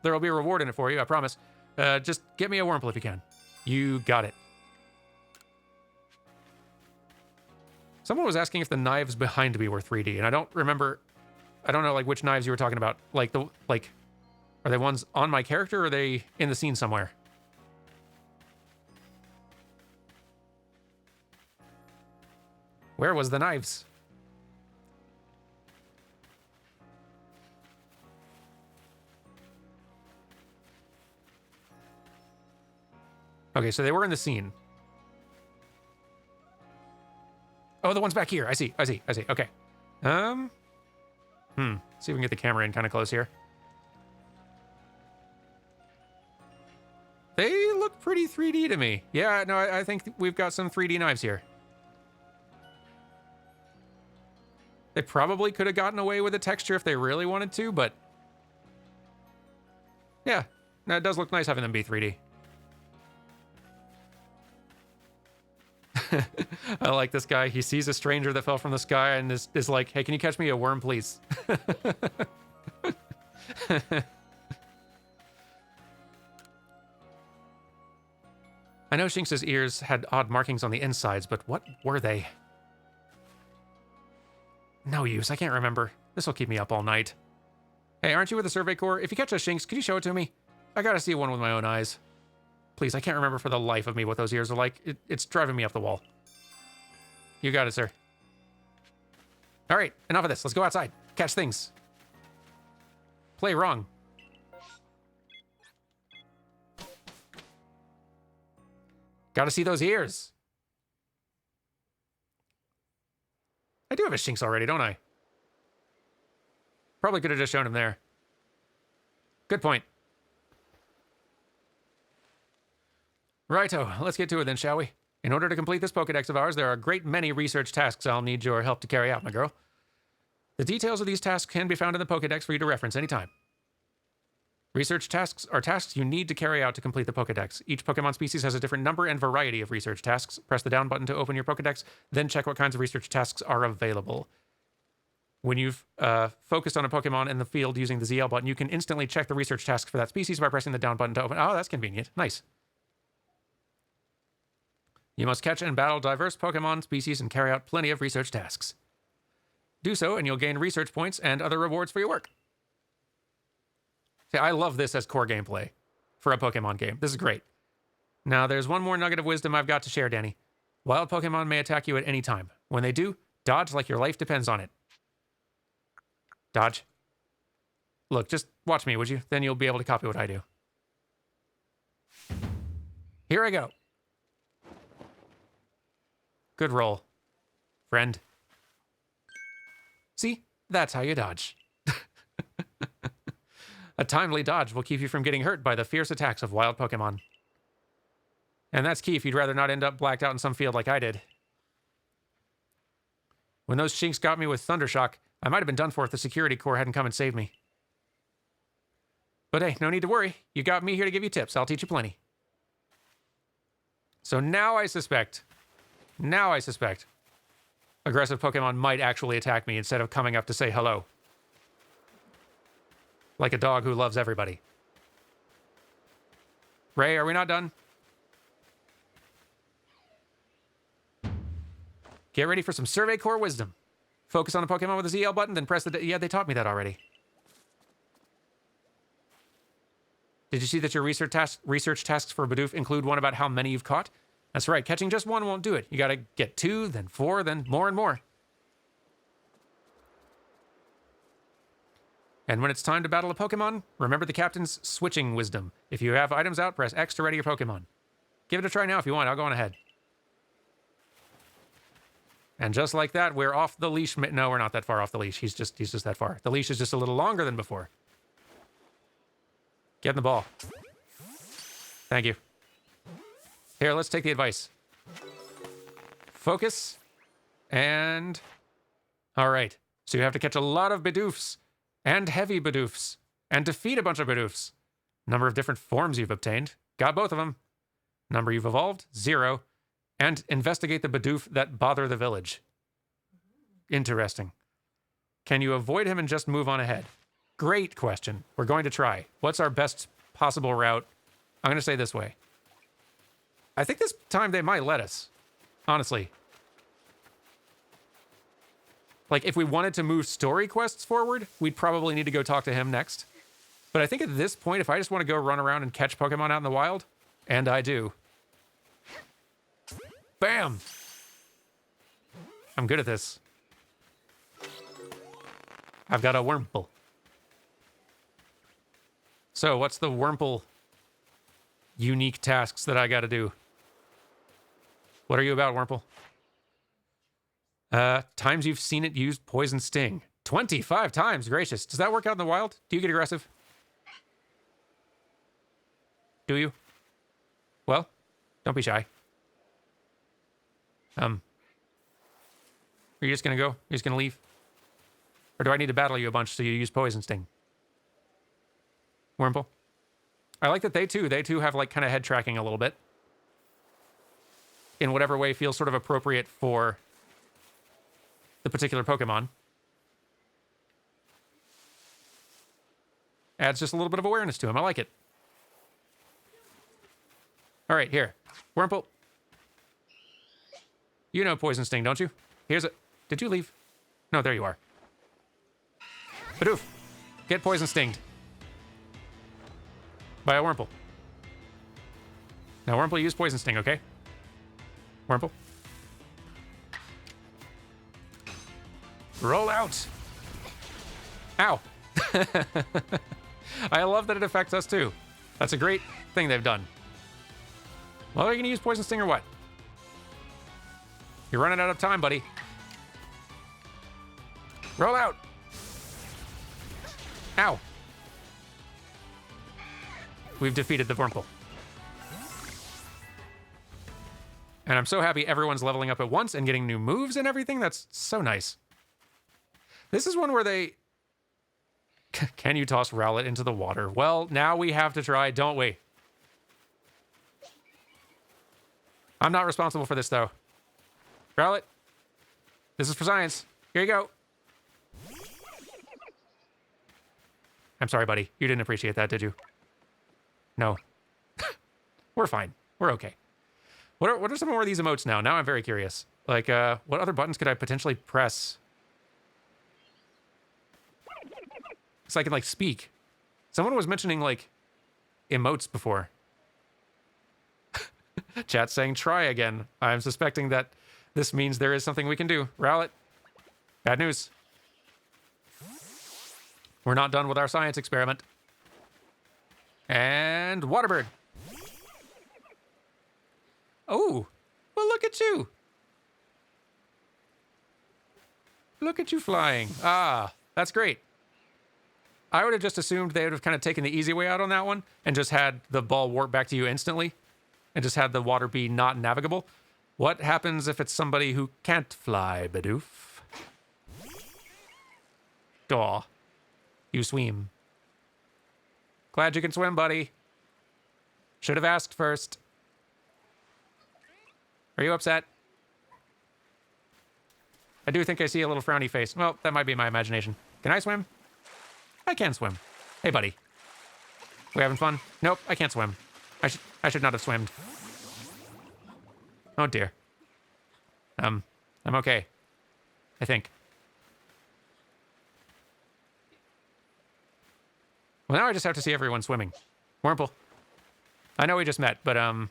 There'll be a reward in it for you, I promise. Just get me a Wurmple if you can. You got it. Someone was asking if the knives behind me were 3D, and I don't know, like, which knives you were talking about. Are they ones on my character, or are they in the scene somewhere? Where was the knives? Okay, so they were in the scene. Oh, the one's back here. I see. Okay. See if we can get the camera in kind of close here. They look pretty 3D to me. Yeah, no, I think we've got some 3D knives here. They probably could have gotten away with the texture if they really wanted to, but yeah, no, it does look nice having them be 3D. I like this guy. He sees a stranger that fell from the sky and is like, hey, can you catch me a worm, please? I know Shinx's ears had odd markings on the insides, but what were they? No use, I can't remember. This will keep me up all night. Hey, aren't you with the Survey Corps? If you catch a Shinx, could you show it to me? I gotta see one with my own eyes. Please, I can't remember for the life of me what those ears are like. It's driving me up the wall. You got it, sir. All right, enough of this. Let's go outside. Catch things. Play wrong. Gotta see those ears. I do have a Shinx already, don't I? Probably could have just shown him there. Good point. Righto, let's get to it then, shall we? In order to complete this Pokédex of ours, there are a great many research tasks I'll need your help to carry out, my girl. The details of these tasks can be found in the Pokédex for you to reference anytime. Research tasks are tasks you need to carry out to complete the Pokédex. Each Pokémon species has a different number and variety of research tasks. Press the down button to open your Pokédex, then check what kinds of research tasks are available. When you've focused on a Pokémon in the field using the ZL button, you can instantly check the research tasks for that species by pressing the down button to open. Oh, that's convenient. Nice. You must catch and battle diverse Pokemon species and carry out plenty of research tasks. Do so, and you'll gain research points and other rewards for your work. See, I love this as core gameplay for a Pokemon game. This is great. Now, there's one more nugget of wisdom I've got to share, Danny. Wild Pokemon may attack you at any time. When they do, dodge like your life depends on it. Dodge. Look, just watch me, would you? Then you'll be able to copy what I do. Here I go. Good roll, friend. See? That's how you dodge. A timely dodge will keep you from getting hurt by the fierce attacks of wild Pokemon. And that's key if you'd rather not end up blacked out in some field like I did. When those chinks got me with Thundershock, I might have been done for if the security corps hadn't come and saved me. But hey, no need to worry. You got me here to give you tips. I'll teach you plenty. So now I suspect, aggressive Pokemon might actually attack me instead of coming up to say hello. Like a dog who loves everybody. Ray, are we not done? Get ready for some Survey Corps wisdom. Focus on a Pokemon with a ZL button, then press the... Yeah, they taught me that already. Did you see that your research tasks for Bidoof include one about how many you've caught? That's right, catching just one won't do it. You gotta get 2, then 4, then more and more. And when it's time to battle a Pokemon, remember the captain's switching wisdom. If you have items out, press X to ready your Pokemon. Give it a try now if you want. I'll go on ahead. And just like that, we're off the leash. No, we're not that far off the leash. He's just that far. The leash is just a little longer than before. Get in the ball. Thank you. Here, let's take the advice. Focus. And... all right. So you have to catch a lot of Bidoofs. And heavy Bidoofs. And defeat a bunch of Bidoofs. Number of different forms you've obtained. Got both of them. Number you've evolved. 0. And investigate the Bidoof that bother the village. Interesting. Can you avoid him and just move on ahead? Great question. We're going to try. What's our best possible route? I'm going to say this way. I think this time they might let us. Honestly. Like, if we wanted to move story quests forward, we'd probably need to go talk to him next. But I think at this point, if I just want to go run around and catch Pokemon out in the wild, and I do... bam! I'm good at this. I've got a Wurmple. So, what's the Wurmple unique tasks that I gotta do? What are you about, Wurmple? Times you've seen it use Poison Sting. 25 times, gracious. Does that work out in the wild? Do you get aggressive? Do you? Well, don't be shy. Are you just gonna go? You're just gonna leave? Or do I need to battle you a bunch so you use Poison Sting? Wurmple? I like that they too have like kind of head tracking a little bit. In whatever way feels sort of appropriate for the particular Pokemon. Adds just a little bit of awareness to him. I like it. All right, here. Wurmple. You know Poison Sting, don't you? Here's it. Did you leave? No, there you are. Bidoof, get Poison Stinged. By a Wurmple. Now, Wurmple, use Poison Sting, okay? Wurmple. Roll out. Ow. I love that it affects us, too. That's a great thing they've done. Well, are you going to use Poison Sting or what? You're running out of time, buddy. Roll out. Ow. We've defeated the Wurmple. And I'm so happy everyone's leveling up at once and getting new moves and everything. That's so nice. This is one where they... Can you toss Rowlet into the water? Well, now we have to try, don't we? I'm not responsible for this, though. Rowlet, this is for science. Here you go. I'm sorry, buddy. You didn't appreciate that, did you? No. We're fine. We're okay. What are some more of these emotes now? Now I'm very curious. Like, what other buttons could I potentially press? So I can, like, speak. Someone was mentioning, like, emotes before. Chat's saying try again. I'm suspecting that this means there is something we can do. Rowlet. Bad news. We're not done with our science experiment. And Waterbird. Oh, well, look at you. Look at you flying. Ah, that's great. I would have just assumed they would have kind of taken the easy way out on that one and just had the ball warp back to you instantly and just had the water be not navigable. What happens if it's somebody who can't fly, Bidoof? Daw. You swim. Glad you can swim, buddy. Should have asked first. Are you upset? I do think I see a little frowny face. Well, that might be my imagination. Can I swim? I can swim. Hey, buddy. We having fun? Nope, I can't swim. I should not have swimmed. Oh dear. I'm okay. I think. Well, now I just have to see everyone swimming. Wurmple. I know we just met, but can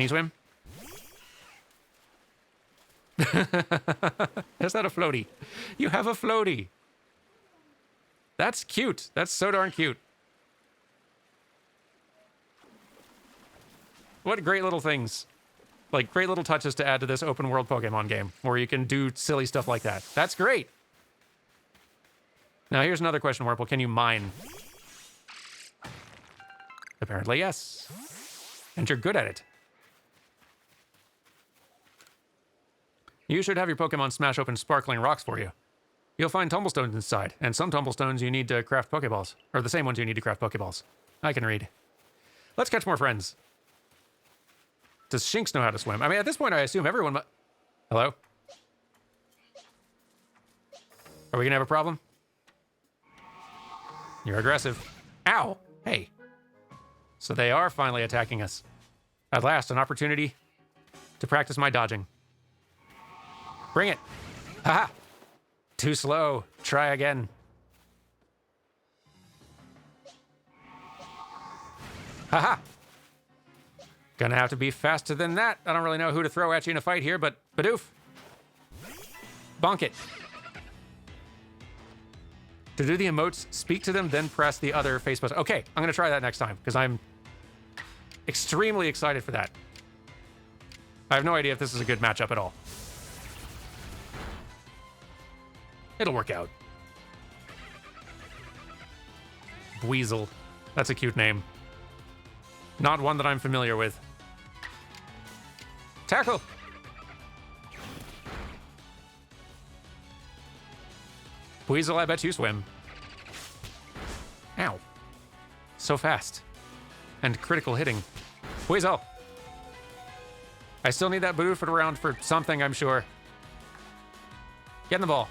you swim? Is that a floaty? You have a floaty. That's cute. That's so darn cute. What great little things. Like, great little touches to add to this open world Pokemon game, where you can do silly stuff like that. That's great. Now, here's another question, Wurmple. Can you mine? Apparently, yes. And you're good at it. You should have your Pokemon smash open sparkling rocks for you. You'll find tumblestones inside, and some tumblestones you need to craft Pokeballs. Or the same ones you need to craft Pokeballs. I can read. Let's catch more friends. Does Shinx know how to swim? I mean, at this point, I assume everyone Hello? Are we gonna have a problem? You're aggressive. Ow! Hey. So they are finally attacking us. At last, an opportunity to practice my dodging. Bring it. Haha. Too slow. Try again. Haha. Gonna have to be faster than that. I don't really know who to throw at you in a fight here, but Bidoof. Bonk it. To do the emotes, speak to them, then press the other face button. Okay, I'm gonna try that next time, because I'm extremely excited for that. I have no idea if this is a good matchup at all. It'll work out. Weasel. That's a cute name. Not one that I'm familiar with. Tackle! Weasel, I bet you swim. Ow. So fast. And critical hitting. Weasel! I still need that Bidoof around for something, I'm sure. Get in the ball.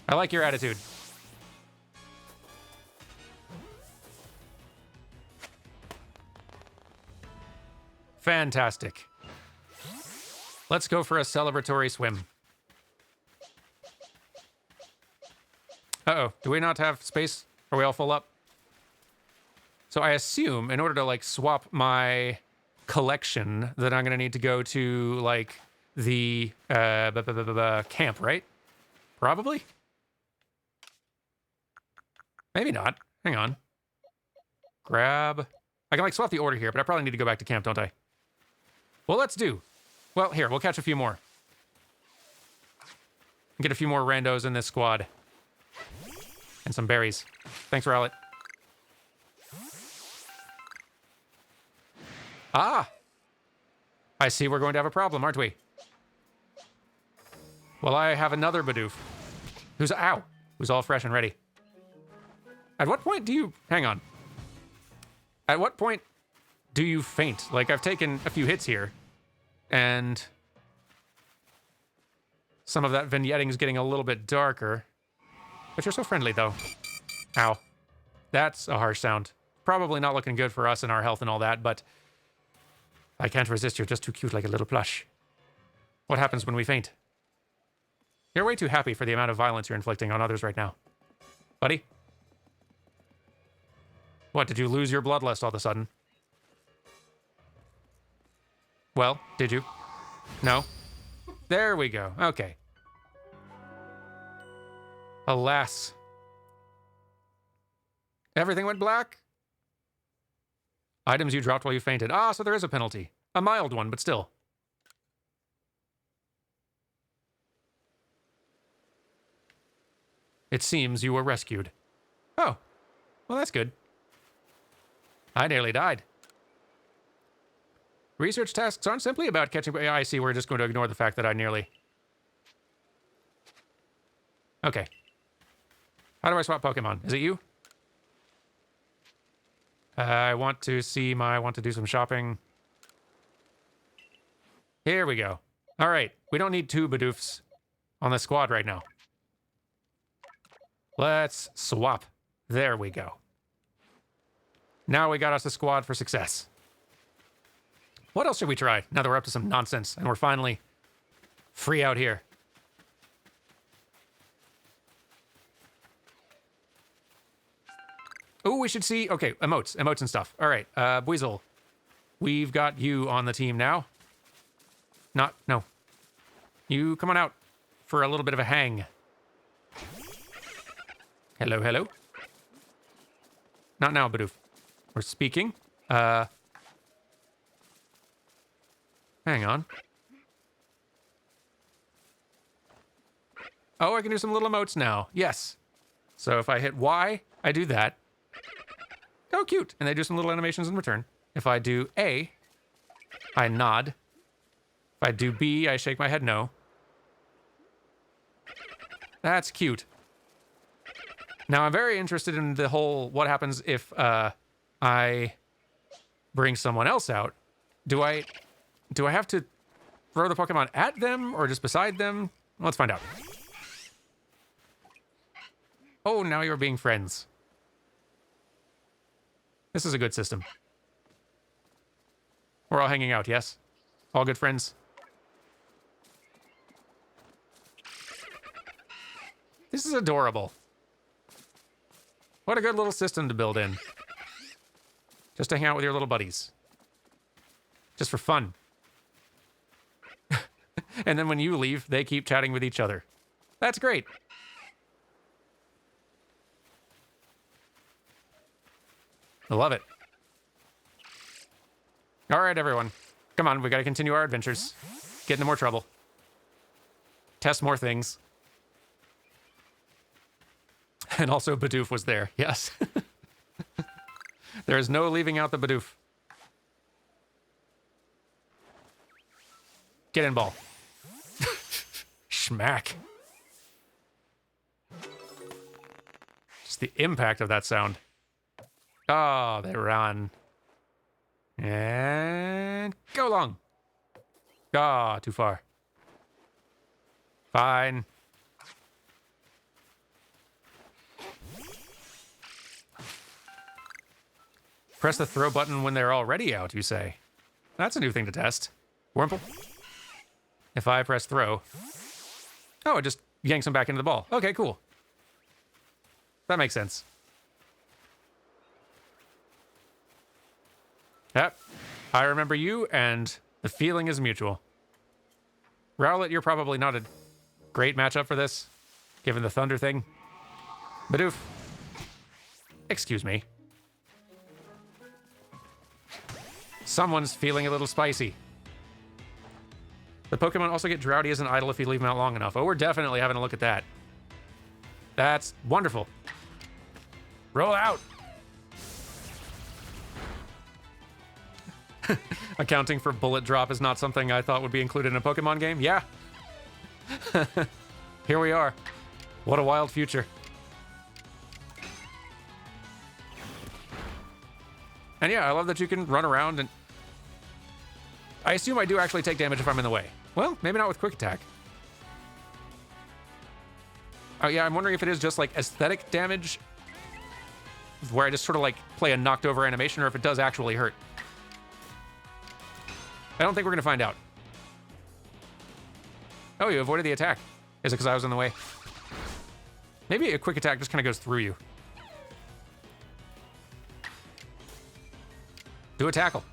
I like your attitude. Fantastic. Let's go for a celebratory swim. Uh-oh, do we not have space? Are we all full up? So I assume in order to like swap my collection that I'm gonna need to go to like the camp, right? Probably? Maybe not. Hang on. Grab. I can like swap the order here, but I probably need to go back to camp, don't I? Well, let's do. Well, here, we'll catch a few more. Get a few more randos in this squad. And some berries. Thanks, Rowlet. Ah! I see we're going to have a problem, aren't we? Well, I have another Bidoof. Who's all fresh and ready. At what point do you... Hang on. At what point do you faint? Like, I've taken a few hits here, and some of that vignetting is getting a little bit darker. But you're so friendly, though. Ow. That's a harsh sound. Probably not looking good for us and our health and all that, but I can't resist. You're just too cute like a little plush. What happens when we faint? You're way too happy for the amount of violence you're inflicting on others right now. Buddy? What, did you lose your bloodlust all of a sudden? Well, did you? No? There we go. Okay. Alas. Everything went black? Items you dropped while you fainted. Ah, so there is a penalty. A mild one, but still. It seems you were rescued. Oh. Well, that's good. I nearly died. Research tasks aren't simply about catching... I see, we're just going to ignore the fact that I nearly... Okay. How do I swap Pokemon? Is it you? I want to do some shopping. Here we go. All right. We don't need 2 Bidoofs on the squad right now. Let's swap. There we go. Now we got us a squad for success. What else should we try now that we're up to some nonsense and we're finally free out here? Oh, we should see... Okay, emotes and stuff. All right, Weasel. We've got you on the team now. No. You come on out for a little bit of a hang. Hello, hello. Not now, Bidoof. We're speaking. Hang on. Oh, I can do some little emotes now. Yes. So if I hit Y, I do that. Oh, cute. And they do some little animations in return. If I do A, I nod. If I do B, I shake my head no. That's cute. Now, I'm very interested in the whole what happens if I bring someone else out. Do I have to throw the Pokemon at them or just beside them? Let's find out. Oh, now you're being friends. This is a good system. We're all hanging out, yes? All good friends? This is adorable. What a good little system to build in. Just to hang out with your little buddies. Just for fun. And then when you leave, they keep chatting with each other. That's great. I love it. All right, everyone. Come on, we got to continue our adventures. Get into more trouble. Test more things. And also, Bidoof was there. Yes. There is no leaving out the Bidoof. Get in, ball. Schmack. Just the impact of that sound. Oh, they run. And go long. Ah, too far. Fine. Press the throw button when they're already out, you say. That's a new thing to test. Wurmple. If I press throw. Oh, it just yanks them back into the ball. Okay, cool. That makes sense. Yep. I remember you, and the feeling is mutual. Rowlet, you're probably not a great matchup for this, given the thunder thing. Bidoof. Excuse me. Someone's feeling a little spicy. The Pokemon also get drowsy as an idle if you leave them out long enough. Oh, we're definitely having a look at that. That's wonderful. Roll out. Accounting for bullet drop is not something I thought would be included in a Pokemon game. Yeah. Here we are. What a wild future. And yeah, I love that you can run around and... I assume I do actually take damage if I'm in the way. Well, maybe not with Quick Attack. Oh yeah, I'm wondering if it is just like aesthetic damage, where I just sort of like play a knocked over animation, or if it does actually hurt. I don't think we're gonna find out. Oh, you avoided the attack. Is it because I was in the way? Maybe a Quick Attack just kind of goes through you. Do a tackle.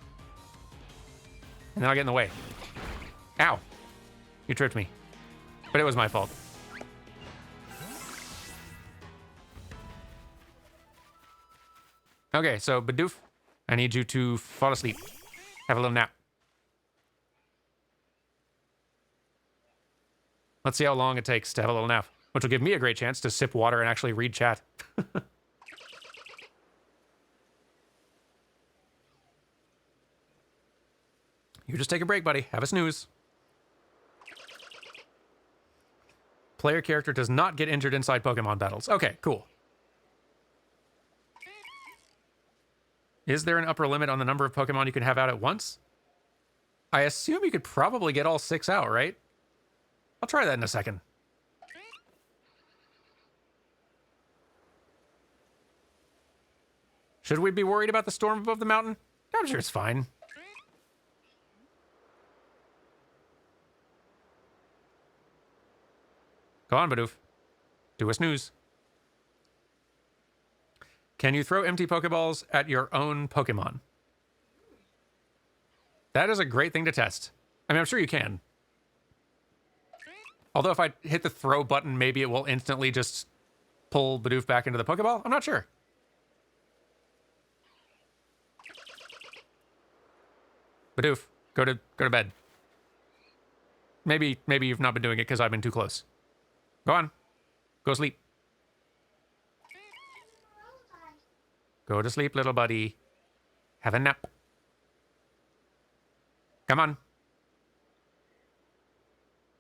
And then I'll get in the way. Ow. You tripped me. But it was my fault. Okay, so Bidoof, I need you to fall asleep. Have a little nap. Let's see how long it takes to have a little nap, which will give me a great chance to sip water and actually read chat. You just take a break, buddy. Have a snooze. Player character does not get injured inside Pokemon battles. Okay, cool. Is there an upper limit on the number of Pokemon you can have out at once? I assume you could probably get all 6 out, right? I'll try that in a second. Should we be worried about the storm above the mountain? I'm sure it's fine. Go on, Bidoof. Do a snooze. Can you throw empty Pokeballs at your own Pokemon? That is a great thing to test. I mean, I'm sure you can. Although if I hit the throw button, maybe it will instantly just pull Bidoof back into the Pokeball. I'm not sure. Bidoof, go to bed. Maybe you've not been doing it because I've been too close. Go on. Go sleep. Go to sleep, little buddy. Have a nap. Come on.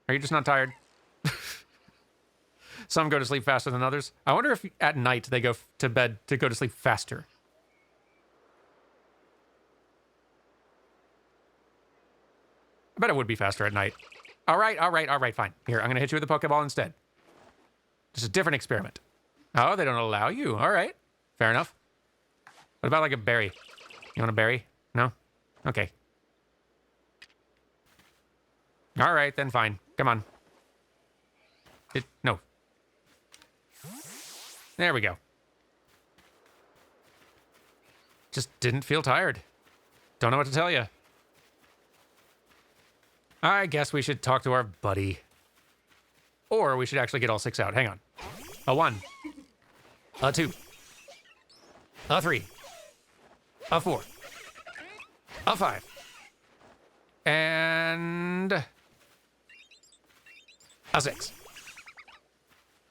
Are you just not tired? Some go to sleep faster than others. I wonder if at night they go to bed to go to sleep faster. I bet it would be faster at night. All right, fine. Here, I'm going to hit you with a Pokeball instead. Just a different experiment. Oh, they don't allow you. All right. Fair enough. What about like a berry? You want a berry? No? Okay. All right, then fine. Come on. No. There we go. Just didn't feel tired. Don't know what to tell you. I guess we should talk to our buddy. Or we should actually get all 6 out. Hang on. A 1. A 2. A 3. A 4. A 5. And a 6.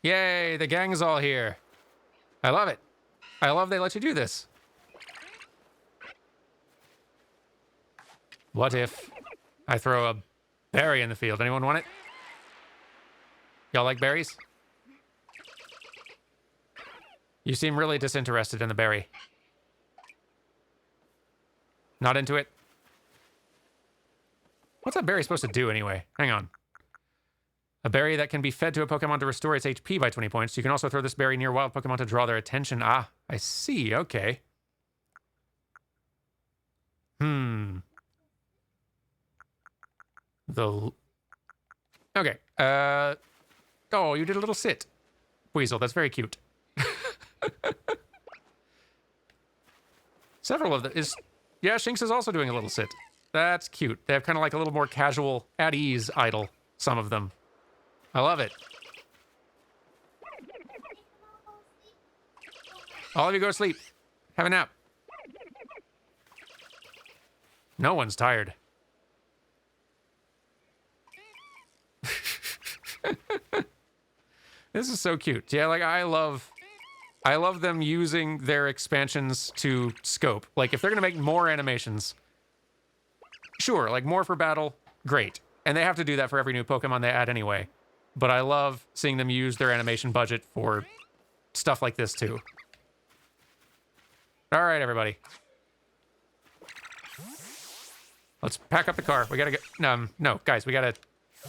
Yay, the gang's all here. I love it. I love they let you do this. What if I throw a berry in the field? Anyone want it? Y'all like berries? You seem really disinterested in the berry. Not into it? What's that berry supposed to do anyway? Hang on. A berry that can be fed to a Pokemon to restore its HP by 20 points. You can also throw this berry near wild Pokemon to draw their attention. Ah, I see. Okay. Okay. Oh, you did a little sit. Weasel, that's very cute. Several of them is... Yeah, Shinx is also doing a little sit. That's cute. They have kind of like a little more casual, at ease idle, some of them. I love it. All of you go to sleep. Have a nap. No one's tired. This is so cute. Yeah, like I love them using their expansions to scope. Like if they're gonna make more animations, sure, like more for battle, great. And they have to do that for every new Pokemon they add anyway. But I love seeing them use their animation budget for stuff like this too. All right, everybody. Let's pack up the car. We gotta get, no, guys, we gotta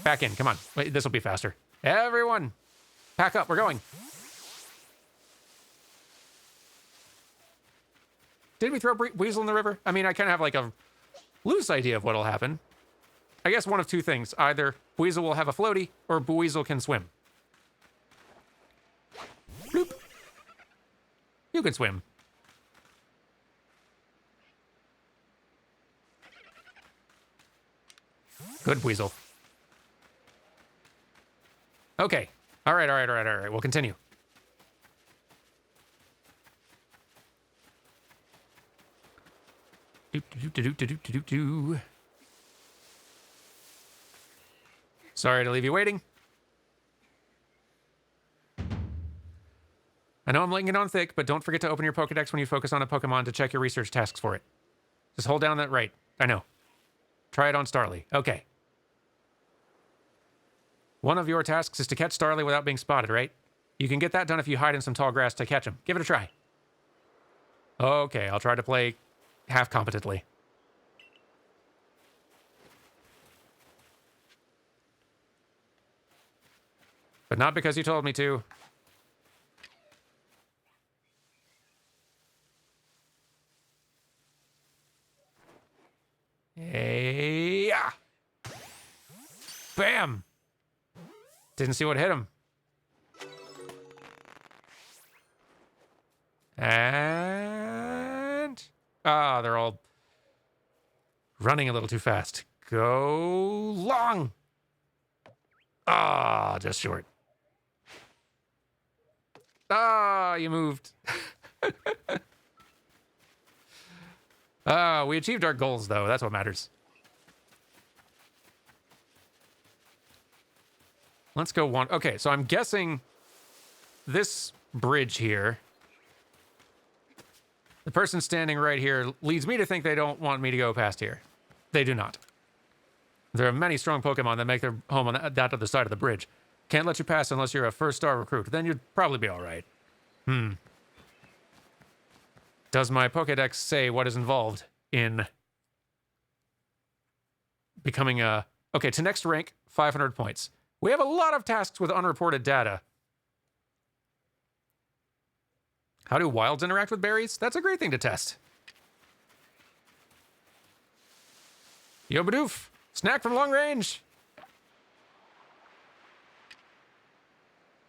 back in. Come on, wait, this will be faster. Everyone, pack up, we're going. Did we throw Weasel in the river? I mean, I kind of have like a loose idea of what'll happen. I guess one of two things. Either Weasel will have a floaty, or Weasel can swim. Bloop. You can swim. Good Weasel. Okay. All right. We'll continue. Sorry to leave you waiting. I know I'm laying it on thick, but don't forget to open your Pokedex when you focus on a Pokemon to check your research tasks for it. Just hold down that right. I know. Try it on Starly. Okay. One of your tasks is to catch Starly without being spotted, right? You can get that done if you hide in some tall grass to catch him. Give it a try. Okay, I'll try to play half competently. But not because you told me to. Hey, yeah. Bam. Didn't see what hit him. And they're all running a little too fast. Go long. Just short. You moved. We achieved our goals, though. That's what matters. Let's go one. Okay, so I'm guessing this bridge here, the person standing right here leads me to think they don't want me to go past here. They do not. There are many strong Pokemon that make their home on that other side of the bridge. Can't let you pass unless you're a first-star recruit. Then you'd probably be all right. Does my Pokédex say what is involved in becoming a... Okay, to next rank, 500 points. We have a lot of tasks with unreported data. How do wilds interact with berries? That's a great thing to test. Yo, Bidoof. Snack from long range.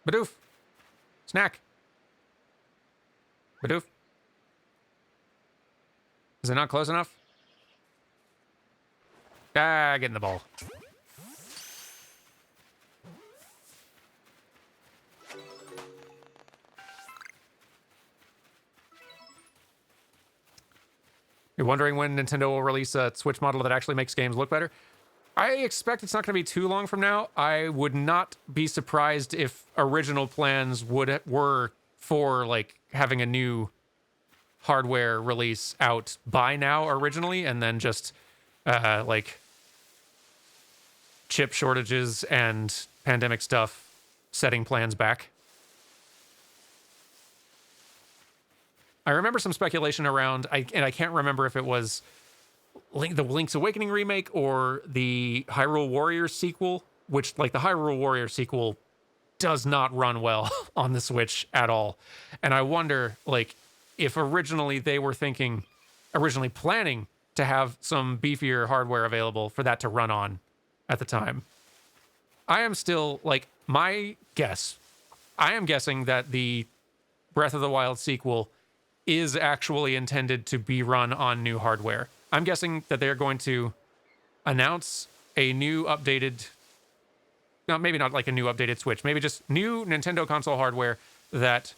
Bidoof. Snack. Bidoof. Is it not close enough? Get in the ball. You're wondering when Nintendo will release a Switch model that actually makes games look better? I expect it's not going to be too long from now. I would not be surprised if original plans were for like having a new hardware release out by now originally, and then just like chip shortages and pandemic stuff setting plans back. I remember some speculation around, and I can't remember if it was the Link's Awakening remake or the Hyrule Warriors sequel, which, like, the Hyrule Warriors sequel does not run well on the Switch at all. And I wonder, like, if originally they were originally planning to have some beefier hardware available for that to run on at the time. I am still, like, I am guessing that the Breath of the Wild sequel is actually intended to be run on new hardware. I'm guessing that they're going to announce a new updated, no, maybe not like a new updated Switch, maybe just new Nintendo console hardware that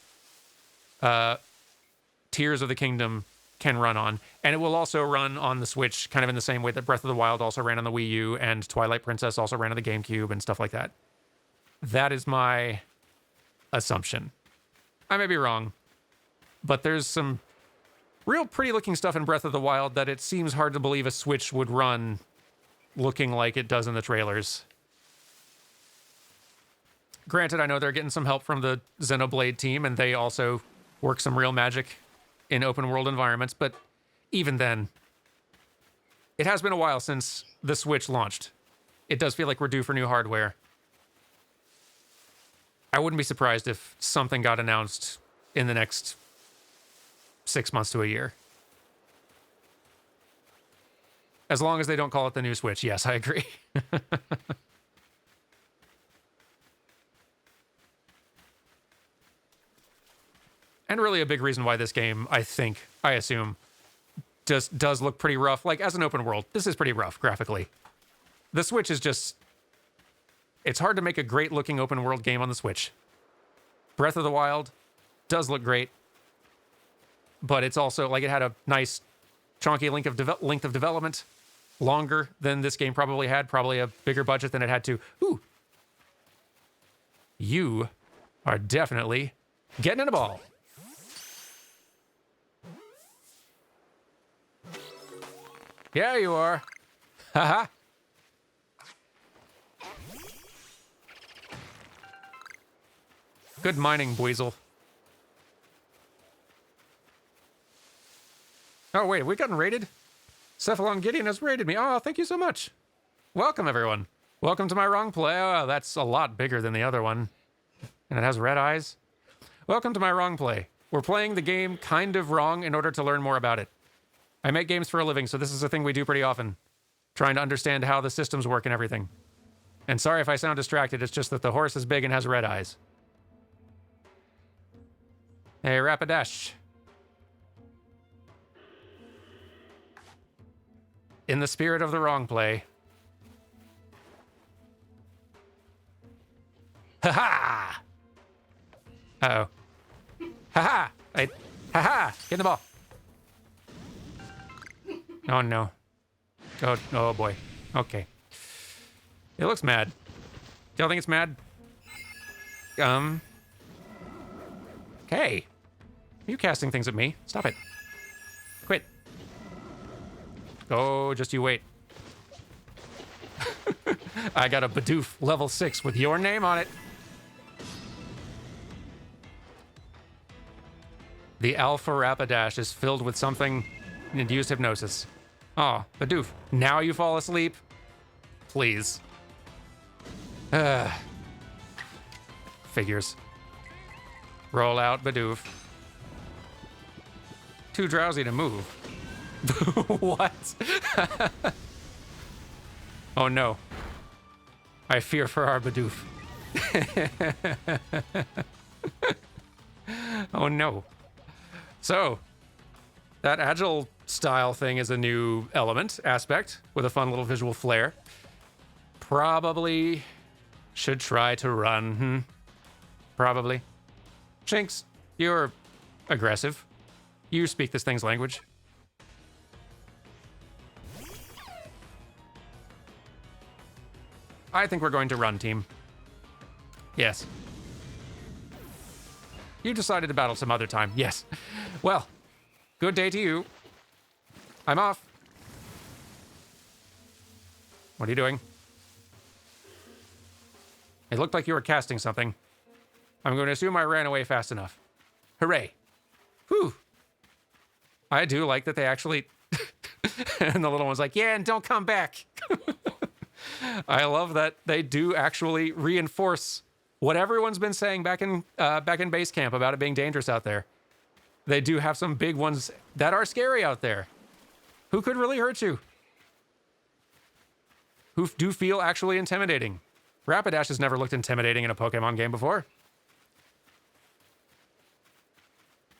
Tears of the Kingdom can run on. And it will also run on the Switch kind of in the same way that Breath of the Wild also ran on the Wii U and Twilight Princess also ran on the GameCube and stuff like that. That is my assumption. I may be wrong, but there's some real pretty looking stuff in Breath of the Wild that it seems hard to believe a Switch would run looking like it does in the trailers. Granted, I know they're getting some help from the Xenoblade team, and they also work some real magic in open world environments, but even then, it has been a while since the Switch launched. It does feel like we're due for new hardware. I wouldn't be surprised if something got announced in the next 6 months to a year. As long as they don't call it the new Switch. Yes, I agree. And really a big reason why this game, I assume, just does look pretty rough. Like, as an open world, this is pretty rough graphically. The Switch is just... It's hard to make a great looking open world game on the Switch. Breath of the Wild does look great, but it's also, like, it had a nice chunky length of development, longer than this game probably had, probably a bigger budget than it had to. Ooh. You are definitely getting in a ball. Yeah, you are. Haha. Good mining, Buizel. Oh, wait, have we gotten raided? Cephalon Gideon has raided me. Oh, thank you so much. Welcome, everyone. Welcome to my wrong play. Oh, that's a lot bigger than the other one. And it has red eyes. Welcome to my wrong play. We're playing the game kind of wrong in order to learn more about it. I make games for a living, so this is a thing we do pretty often. Trying to understand how the systems work and everything. And sorry if I sound distracted, it's just that the horse is big and has red eyes. Hey, Rapidash. In the spirit of the wrong play. Ha-ha! Uh-oh. Ha-ha! Ha-ha! Get in the ball. Oh, no. Oh, boy. Okay. It looks mad. Do y'all think it's mad? Okay. Are you casting things at me? Stop it. Quit. Oh, just you wait. I got a Bidoof level 6 with your name on it. The Alpha Rapidash is filled with something induced hypnosis. Oh, Bidoof. Now you fall asleep? Please. Figures. Roll out Bidoof. Too drowsy to move. What? Oh no. I fear for our Bidoof. Oh no. So, that agile style thing is a new aspect with a fun little visual flair. Probably should try to run. Probably. Shinx, you're aggressive. You speak this thing's language. I think we're going to run, team. Yes. You decided to battle some other time. Yes. Well, good day to you. I'm off. What are you doing? It looked like you were casting something. I'm going to assume I ran away fast enough. Hooray. Whew. I do like that they actually... And the little one's like, yeah, and don't come back. I love that they do actually reinforce what everyone's been saying back in base camp about it being dangerous out there. They do have some big ones that are scary out there. Who could really hurt you? Who do feel actually intimidating. Rapidash has never looked intimidating in a Pokemon game before.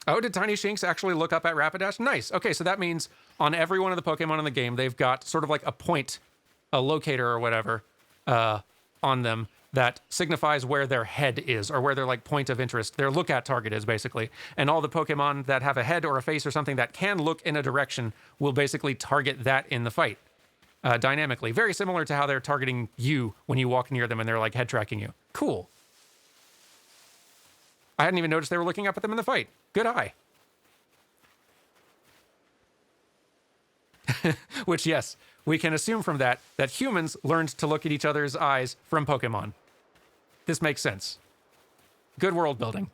Oh, did Tiny Shinx actually look up at Rapidash? Nice. Okay, so that means on every one of the Pokemon in the game, they've got sort of like a point, a locator or whatever, on them that signifies where their head is or where their like point of interest, their look at target is basically. And all the Pokemon that have a head or a face or something that can look in a direction will basically target that in the fight dynamically. Very similar to how they're targeting you when you walk near them and they're like head tracking you. Cool. I hadn't even noticed they were looking up at them in the fight. Good eye. Which, yes, we can assume from that humans learned to look at each other's eyes from Pokemon. This makes sense. Good world building.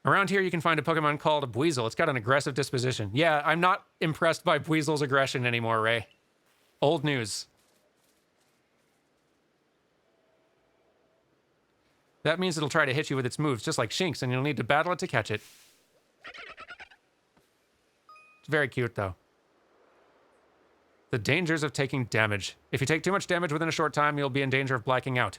Around here, you can find a Pokemon called a Buizel. It's got an aggressive disposition. Yeah, I'm not impressed by Buizel's aggression anymore, Ray. Old news. That means it'll try to hit you with its moves, just like Shinx, and you'll need to battle it to catch it. It's very cute, though. The dangers of taking damage. If you take too much damage within a short time, you'll be in danger of blacking out.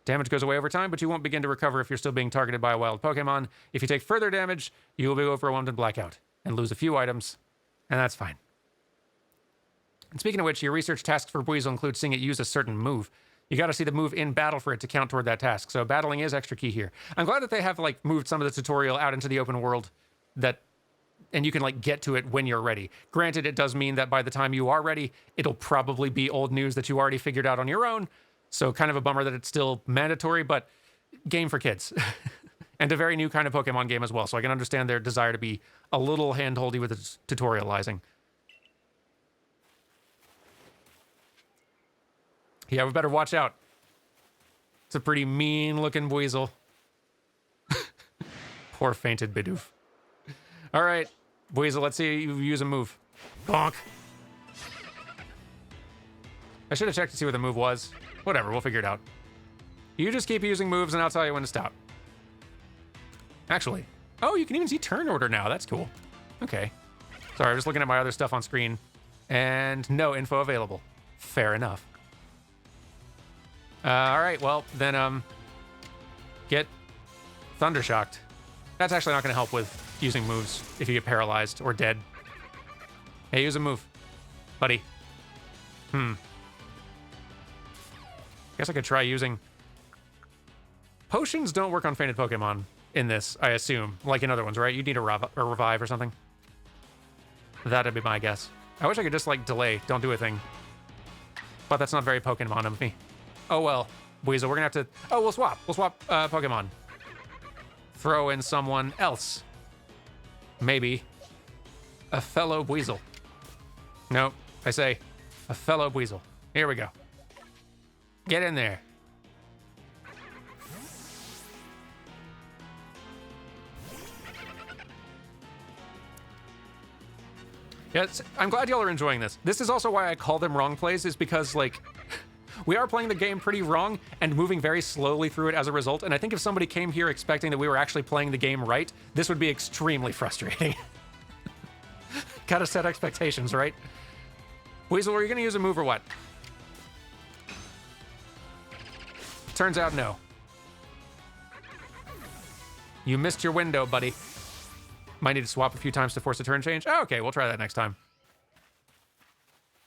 Damage goes away over time, but you won't begin to recover if you're still being targeted by a wild Pokemon. If you take further damage, you will be overwhelmed and black out, and lose a few items, and that's fine. And speaking of which, your research tasks for Buizel include seeing it use a certain move. You got to see the move in battle for it to count toward that task, so battling is extra key here. I'm glad that they have like moved some of the tutorial out into the open world, and you can like get to it when you're ready. Granted, it does mean that by the time you are ready, it'll probably be old news that you already figured out on your own. So kind of a bummer that it's still mandatory, but game for kids. And a very new kind of Pokemon game as well. So I can understand their desire to be a little hand-holdy with its tutorializing. Yeah, we better watch out. It's a pretty mean-looking Weasel. Poor fainted Bidoof. All right, Weasel, let's see you use a move. Bonk. I should have checked to see what the move was. Whatever, we'll figure it out. You just keep using moves and I'll tell you when to stop. Actually, oh, you can even see turn order now. That's cool. Okay. Sorry, I was looking at my other stuff on screen and no info available. Fair enough. All right, well, then, get Thundershocked. That's actually not going to help with using moves if you get paralyzed or dead. Hey, use a move, buddy. Guess I could try using... Potions don't work on fainted Pokemon in this, I assume. Like in other ones, right? You'd need a revive or something. That'd be my guess. I wish I could just, like, delay. Don't do a thing. But that's not very Pokemon of me. Oh, well. Weasel, we're gonna have to... Oh, we'll swap. We'll swap Pokemon. Throw in someone else. Maybe a fellow Weasel. Nope. I say a fellow Weasel. Here we go. Get in there. Yes, I'm glad y'all are enjoying this. This is also why I call them wrong plays, is because, like, we are playing the game pretty wrong and moving very slowly through it as a result, and I think if somebody came here expecting that we were actually playing the game right, this would be extremely frustrating. Gotta set expectations, right? Weasel, are you gonna use a move or what? Turns out no. You missed your window, buddy. Might need to swap a few times to force a turn change. Oh, okay, we'll try that next time.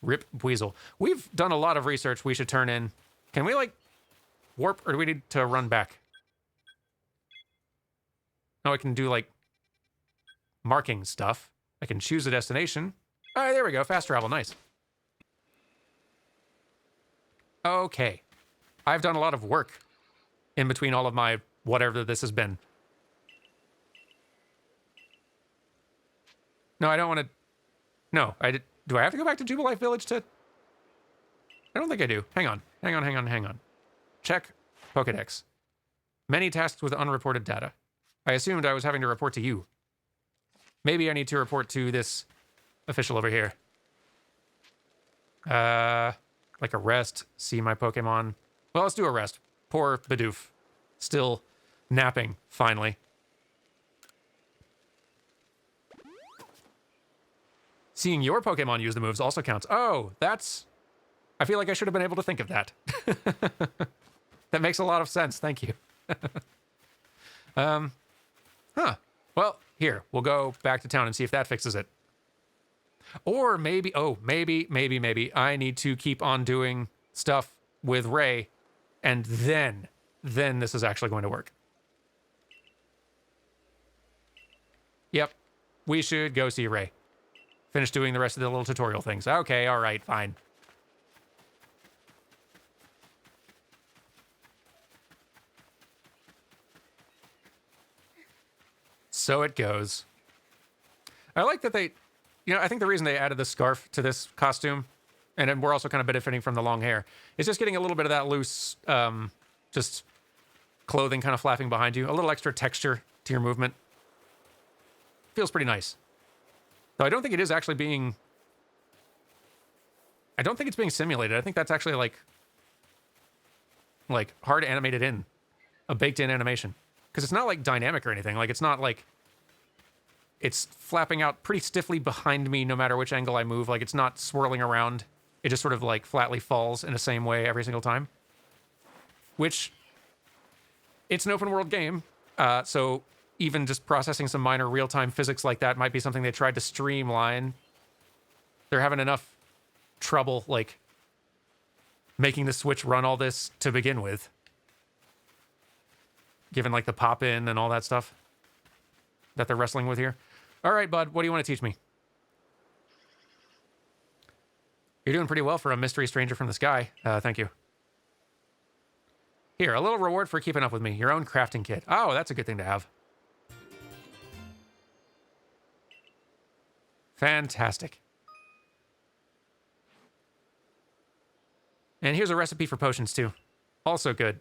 Rip Weasel. We've done a lot of research we should turn in. Can we, like, warp, or do we need to run back? No, I can do, like, marking stuff. I can choose a destination. All right, there we go. Fast travel. Nice. Okay. I've done a lot of work in between all of my whatever this has been. No, I don't want to... No, do I have to go back to Jubilife Village to... I don't think I do. Hang on. Check Pokedex. Many tasks with unreported data. I assumed I was having to report to you. Maybe I need to report to this official over here. Like a rest, see my Pokemon. Well, let's do a rest. Poor Bidoof. Still napping, finally. Seeing your Pokemon use the moves also counts. Oh, that's... I feel like I should have been able to think of that. That makes a lot of sense. Thank you. Huh. Well, here. We'll go back to town and see if that fixes it. Or maybe... Oh, maybe I need to keep on doing stuff with Ray, and then this is actually going to work. Yep. We should go see Ray. Finish doing the rest of the little tutorial things. Okay, all right, fine. So it goes. I like that they, I think the reason they added the scarf to this costume, and then we're also kind of benefiting from the long hair, is just getting a little bit of that loose, just clothing kind of flapping behind you. A little extra texture to your movement. Feels pretty nice. Though I don't think it is actually being... I don't think it's being simulated. I think that's actually like hard animated in. A baked in animation. Because it's not like dynamic or anything. Like it's not like... It's flapping out pretty stiffly behind me no matter which angle I move. Like it's not swirling around. It just sort of like flatly falls in the same way every single time. Which... It's an open world game. So... Even just processing some minor real-time physics like that might be something they tried to streamline. They're having enough trouble, like, making the Switch run all this to begin with. Given, like, the pop-in and all that stuff that they're wrestling with here. All right, bud, what do you want to teach me? You're doing pretty well for a mystery stranger from the sky. Thank you. Here, a little reward for keeping up with me. Your own crafting kit. Oh, that's a good thing to have. Fantastic. And here's a recipe for potions, too. Also good.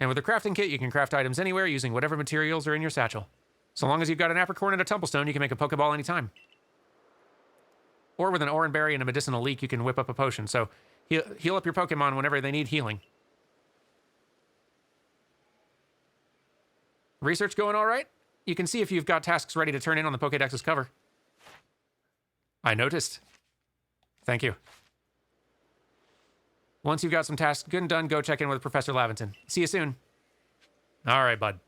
And with a crafting kit, you can craft items anywhere using whatever materials are in your satchel. So long as you've got an apricorn and a tumblestone, you can make a Pokeball anytime. Or with an Oranberry and a medicinal leek, you can whip up a potion. So heal up your Pokemon whenever they need healing. Research going all right? You can see if you've got tasks ready to turn in on the Pokédex's cover. I noticed. Thank you. Once you've got some tasks good and done, go check in with Professor Laventon. See you soon. All right, bud.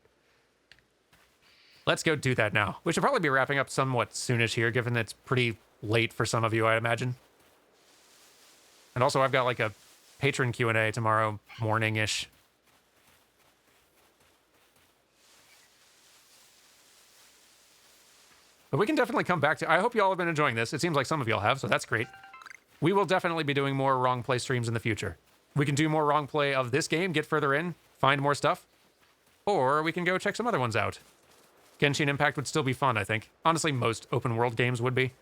Let's go do that now. We should probably be wrapping up somewhat soonish here, given that it's pretty late for some of you, I imagine. And also, I've got like a patron Q&A tomorrow morning-ish. But we can definitely come back to... I hope you all have been enjoying this. It seems like some of y'all have, so that's great. We will definitely be doing more wrong play streams in the future. We can do more wrong play of this game, get further in, find more stuff. Or we can go check some other ones out. Genshin Impact would still be fun, I think. Honestly, most open world games would be.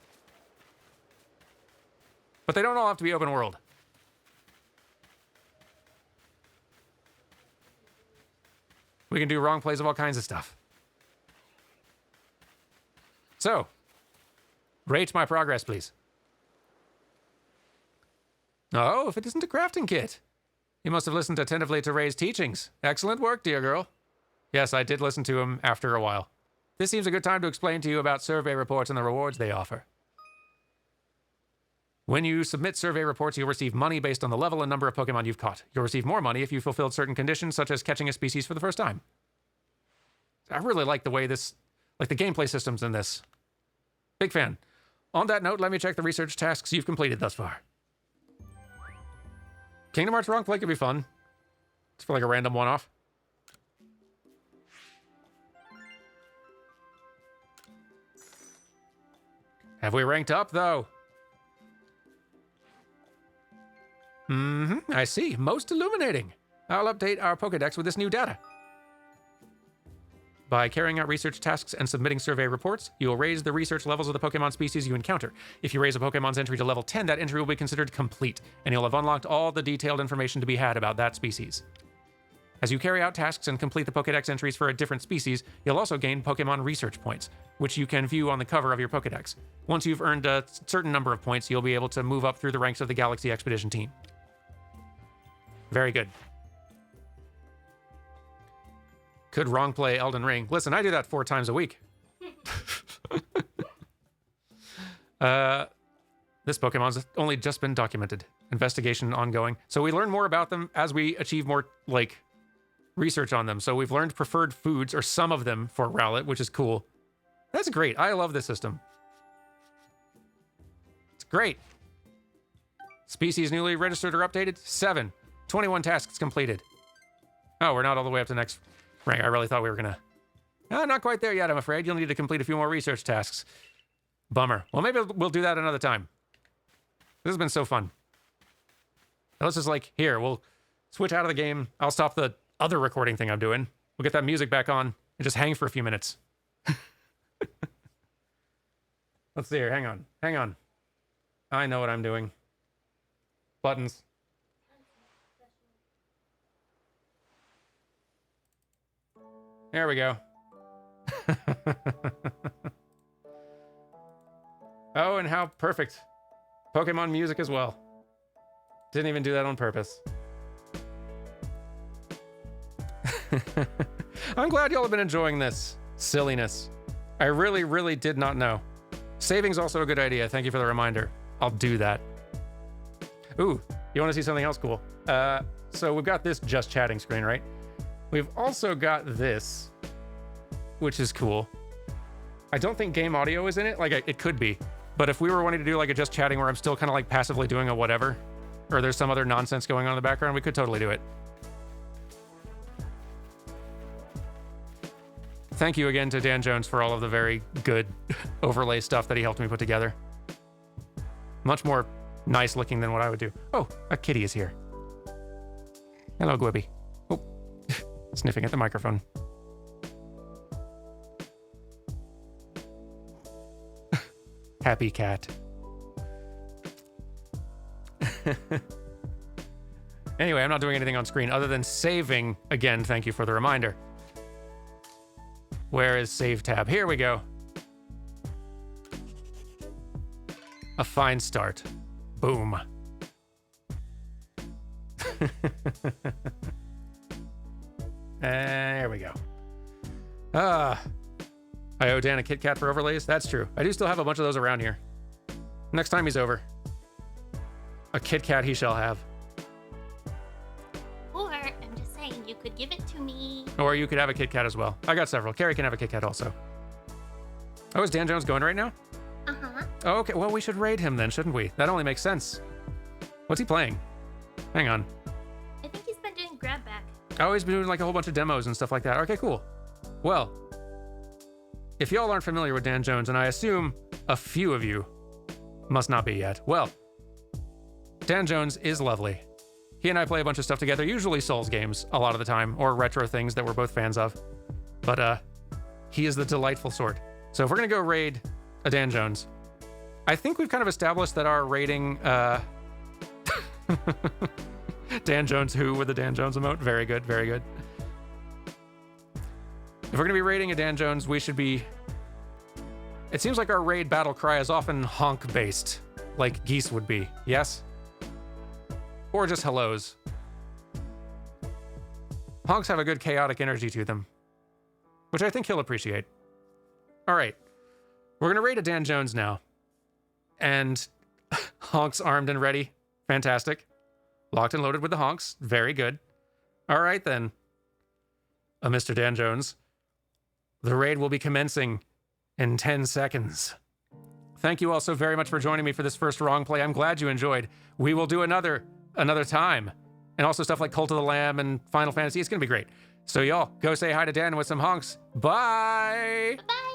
But they don't all have to be open world. We can do wrong plays of all kinds of stuff. So, rate my progress, please. Oh, if it isn't a crafting kit. You must have listened attentively to Ray's teachings. Excellent work, dear girl. Yes, I did listen to him after a while. This seems a good time to explain to you about survey reports and the rewards they offer. When you submit survey reports, you'll receive money based on the level and number of Pokemon you've caught. You'll receive more money if you fulfilled certain conditions, such as catching a species for the first time. I really like the way this, like the gameplay systems in this. Big fan. On that note, let me check the research tasks you've completed thus far. Kingdom Hearts wrong play could be fun. It's for like a random one-off. Have we ranked up, though? I see. Most illuminating. I'll update our Pokédex with this new data. By carrying out research tasks and submitting survey reports, you will raise the research levels of the Pokemon species you encounter. If you raise a Pokemon's entry to level 10, that entry will be considered complete, and you'll have unlocked all the detailed information to be had about that species. As you carry out tasks and complete the Pokédex entries for a different species, you'll also gain Pokemon research points, which you can view on the cover of your Pokédex. Once you've earned a certain number of points, you'll be able to move up through the ranks of the Galaxy Expedition team. Very good. Could wrong play Elden Ring. Listen, I do that 4 times a week. This Pokemon's only just been documented. Investigation ongoing. So we learn more about them as we achieve more, like, research on them. So we've learned preferred foods, or some of them, for Rowlet, which is cool. That's great. I love this system. It's great. Species newly registered or updated? 7. 21 tasks completed. Oh, we're not all the way up to next rank. I really thought we were gonna... not quite there yet, I'm afraid. You'll need to complete a few more research tasks. Bummer. Well, maybe we'll do that another time. This has been so fun. Now let's just, like, here, we'll switch out of the game. I'll stop the other recording thing I'm doing. We'll get that music back on and just hang for a few minutes. Let's see here. Hang on. Hang on. I know what I'm doing. Buttons. There we go. Oh, and how perfect. Pokemon music as well. Didn't even do that on purpose. I'm glad y'all have been enjoying this silliness. I really, really did not know. Saving's also a good idea. Thank you for the reminder. I'll do that. Ooh, you want to see something else cool? So we've got this just chatting screen, right? We've also got this, which is cool. I don't think game audio is in it. Like, it could be. But if we were wanting to do like a just chatting where I'm still kind of like passively doing a whatever, or there's some other nonsense going on in the background, we could totally do it. Thank you again to Dan Jones for all of the very good overlay stuff that he helped me put together. Much more nice looking than what I would do. Oh, a kitty is here. Hello, Gwibby. Oh, sniffing at the microphone. Happy cat. Anyway, I'm not doing anything on screen other than saving. Again, thank you for the reminder. Where is save tab? Here we go. A fine start. Boom. There we go. I owe Dan a Kit Kat for overlays. That's true. I do still have a bunch of those around here. Next time he's over, a Kit Kat he shall have. Or, I'm just saying, you could give it to me. Or you could have a Kit Kat as well. I got several. Carrie can have a Kit Kat also. Oh, is Dan Jones going right now? Uh-huh. Oh, okay. Well, we should raid him then, shouldn't we? That only makes sense. What's he playing? Hang on. I think he's been doing grab back. Oh, he's been doing like a whole bunch of demos and stuff like that. Okay, cool. Well, if y'all aren't familiar with Dan Jones, and I assume a few of you must not be yet, well, Dan Jones is lovely. He and I play a bunch of stuff together, usually Souls games a lot of the time, or retro things that we're both fans of. But he is the delightful sort. So if we're gonna go raid a Dan Jones, I think we've kind of established that our rating, Dan Jones who with the Dan Jones emote. Very good, very good. If we're gonna be raiding a Dan Jones, we should be... It seems like our raid battle cry is often honk-based, like Geese would be, yes? Or just hellos. Honks have a good chaotic energy to them, which I think he'll appreciate. All right, we're gonna raid a Dan Jones now. And honks armed and ready, fantastic. Locked and loaded with the honks, very good. All right then, Mr. Dan Jones. The raid will be commencing in 10 seconds. Thank you all so very much for joining me for this first Wrong Play. I'm glad you enjoyed. We will do another time. And also stuff like Cult of the Lamb and Final Fantasy. It's going to be great. So y'all, go say hi to Dan with some honks. Bye! Bye!